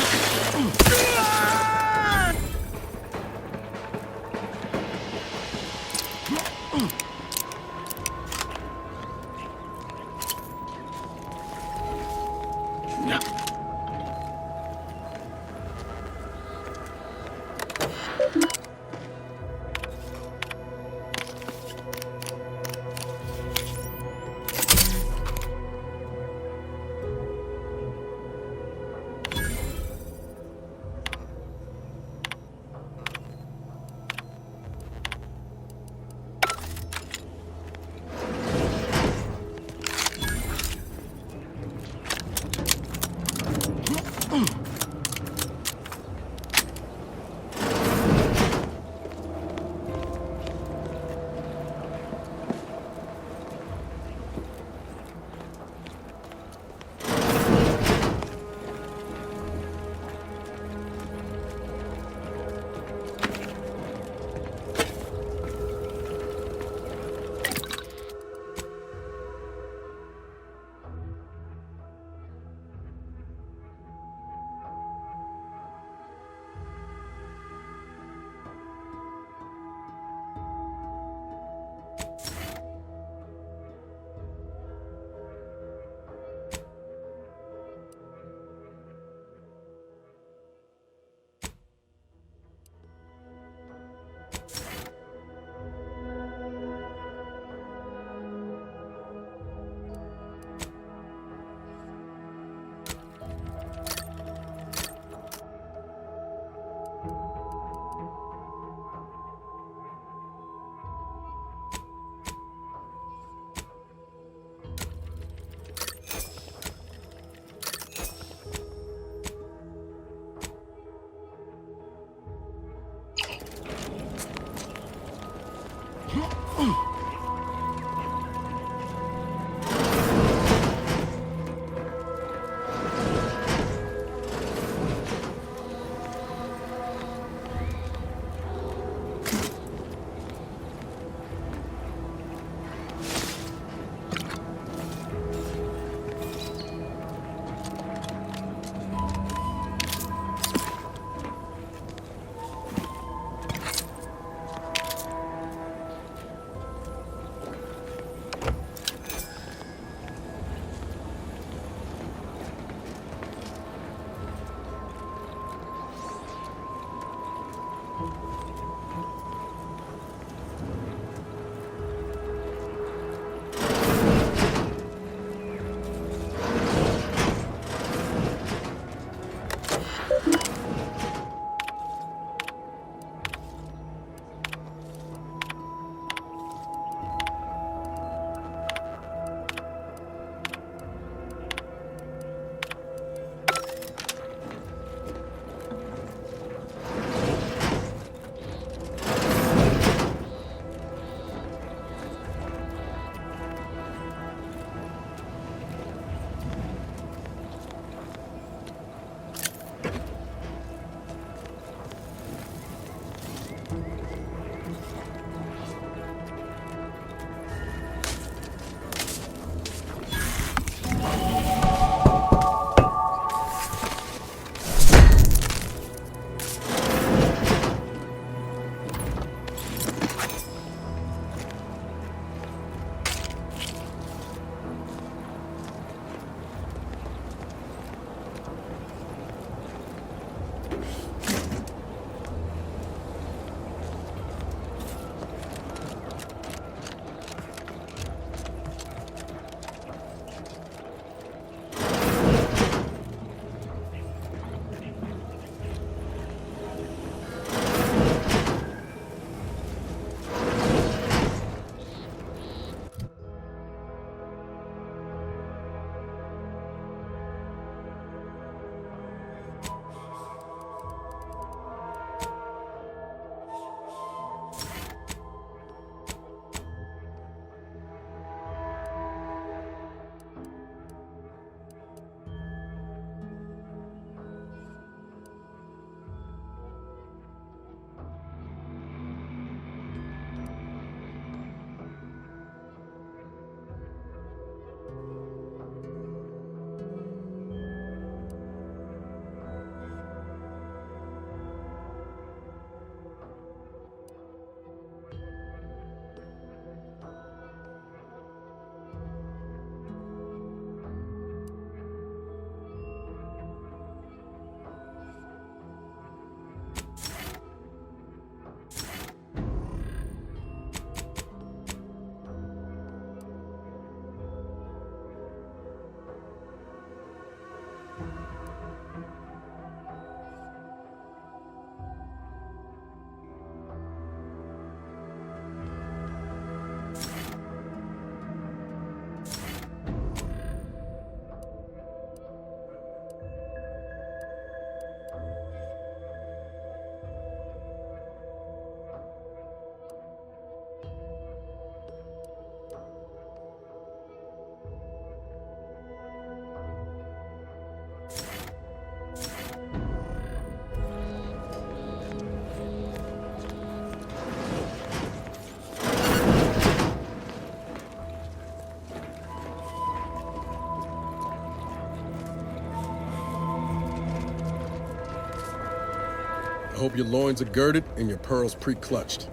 I hope your loins are girded and your pearls pre-clutched.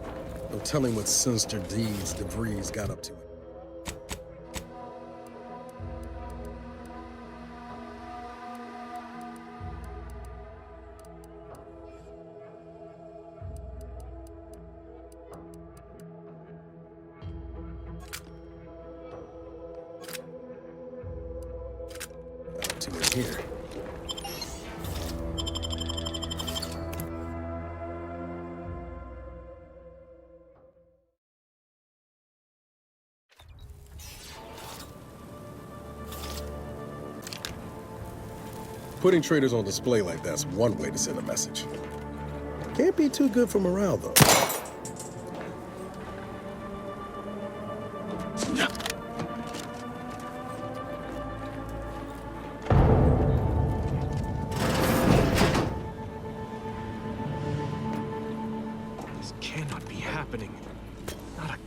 No telling what sinister deeds DeVries got up to. Up to it here. Putting traitors on display like that's one way to send a message. Can't be too good for morale, though.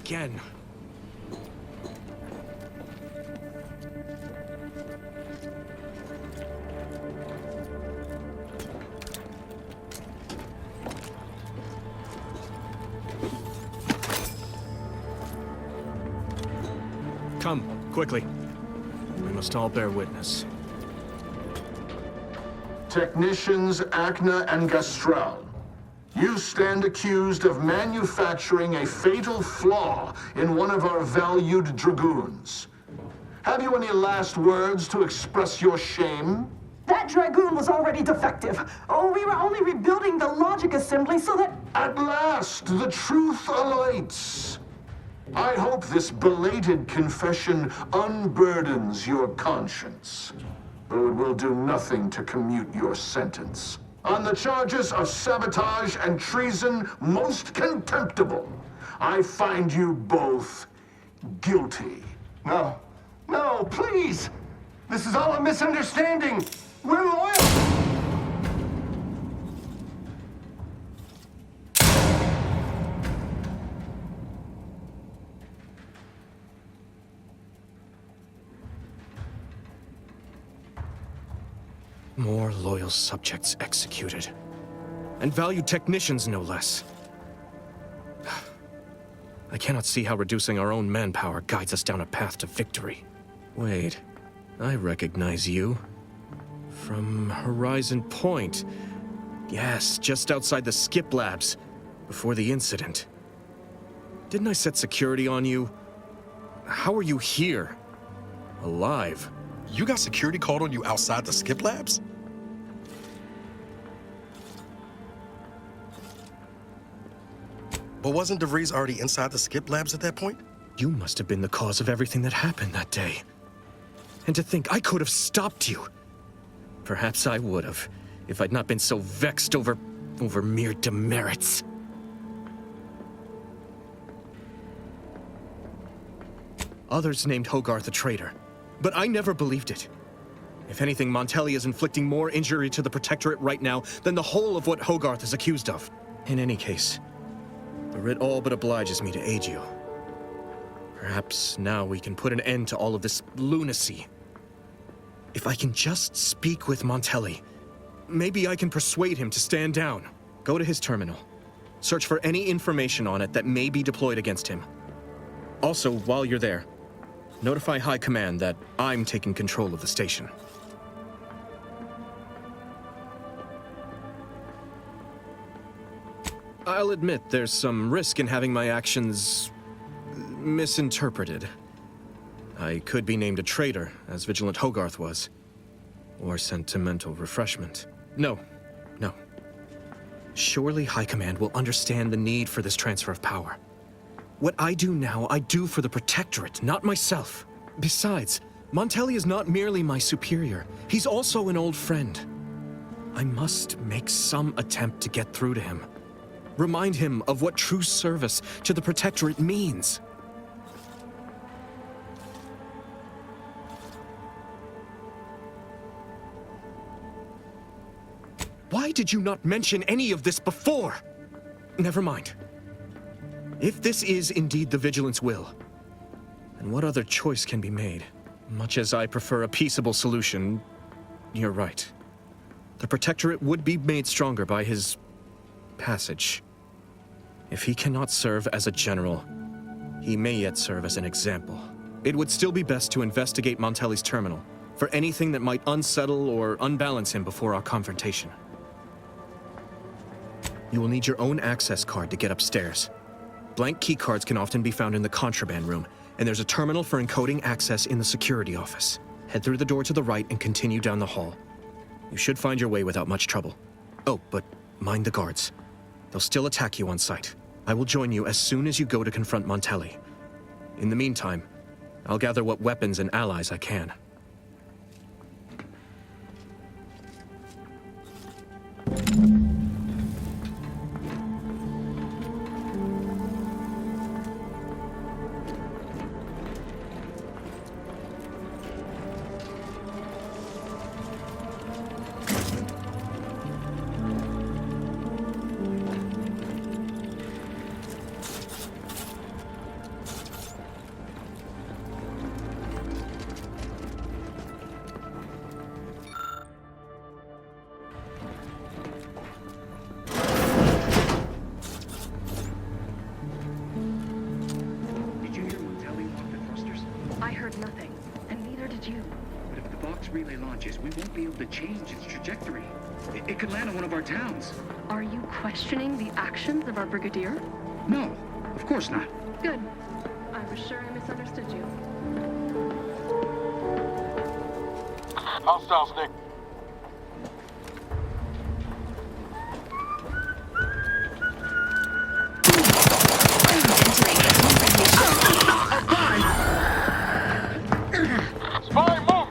again. Come, quickly. We must all bear witness. Technicians Acna and Gastral, you stand accused of manufacturing a fatal flaw in one of our valued dragoons. Have you any last words to express your shame? That Dragoon was already defective. Oh, we were only rebuilding the logic assembly so that... At last, the truth alights. I hope this belated confession unburdens your conscience, though it will do nothing to commute your sentence. On the charges of sabotage and treason most contemptible, I find you both guilty. No, please! This is all a misunderstanding! We're loyal! More loyal subjects executed. And valued technicians, no less. I cannot see how reducing our own manpower guides us down a path to victory. Wait, I recognize you. From Horizon Point. Yes, just outside the Skip Labs, before the incident. Didn't I set security on you? How are you here? Alive? You got security called on you outside the Skip Labs? But wasn't DeVries already inside the Skip Labs at that point? You must have been the cause of everything that happened that day. And to think I could have stopped you. Perhaps I would have, if I'd not been so vexed over mere demerits. Others named Hogarth a traitor, but I never believed it. If anything, Montelli is inflicting more injury to the Protectorate right now than the whole of what Hogarth is accused of. In any case, the writ all but obliges me to aid you. Perhaps now we can put an end to all of this lunacy. If I can just speak with Montelli, maybe I can persuade him to stand down. Go to his terminal. Search for any information on it that may be deployed against him. Also, while you're there, notify High Command that I'm taking control of the station. I'll admit there's some risk in having my actions misinterpreted. I could be named a traitor, as Vigilant Hogarth was. Or sent to mental refreshment. No. Surely High Command will understand the need for this transfer of power. What I do now, I do for the Protectorate, not myself. Besides, Montelli is not merely my superior. He's also an old friend. I must make some attempt to get through to him. Remind him of what true service to the Protectorate means. Why did you not mention any of this before? Never mind. If this is indeed the Vigilance will, then what other choice can be made? Much as I prefer a peaceable solution, you're right. The Protectorate would be made stronger by his passage. If he cannot serve as a general, he may yet serve as an example. It would still be best to investigate Montelli's terminal for anything that might unsettle or unbalance him before our confrontation. You will need your own access card to get upstairs. Blank keycards can often be found in the contraband room, and there's a terminal for encoding access in the security office. Head through the door to the right and continue down the hall. You should find your way without much trouble. Oh, but mind the guards. They'll still attack you on sight. I will join you as soon as you go to confront Montelli. In the meantime, I'll gather what weapons and allies I can. heard nothing, and neither did you. But if the Vox relay launches, we won't be able to change its trajectory. It could land on one of our towns. Are you questioning the actions of our brigadier? No, of course not. Good. I was sure I misunderstood you. Hostiles, Nick. Spy, move!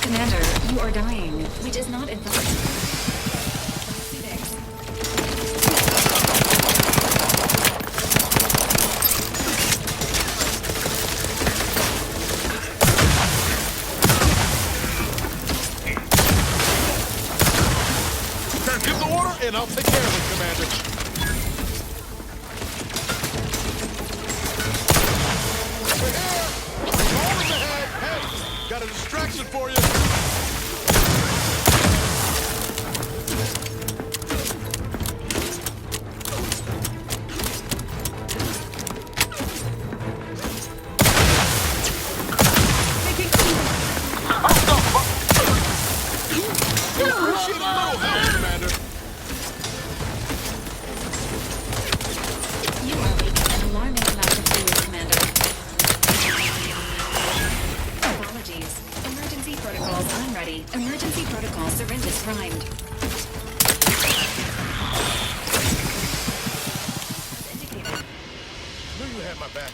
Commander, you are dying. We did not advise. Give the order, and I'll take care of it, Commander. Over here! Rolling ahead! Hey, got a distraction for you. Appreciate a little help, Commander. You are making an alarming amount of fuel, Commander. Apologies. Emergency protocols on ready. Emergency protocol syringes primed. As indicated. Knew you had my back.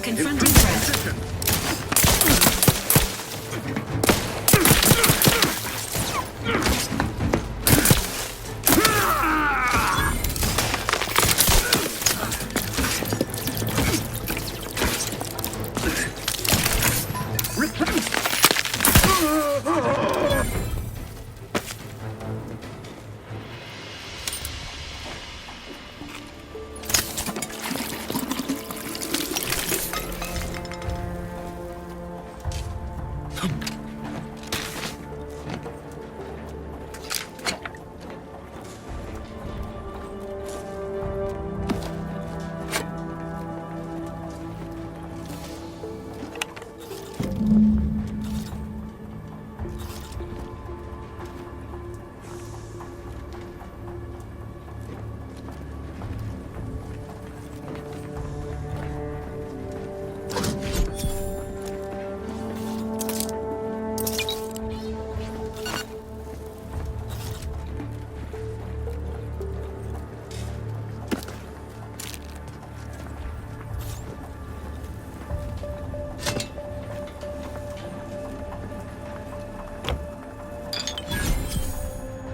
Confronting threat.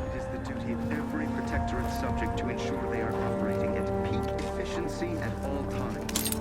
It is the duty of every Protectorate subject to ensure they are operating efficiency at all times.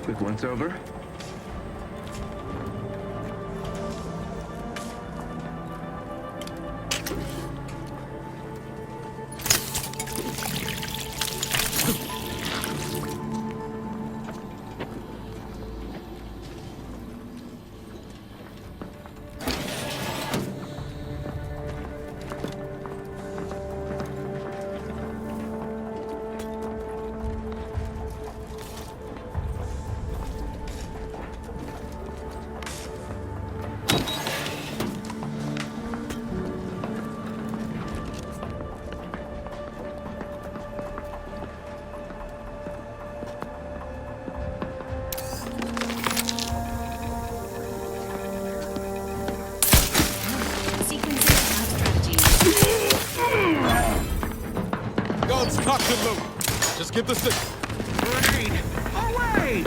Quick once over. Guns cocked and loaded. Just give the signal. Grenade! Away!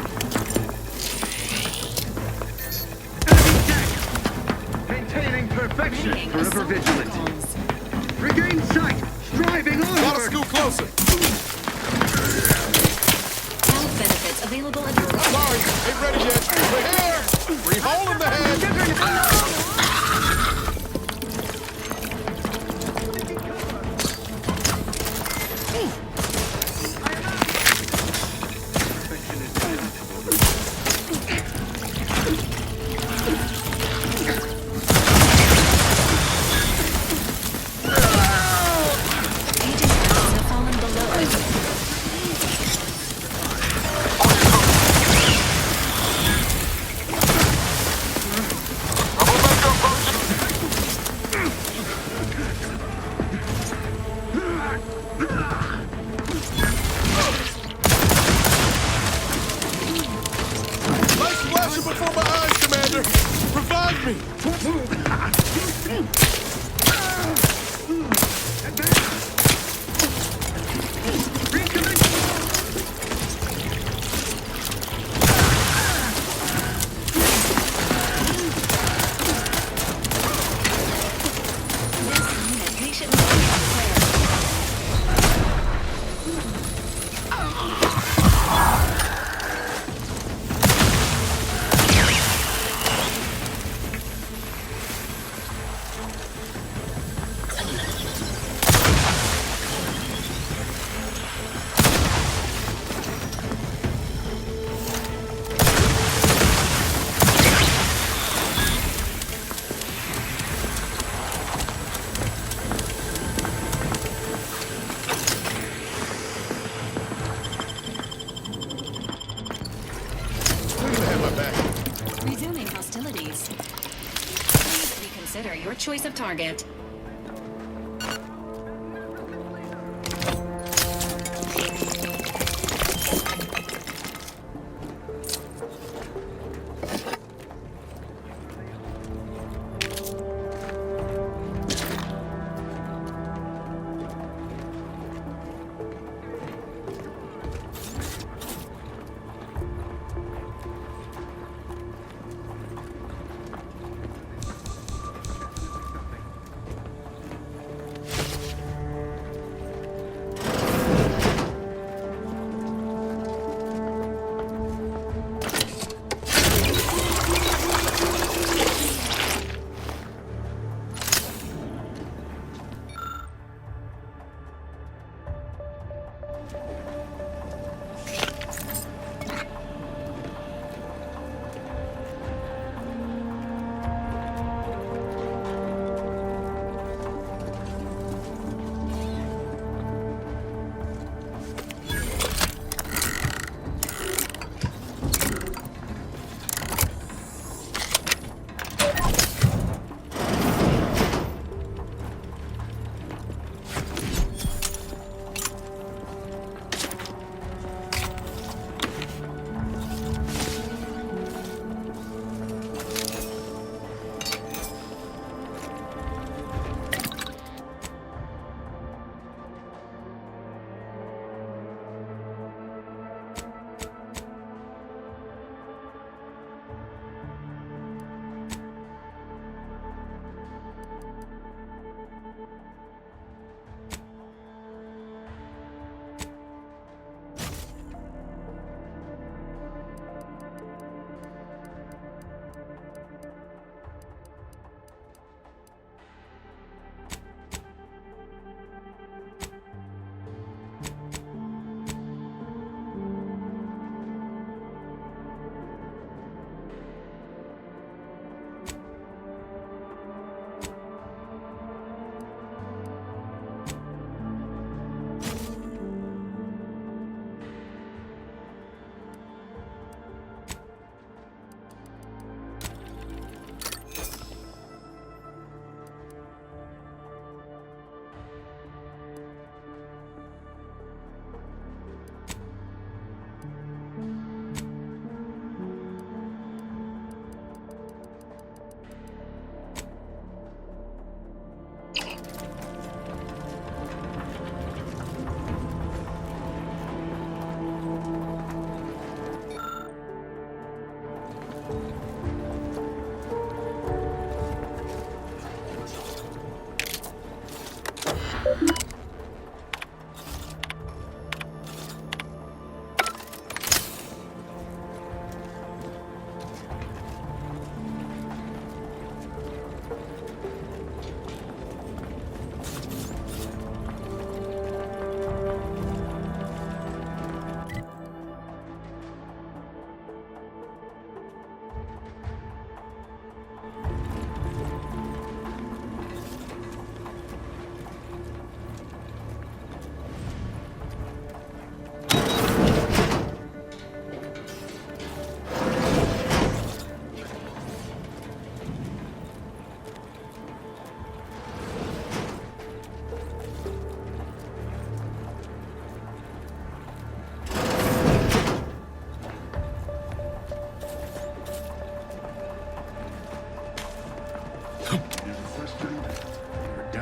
Enemy deck! Maintaining perfection. Bringing Forever assault vigilant. protocols. Regain sight! Striving onward! Gotta scoot closer! Health benefits available at your Sorry, ain't ready yet. We're here! We're holding the head! Resuming hostilities. Please reconsider your choice of target.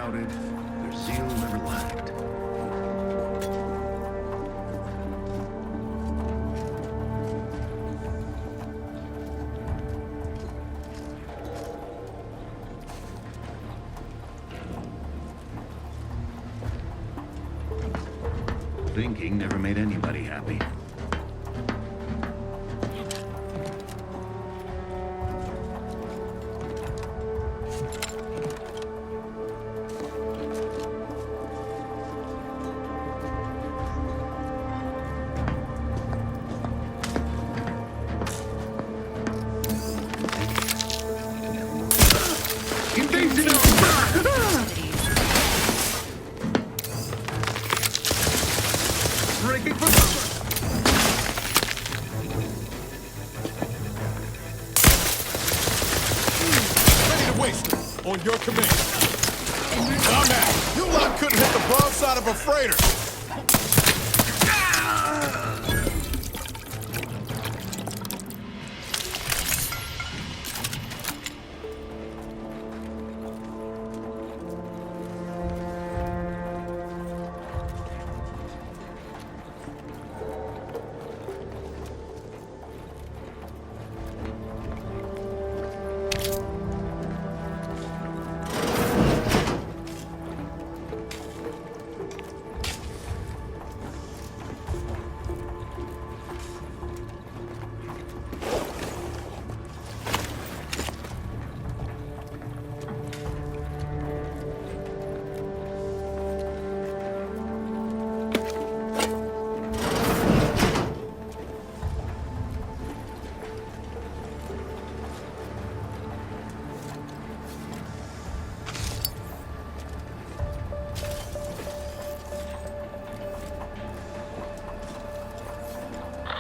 doubted, their zeal never lacked. Thinking never made anybody happy. Breaking for cover! Ready to waste it on your command. Dumbass! You lot couldn't hit the broadside of a freighter!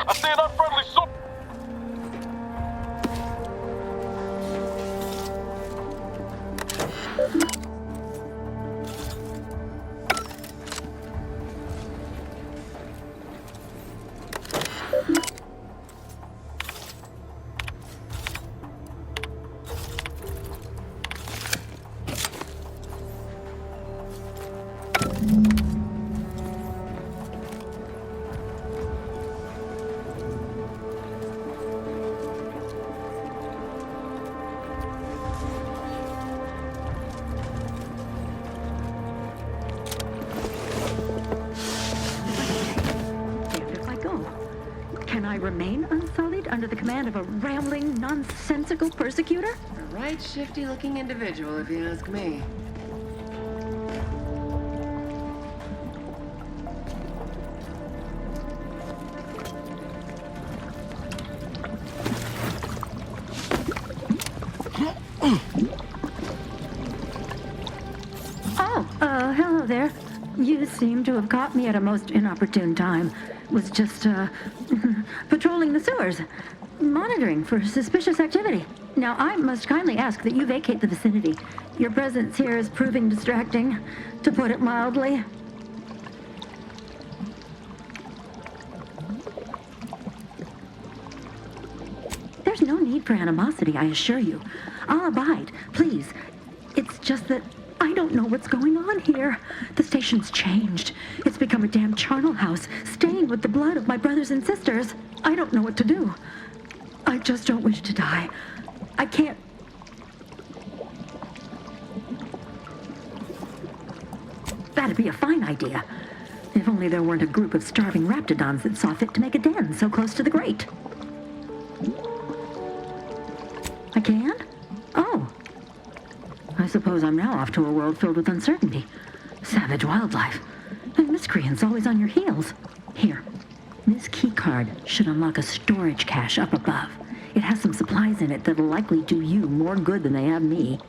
I see an unfriendly soldier. Can I remain unsullied under the command of a rambling, nonsensical persecutor? A right shifty-looking individual, if you ask me. Oh, hello there. You seem to have caught me at a most inopportune time. Was just, patrolling the sewers, monitoring for suspicious activity. Now, I must kindly ask that you vacate the vicinity. Your presence here is proving distracting, to put it mildly. There's no need for animosity, I assure you. I'll abide, please. It's just that I don't know what's going on here. The station's changed. It's become a damn charnel house, stained with the blood of my brothers and sisters. I don't know what to do. I just don't wish to die. I can't... That'd be a fine idea. If only there weren't a group of starving raptidons that saw fit to make a den so close to the grate. I can? Oh. I suppose I'm now off to a world filled with uncertainty. Savage wildlife. And miscreants always on your heels. Here. This keycard should unlock a storage cache up above. It has some supplies in it that'll likely do you more good than they have me.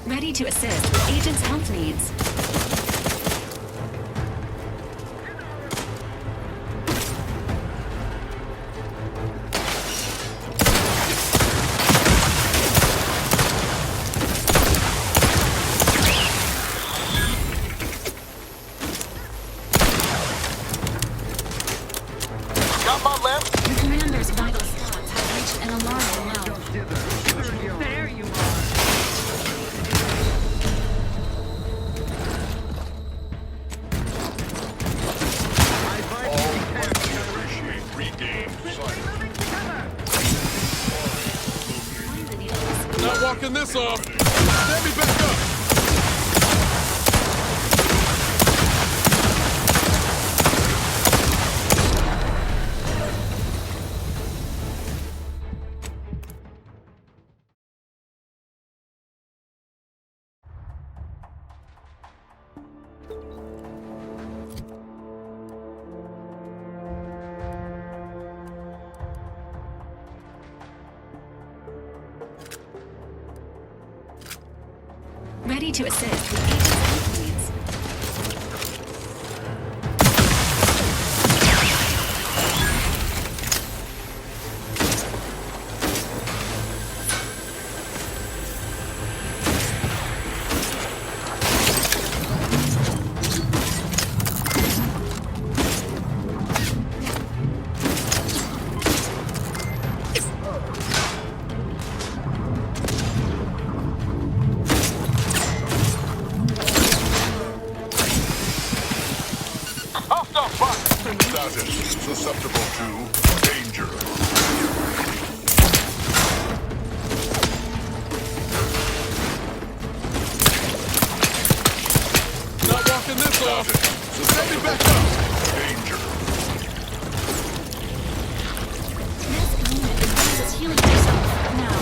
Ready to assist with agent's health needs. Got my left? Your commander's vital stats have reached an alarming low. There you are. Not walking this off. Stand me back up. Ready to assist with agent's health needs. Status susceptible to danger. Not walking this off. Stand me back up. Danger. This unit advises healing yourself now.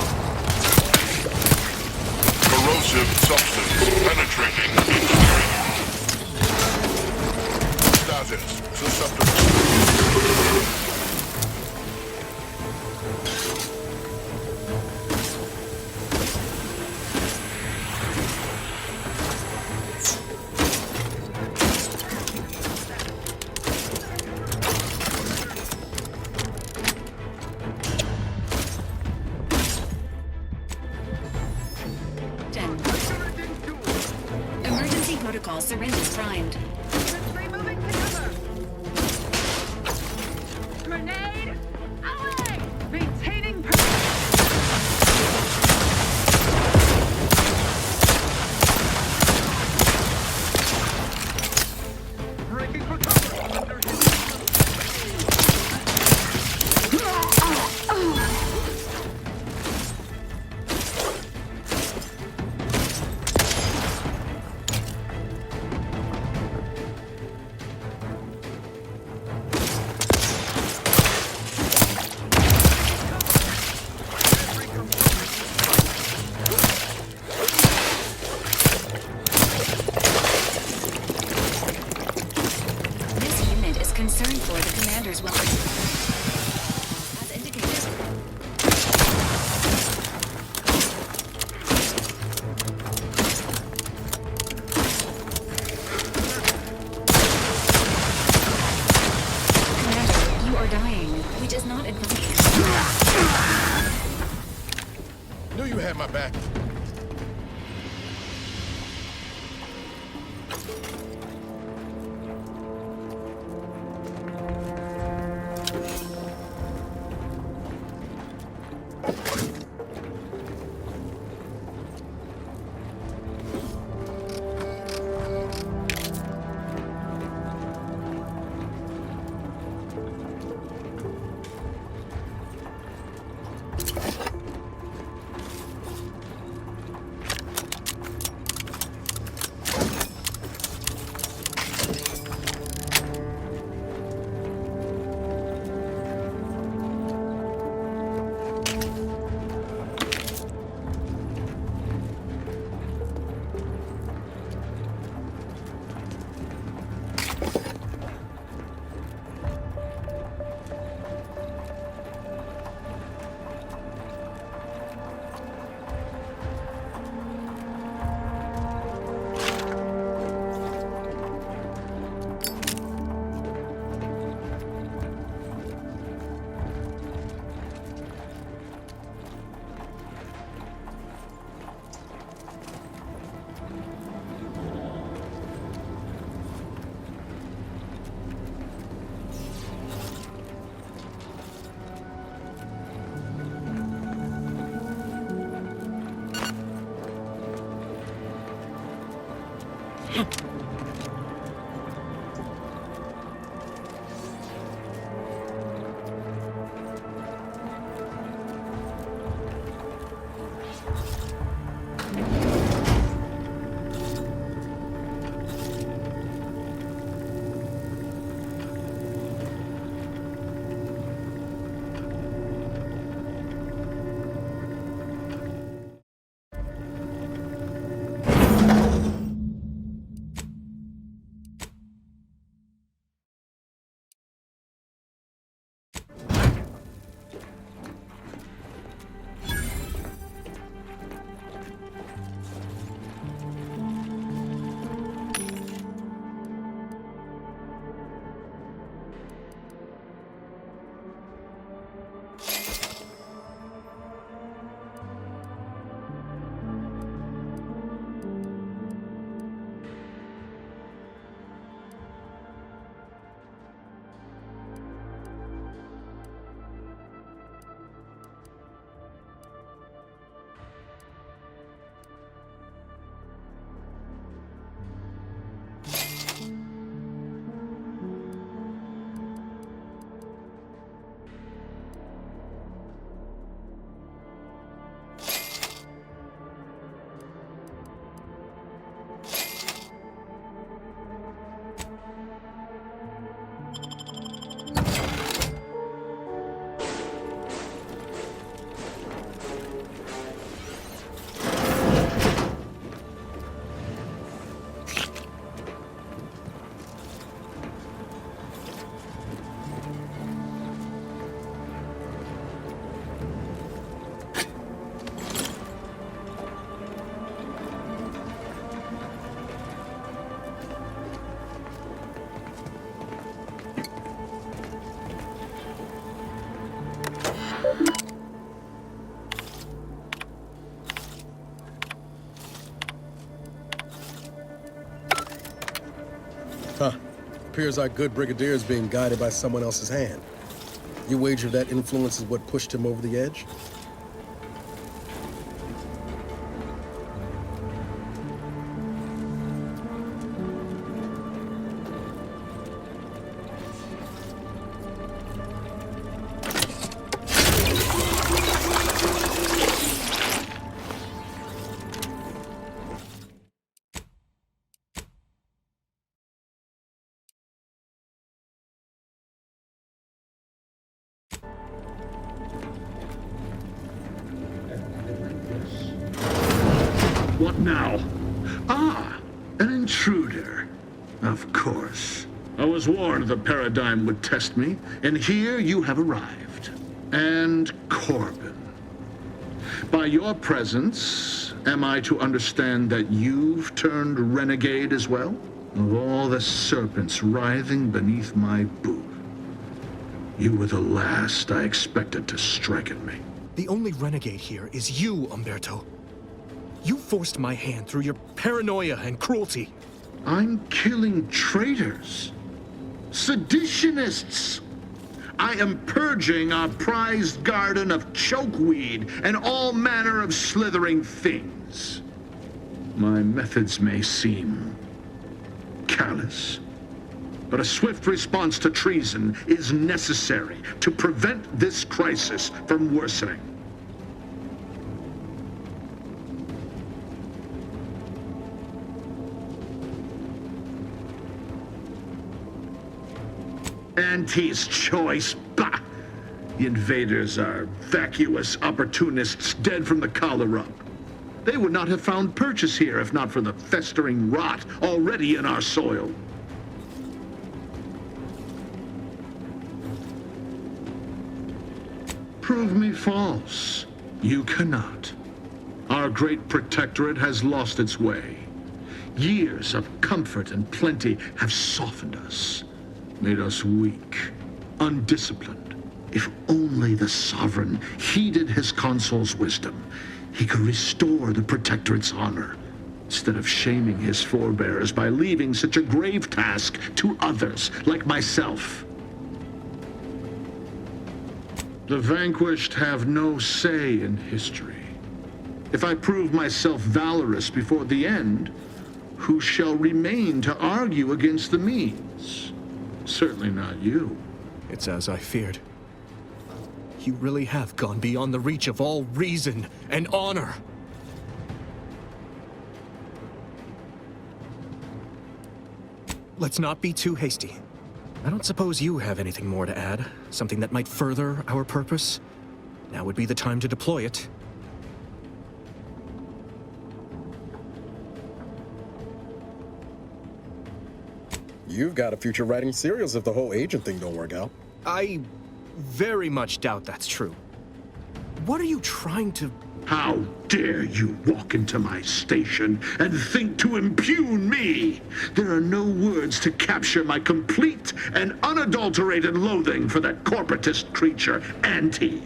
Corrosive substance penetrating interior. Status susceptible. Emergency protocol syringes primed. Moving to cover. Grenade away. Maintaining Breaking for cover. This unit is concerned for the commander's welfare. As indicated. Commander, you are dying, which is not advised. Knew you had my back. appears our good brigadier is being guided by someone else's hand. You wager that influence is what pushed him over the edge? What now? Ah, an intruder. Of course. I was warned the Paradigm would test me, and here you have arrived. And Corbin. By your presence, am I to understand that you've turned renegade as well? Of all the serpents writhing beneath my boot, you were the last I expected to strike at me. The only renegade here is you, Umberto. You forced my hand through your paranoia and cruelty. I'm killing traitors, seditionists. I am purging our prized garden of chokeweed and all manner of slithering things. My methods may seem callous, but a swift response to treason is necessary to prevent this crisis from worsening. Auntie's choice, bah! The invaders are vacuous opportunists dead from the collar up. They would not have found purchase here if not for the festering rot already in our soil. Prove me false. You cannot. Our great protectorate has lost its way. Years of comfort and plenty have softened us, made us weak, undisciplined. If only the Sovereign heeded his consul's wisdom, he could restore the Protectorate's honor, instead of shaming his forebears by leaving such a grave task to others like myself. The vanquished have no say in history. If I prove myself valorous before the end, who shall remain to argue against the means? Certainly not you. It's as I feared. You really have gone beyond the reach of all reason and honor. Let's not be too hasty. I don't suppose you have anything more to add? Something that might further our purpose? Now would be the time to deploy it. You've got a future writing serials if the whole agent thing don't work out. I very much doubt that's true. What are you trying to... How dare you walk into my station and think to impugn me? There are no words to capture my complete and unadulterated loathing for that corporatist creature, Auntie.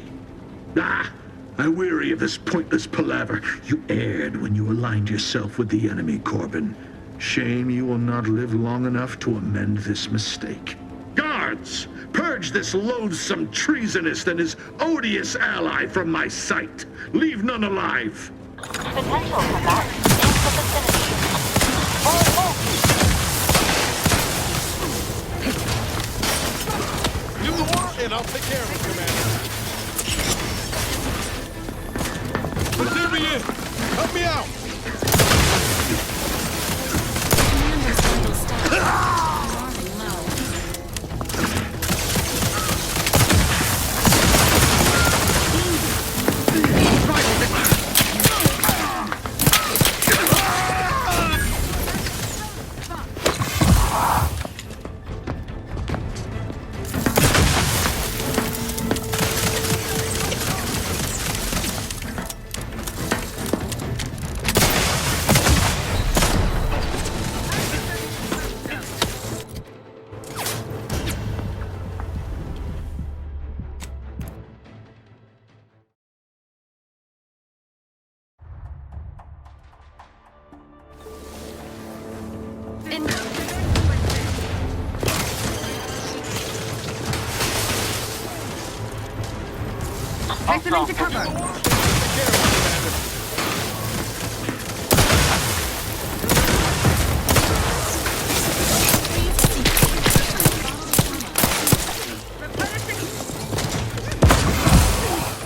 Ah, I weary of this pointless palaver. You erred when you aligned yourself with the enemy, Corbin. Shame you will not live long enough to amend this mistake. Guards, purge this loathsome treasonist and his odious ally from my sight. Leave none alive. Potential combatants in the vicinity. Give the word and I'll take care of it, Commander. Put me in. Help me out. Take them into cover.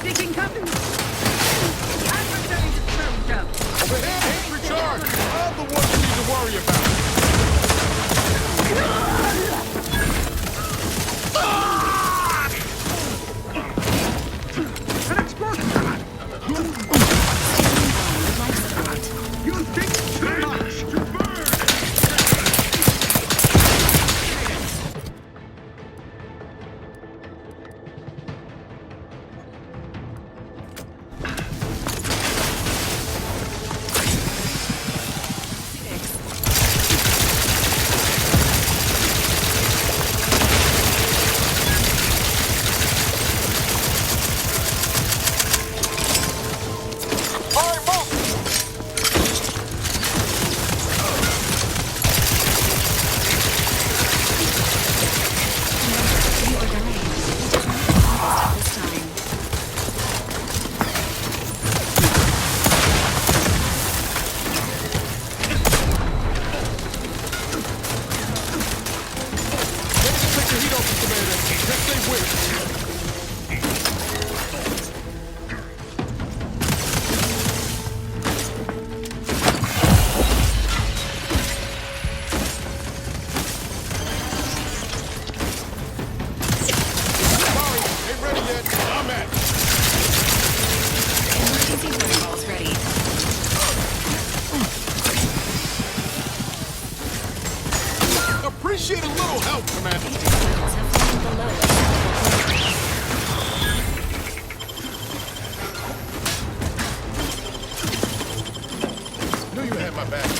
Taking cover. Adversary disposed of. Over here, recharge! I'm the one you need to worry about. An explosion! You think too much! To burn! Appreciate a little help, Commander. Knew you had my back.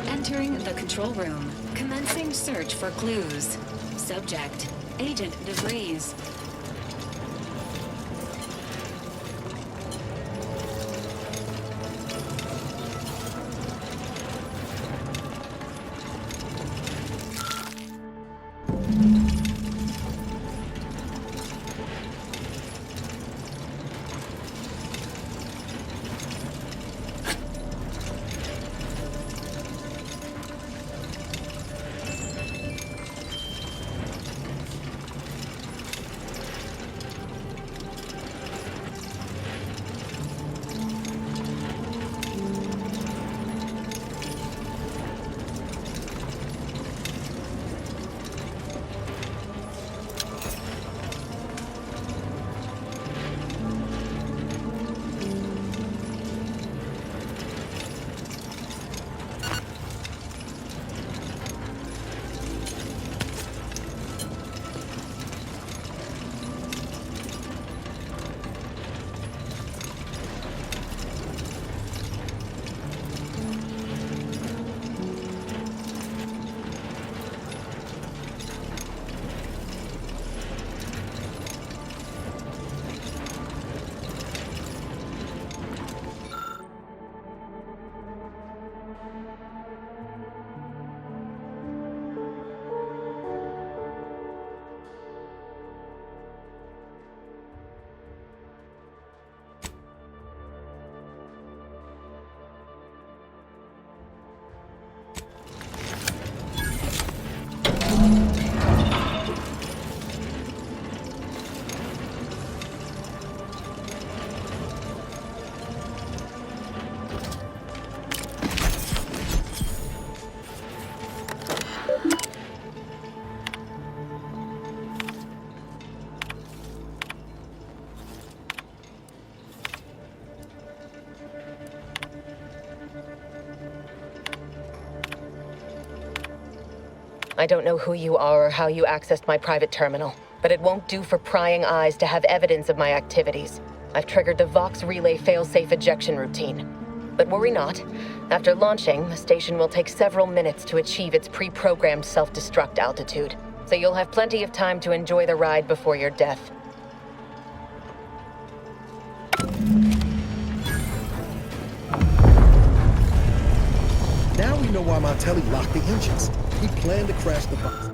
Entering the control room. Commencing search for clues. Subject: Agent DeVries. I don't know who you are or how you accessed my private terminal, but it won't do for prying eyes to have evidence of my activities. I've triggered the Vox Relay failsafe ejection routine. But worry not. After launching, the station will take several minutes to achieve its pre-programmed self-destruct altitude, so you'll have plenty of time to enjoy the ride before your death. Now we know why Montelli locked the engines. He planned to crash the bus.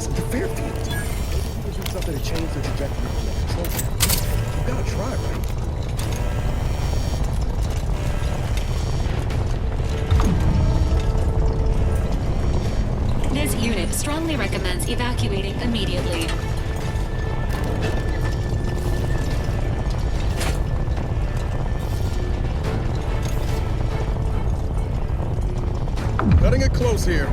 Into Fairfield. Maybe we can do something to change the trajectory of the control panel. You gotta try, right? This unit strongly recommends evacuating immediately. Cutting it close here.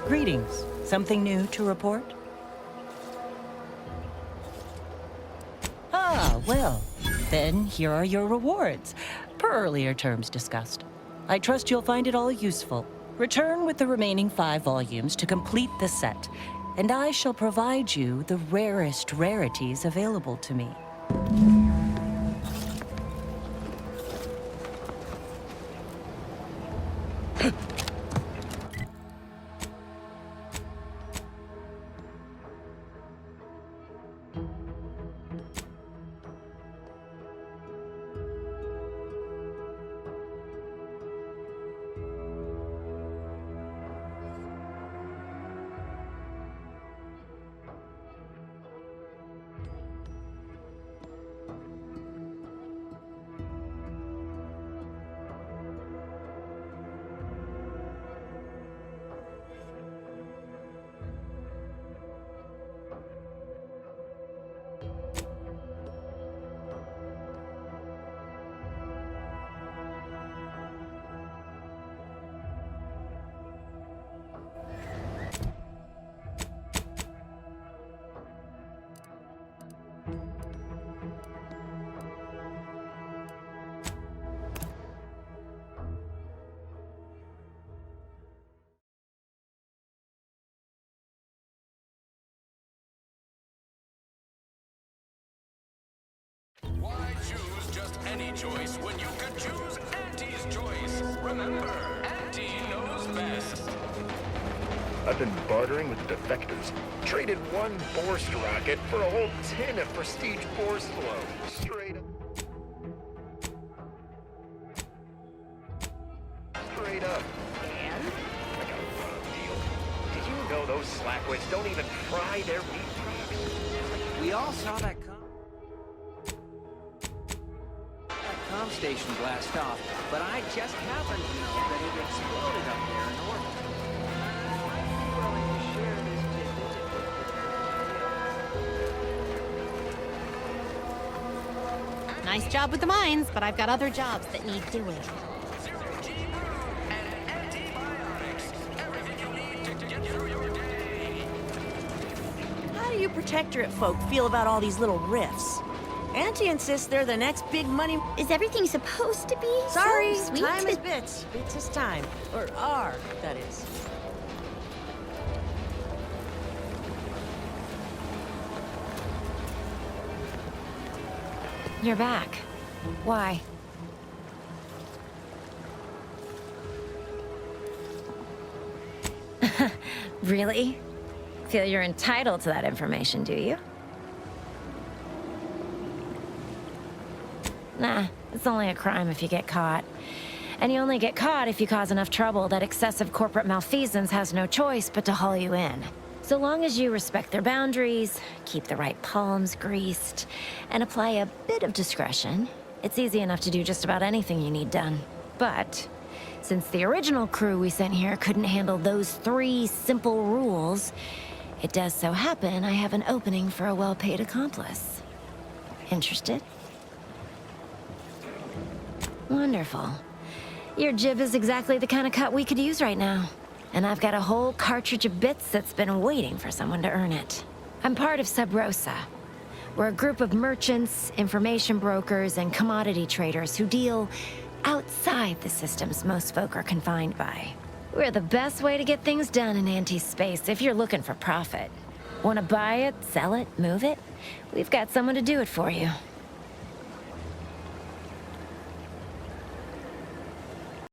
Greetings. Something new to report? well, then here are your rewards, per earlier terms discussed. I trust you'll find it all useful. Return with the remaining 5 volumes to complete the set, and I shall provide you the rarest rarities available to me. Why choose just any choice when you could choose Auntie's choice? Remember, Auntie knows best. I've been bartering with defectors. Traded one Borst rocket for a whole tin of prestige Borst flow. Straight up. Straight up. And? I got a raw deal. Did you know those slackwits don't even fry their meat products? We all saw that comm station blast off, but I just happened to know that it exploded up there in orbit. Nice job with the mines, but I've got other jobs that need doing. How do you Protectorate folk feel about all these little rifts? Auntie insists they're the next big money... Is everything supposed to be Sorry, so sweet? time is bits. Bits is time. Or are, that is. You're back. Why? Really? Feel you're entitled to that information, do you? Nah, it's only a crime if you get caught. And you only get caught if you cause enough trouble that excessive corporate malfeasance has no choice but to haul you in. So long as you respect their boundaries, keep the right palms greased, and apply a bit of discretion, it's easy enough to do just about anything you need done. But since the original crew we sent here couldn't handle those 3 simple rules, it does so happen I have an opening for a well-paid accomplice. Interested? Wonderful. Your jib is exactly the kind of cut we could use right now. And I've got a whole cartridge of bits that's been waiting for someone to earn it. I'm part of Sub Rosa. We're a group of merchants, information brokers, and commodity traders who deal outside the systems most folk are confined by. We're the best way to get things done in anti-space if you're looking for profit. Want to buy it, sell it, move it? We've got someone to do it for you.